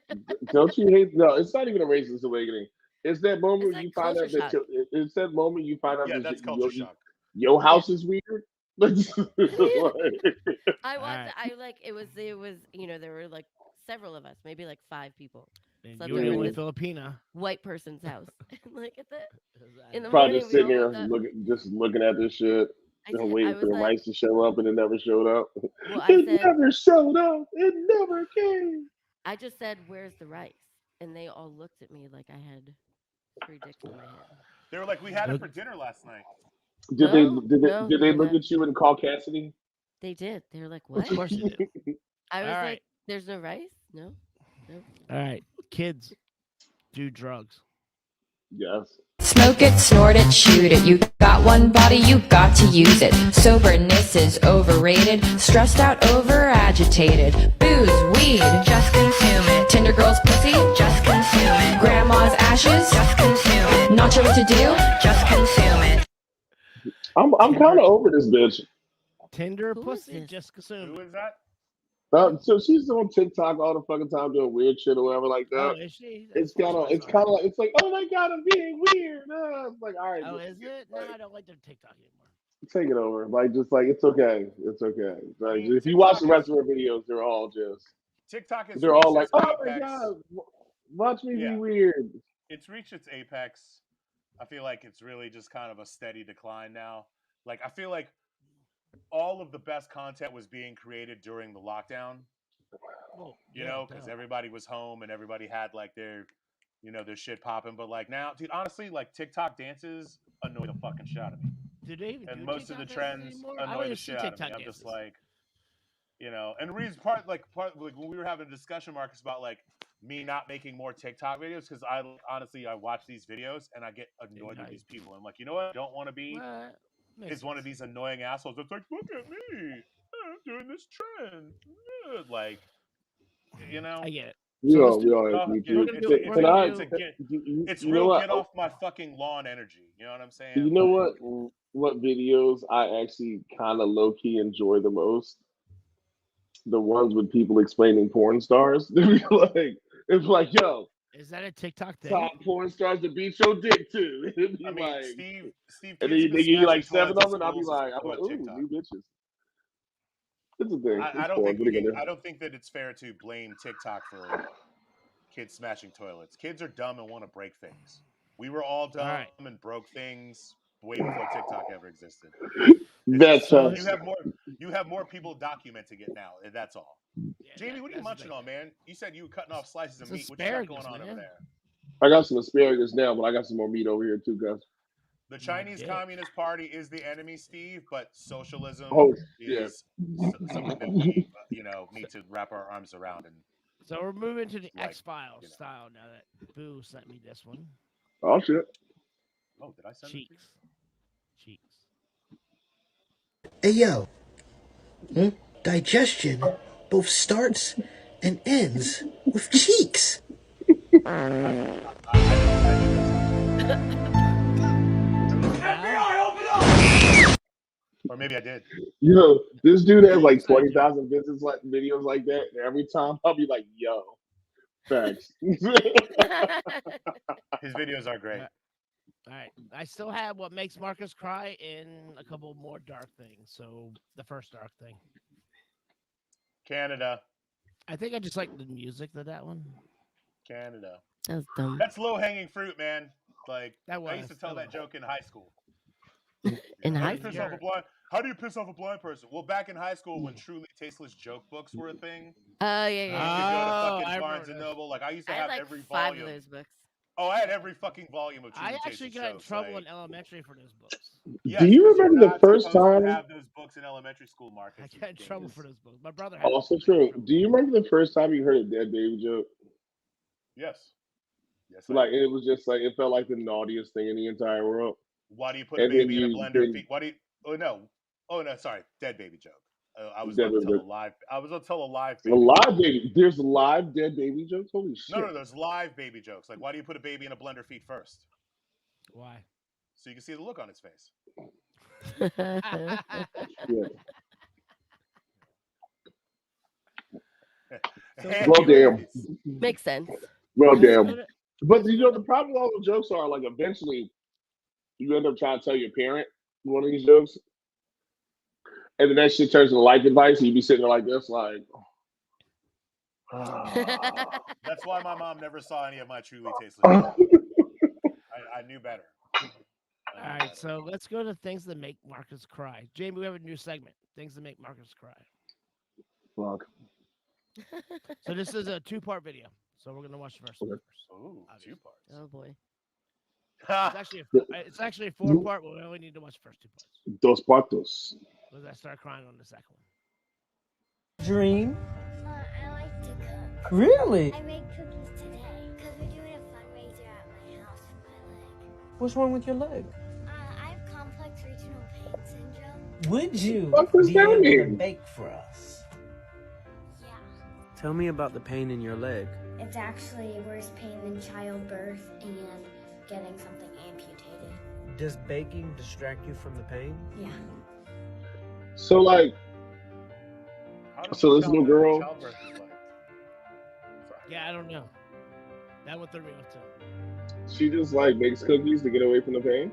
did.
Don't you hate? No, it's not even a racist awakening. It's that moment
It's like
you find out
culture
that
shock.
it's that moment you find out
Yeah,
that
that's culture shock.
your house is weird.
I
Alright.
I like it was there were like several of us, maybe like 5 people.
And
Slept
you were the
over
only
this
Filipina.
white person's house. Like at the in the
Probably
morning
just
we
sitting
all
there
woke up.
looking at this shit
I
and
did. I
waiting for
was
the
like,
rice to show up, and it never showed up.
well, I
It
said,
never showed up. It never came.
I just said, "Where's the rice?" And they all looked at me like I had 3 dicks in my head.
They were like, "We had it for dinner last night."
Did
No,
they
no,
did they
they're
look
not.
at you and call Cassidy?
They did. They were like,
Of
"What?"
course you did.
I was
All
like,
right.
"There's no rice? No, no."
All right. Kids, do drugs.
Yes.
Smoke it, snort it, shoot it. You got one body, you got to use it. Soberness is overrated. Stressed out, over agitated. Booze, weed, just consume it. Tinder girl's pussy, just consume it. Grandma's ashes, just consume it. Not sure what to do, just consume it.
I'm kind of over this bitch.
Tinder
Who is
pussy,
this?
just consume.
Who is that?
So she's on TikTok all the fucking time doing weird shit or whatever like
Oh,
that.
is she?
It's
That's
kind of
nice.
it's like, oh my god, I'm being weird. It's like, all right,
Oh,
just
is it? No, I don't like their TikTok anymore.
take it over. Like, just like it's okay. It's okay. Like,
mean,
if you watch the
TikTok
rest of her videos, they're all just
TikTok has
they're
reached
all like,
its
oh my
apex.
god, watch me be
Yeah.
weird.
It's reached its apex. I feel like it's really just kind of a steady decline now. Like, I feel like all of the best content was being created during the lockdown.
Well,
You
yeah,
know, because
duh.
everybody was home and everybody had like their shit popping. But like now, dude, honestly, like TikTok dances annoy the fucking shit out of me.
Do they even
And
do
most of the
TikTok dances
trends
anymore? I don't
annoy the
even see
shit out of me.
TikTok
I'm
dances.
just like, and the reason part like when we were having a discussion, Marcus, about like me not making more TikTok videos because I honestly watch these videos and I get annoyed with these people. I'm like, you know what? I don't want to be is one of these annoying assholes that's like, look at me, I'm doing this trend, like,
I get it.
We all have
oh,
me
yeah,
too.
it's
You know
real
what?
get off my fucking lawn energy. You know what I'm saying?
You know what? What videos I actually kind of low key enjoy the most? The ones with people explaining porn stars. It's like, yo,
Is that a TikTok thing?
top porn stars to beat your dick to. It'd be
I mean,
like,
Steve
and
kids
then
have
they
been
give you like
smashing
7
toilets
of
in
them, and
schools
I'm
on
like, ooh,
TikTok.
new bitches. It's a thing.
I
It's
don't
porn.
think
What are you gonna
I don't think that it's fair to blame TikTok for kids smashing toilets. Kids are dumb and want to break things. We were all dumb and broke things way before TikTok ever existed.
That's
You have more people documenting it now. That's all.
Yeah,
Jamie, what are you munching on, man? You said you were cutting off slices of
It's
meat. What you got going
asparagus,
on over
man.
there?
I got some asparagus now, but I got some more meat over here too, guys.
The Chinese Communist Party is the enemy, Steve, but socialism is something that we, need to wrap our arms around. And
So we're moving to the X-Files style now that Boo sent me this one.
Oh shit!
Oh, did I send
Cheeks?
Hey yo, digestion both starts and ends with cheeks.
Or maybe I did.
Yo, this dude has like 20,000 videos like that. And every time I'll be like, yo, thanks.
His videos are great.
All right. I still have what makes Marcus cry in a couple more dark things. So the first dark thing.
Canada.
I think I just like the music of that one.
Canada.
That was dumb.
That's low hanging fruit, man. Like
I
used to tell that joke in high school.
In high
school?
school?
How do you piss off a blind person? Well, back in high school when truly tasteless joke books were a thing.
Oh, yeah.
You could go to fucking Barnes and Noble. Like I used to have
like
every
5
volume.
of those books.
Oh, I had every fucking volume of truly
I actually
tasteless
got in
jokes,
trouble in elementary for those books.
Yes,
Do you remember the first time?
To have those books in elementary school, Marcus.
I got in trouble for those books. My brother had
Also true. Do you remember the first time you heard a dead baby joke?
Yes. Yes.
Like it was just like it felt like the naughtiest thing in the entire world.
Why do you put a baby in a blender? Why do you? Oh no. Sorry, dead baby joke. I was going to tell a live. I was going to tell a live baby.
A live baby. There's live dead baby jokes. Holy shit!
No. There's live baby jokes. Like, why do you put a baby in a blender feet first?
Why?
so you can see the look on his face.
Yeah.
Well,
damn.
Makes sense.
Well, damn. But the problem with all the jokes are like eventually you end up trying to tell your parent one of these jokes, and then that shit turns into life advice, and you be sitting there like this, like.
That's why my mom never saw any of my truly tasteless. I knew better.
All right, so let's go to things that make Marcus cry. Jamie, we have a new segment: things that make Marcus cry.
Fuck.
So this is a 2-part video. So we're gonna watch the first one first.
Ooh, 2 parts.
Oh boy.
It's actually a 4-part, but we only need to watch the first 2 parts.
Dos partos.
Because I start crying on the second one.
Dream?
I like to cook.
Really?
I made cookies today because we're doing a fundraiser at my house for my leg.
What's wrong with your leg?
I have complex regional pain syndrome.
Would you
What does
be
that
able to
mean?
bake for us?
Yeah.
Tell me about the pain in your leg.
It's actually worse pain than childbirth and getting something amputated.
Does baking distract you from the pain?
Yeah.
So like, so this little girl.
Childbirth is like.
Yeah, I don't know. That what they're real too.
She just like makes cookies to get away from the pain.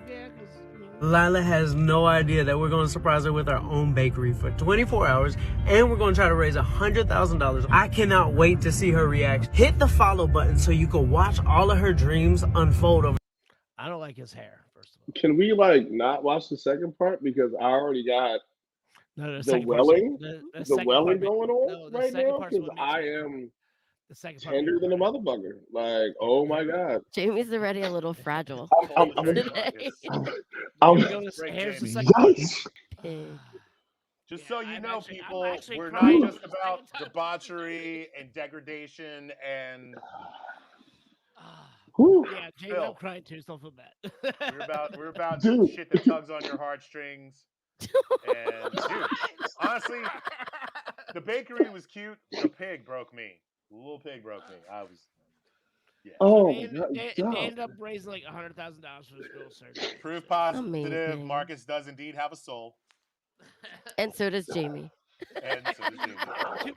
Yeah, because
Lila has no idea that we're going to surprise her with our own bakery for 24 hours, and we're going to try to raise $100,000. I cannot wait to see her reaction. Hit the follow button so you can watch all of her dreams unfold over.
I don't like his hair, first of all.
Can we like not watch the second part because I already got
No,
the welling,
the
the
second
welling
part-
going on
no, the
right
second
now
part's
because
what makes
I
it-
am
The second part.
tender than a motherfucker. Like, oh my god.
Jamie's already a little fragile.
I'm
today.
Here's the second part.
Pig.
Just so you know, people,
actually
we're
crying
not
for
just
the
about
second time.
debauchery and degradation and.
Yeah, Jamie, I'm
Phil.
crying too, so don't feel bad.
We're about
Dude.
shit that tugs on your heartstrings. And dude, honestly, the bakery was cute. The pig broke me. The little pig broke me. I was. Yeah.
Oh
They
my
ended,
god.
they
God.
ended up raising like $100,000 for this girl's surgery.
Proof positive.
Amazing.
Marcus does indeed have a soul.
And so does Jamie.
And so does Jamie.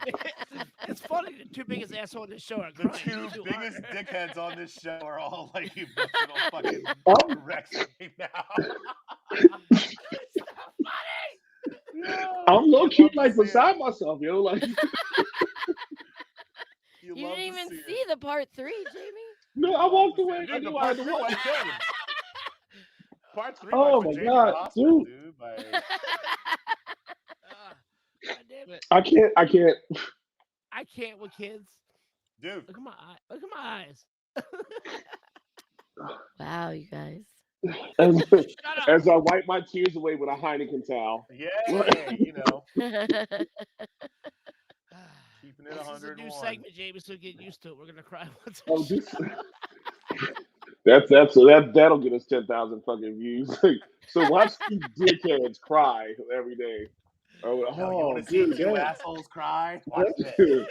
It's funny. The 2 biggest assholes on this show are
The
crying.
2 biggest dickheads on this show are all like emotional fucking wrecks right now.
I'm low key like beside myself, yo. Like
You didn't even see the part 3, Jamie.
no, I walked away. I
Dude, the
knew I
part
had to
3
watch.
went James. Part 3
Oh
went
my
for Jamie
God,
Hospital,
dude.
dude. Like,
God damn it.
I can't.
I can't with kids.
dude.
Look at my eye. Look at my eyes.
Wow, you guys.
As I wipe my tears away with a Heineken towel.
Yeah, you know. Keeping it
This is a
101.
new segment, Jamie, so get used to it. We're gonna cry once.
Oh, that'll get us 10,000 fucking views. So watch these dickheads cry every day. Oh,
You want to see
dude,
2
that,
assholes cry? Watch this.
dude,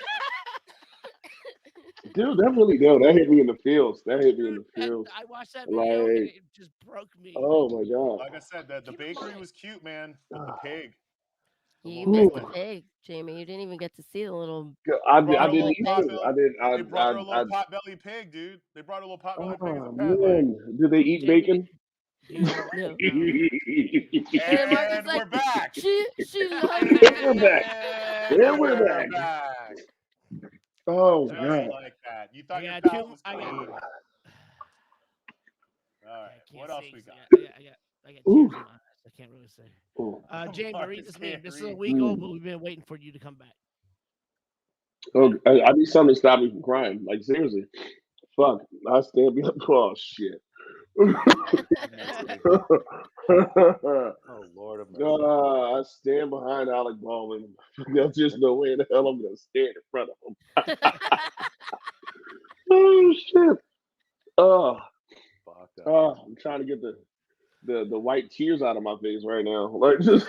that hit me in the feels. That hit me in the feels.
I watched that video and
Like,
it just broke me.
oh my god.
Like I said, the bakery was cute, man. But the pig.
You missed the pig, Jamie. You didn't even get to see the little.
I
Brought a
didn't
little
eat
pot
it.
belly-
I didn't.
They brought her a little pot-belly pig, dude. They brought a little pot-belly pig as a
Oh
pet.
man, do they eat bacon?
No.
And
Marcus
we're
like,
back.
She loves
And
it.
we're back. And we're back. Oh
Just
god.
like that. You thought
I
your
got
pal
two-
was
I got-
clean. All
I
right.
can't
What else
say,
we
'cause
got?
I got tears in my eyes. I can't really say.
Ooh.
Jamie,
Marcus
read this meme.
can't
This is a
read.
week old, but we've been waiting for you to come back.
Oh, I need something to stop me from crying. Like seriously. Fuck. I stand behind. Oh shit.
Oh Lord of mercy.
I stand behind Alec Baldwin. There's just no way in the hell I'm gonna stand in front of him. Oh shit. Oh,
Fucked up.
I'm trying to get the white tears out of my face right now. Like just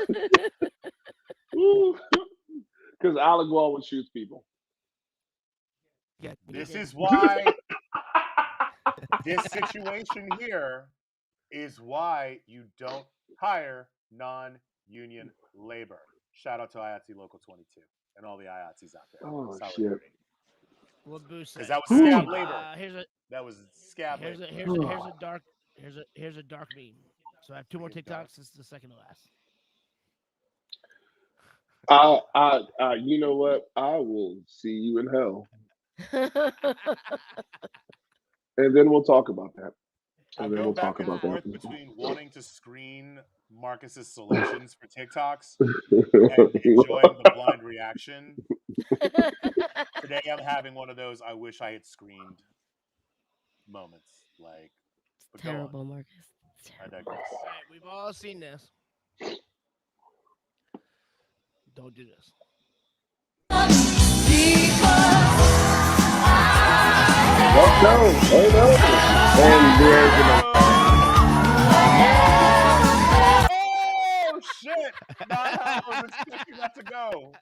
because Alec Baldwin shoots people.
Yeah,
This is why This situation here is why you don't hire non-union labor. Shout out to IATSE Local 22 and all the IATSEs out there.
Oh,
Solidarity.
What Boo said.
Because that was scab
Ooh.
labor.
Here's
That was scab
a
labor.
dark meme. So I have 2 more TikToks. This is the second to last.
You know what? I will see you in hell, and then we'll talk about that.
I go back and forth between wanting to screen Marcus's selections for TikToks and enjoying the blind reaction. Today I'm having one of those I wish I had screened moments. Like, but
Terrible, Marcus.
I digress.
All right, we've all seen this. Don't do this.
Oh shit! Not how I was expecting that to go.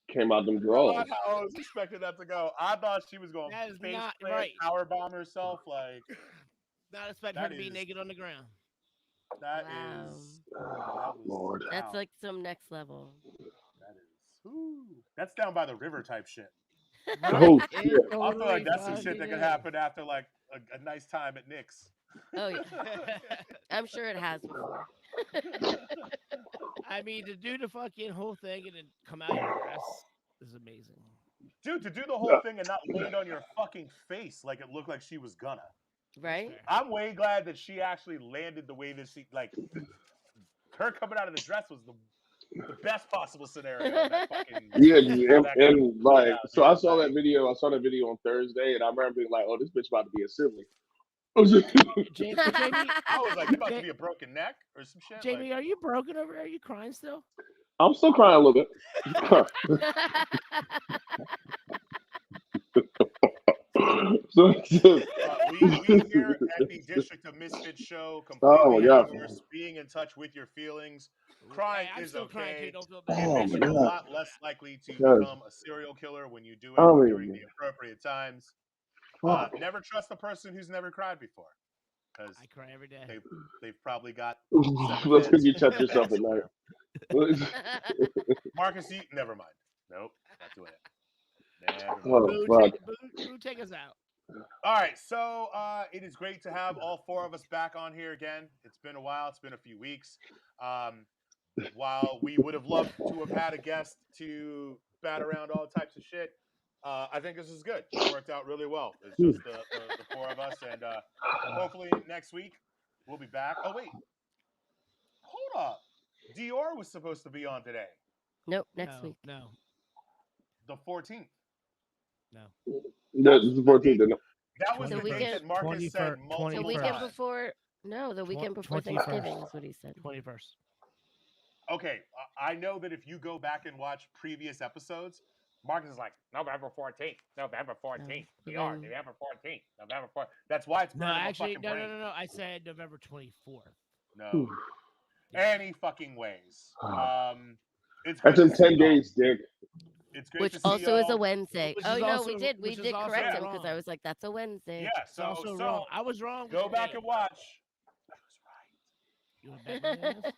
Came out them draws.
Not how I was expecting that to go. I thought she was going to face plant,
right.
power bomb herself. Like,
not expecting her to be naked on the ground.
That
Wow.
is, that was,
Lord.
That's like some next level.
That is, that's down by the river type shit.
Oh,
I feel like that's some shit that could happen after like a nice time at Nick's.
Oh yeah, I'm sure it has before.
I mean, to do the fucking whole thing and then come out in your dress is amazing.
Dude, to do the whole thing and not land on your fucking face like it looked like she was gonna.
Right?
I'm way glad that she actually landed the way that she, like, her coming out of the dress was the best possible scenario. That fucking,
and like, so I saw that video. I saw that video on Thursday, and I remember being like, "Oh, this bitch about to be a sibling."
Jamie,
I was like, "You about to be a broken neck or some shit?"
Jamie,
like,
are you broken over there? Are you crying still?
I'm still crying a little bit.
we here at the District of Misfits Show completely endorse being in touch with your feelings. Crying is okay. It makes you a lot less likely to become a serial killer when you do it during the appropriate times. Never trust a person who's never cried before, because
I cry every day.
They've probably got.
That's because you touch yourself at night.
Marcus, never mind. Nope, not doing it.
Boo, take us out.
All right, so it is great to have all 4 of us back on here again. It's been a while. It's been a few weeks. While we would have loved to have had a guest to bat around all types of shit, I think this is good. It worked out really well. It's just the 4 of us, and hopefully next week we'll be back. Oh, wait. Hold up. Dior was supposed to be on today.
Nope, next week.
No.
The 14th.
No.
This is the 14th.
That was the date that Marcus said multiple
The weekend before. No, the weekend before Thanksgiving is what he said.
21st.
Okay, I know that if you go back and watch previous episodes, Marcus is like, November 14th, November 14th, November 14th, November 14th. That's why it's burning my fucking brain.
No. I said November 24th.
No. Any fucking ways.
That's in 10 days, Dick.
It's great
Which
to see
also is a
y'all.
Wednesday.
Which
Oh
is
no,
also-
we did
which is also
correct him
wrong.
because I was like, "That's a Wednesday."
Yeah,
It's also wrong. I was wrong.
Go back and watch. I
You want to bet money on this?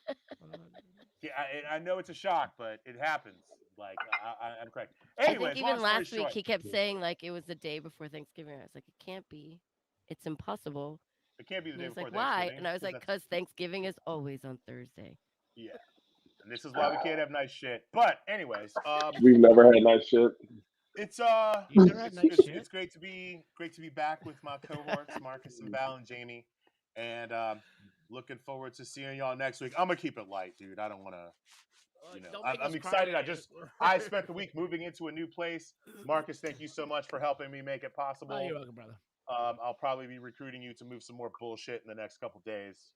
Yeah, I know it's a shock, but it happens. Like, I'm correct.
I
Anyways,
think even
long story
last week
short,
he kept saying like it was the day before Thanksgiving. I was like, "It can't be. It's impossible."
it can't be the
And
day
he was
before
like, "Why?"
Thanksgiving,
And I was like,
that's-
"Cause Thanksgiving is always on Thursday."
Yeah. And this is why we can't have nice shit. But anyways,
We've never had nice shit.
it's
shit?
it's great to be back with my cohorts, Marcus and Val and Jamie, and looking forward to seeing y'all next week. I'm gonna keep it light, dude. I don't want to, I'm excited. I spent the week moving into a new place. Marcus, thank you so much for helping me make it possible.
Oh, you're welcome, brother.
I'll probably be recruiting you to move some more bullshit in the next couple days.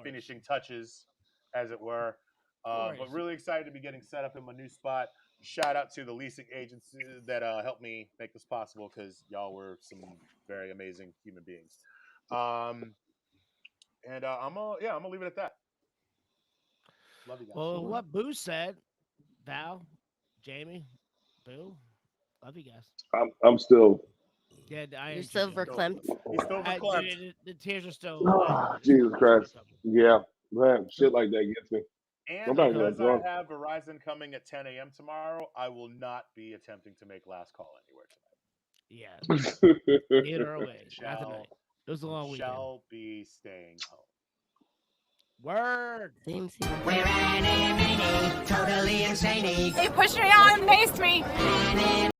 Finishing touches, as it were. But really excited to be getting set up in my new spot. Shout out to the leasing agency that helped me make this possible, because y'all were some very amazing human beings. I'm gonna leave it at that. Love you guys.
Well, what Boo said, Val, Jamie, Boo, love you guys.
I'm still
Yeah, I
You're
am
so
too.
verklempt.
He's still verklempt.
The tears are still.
Jesus Christ. Yeah, man, shit like that gets me.
And
Nobody
because
got drunk.
I have Verizon coming at 10 a.m. tomorrow, I will not be attempting to make last call anywhere tonight.
Yeah. Either way. Not tonight. It was a long weekend.
Shall be staying home.
Word.
Same.
We're any, totally insane.
They pushed me on and maced me.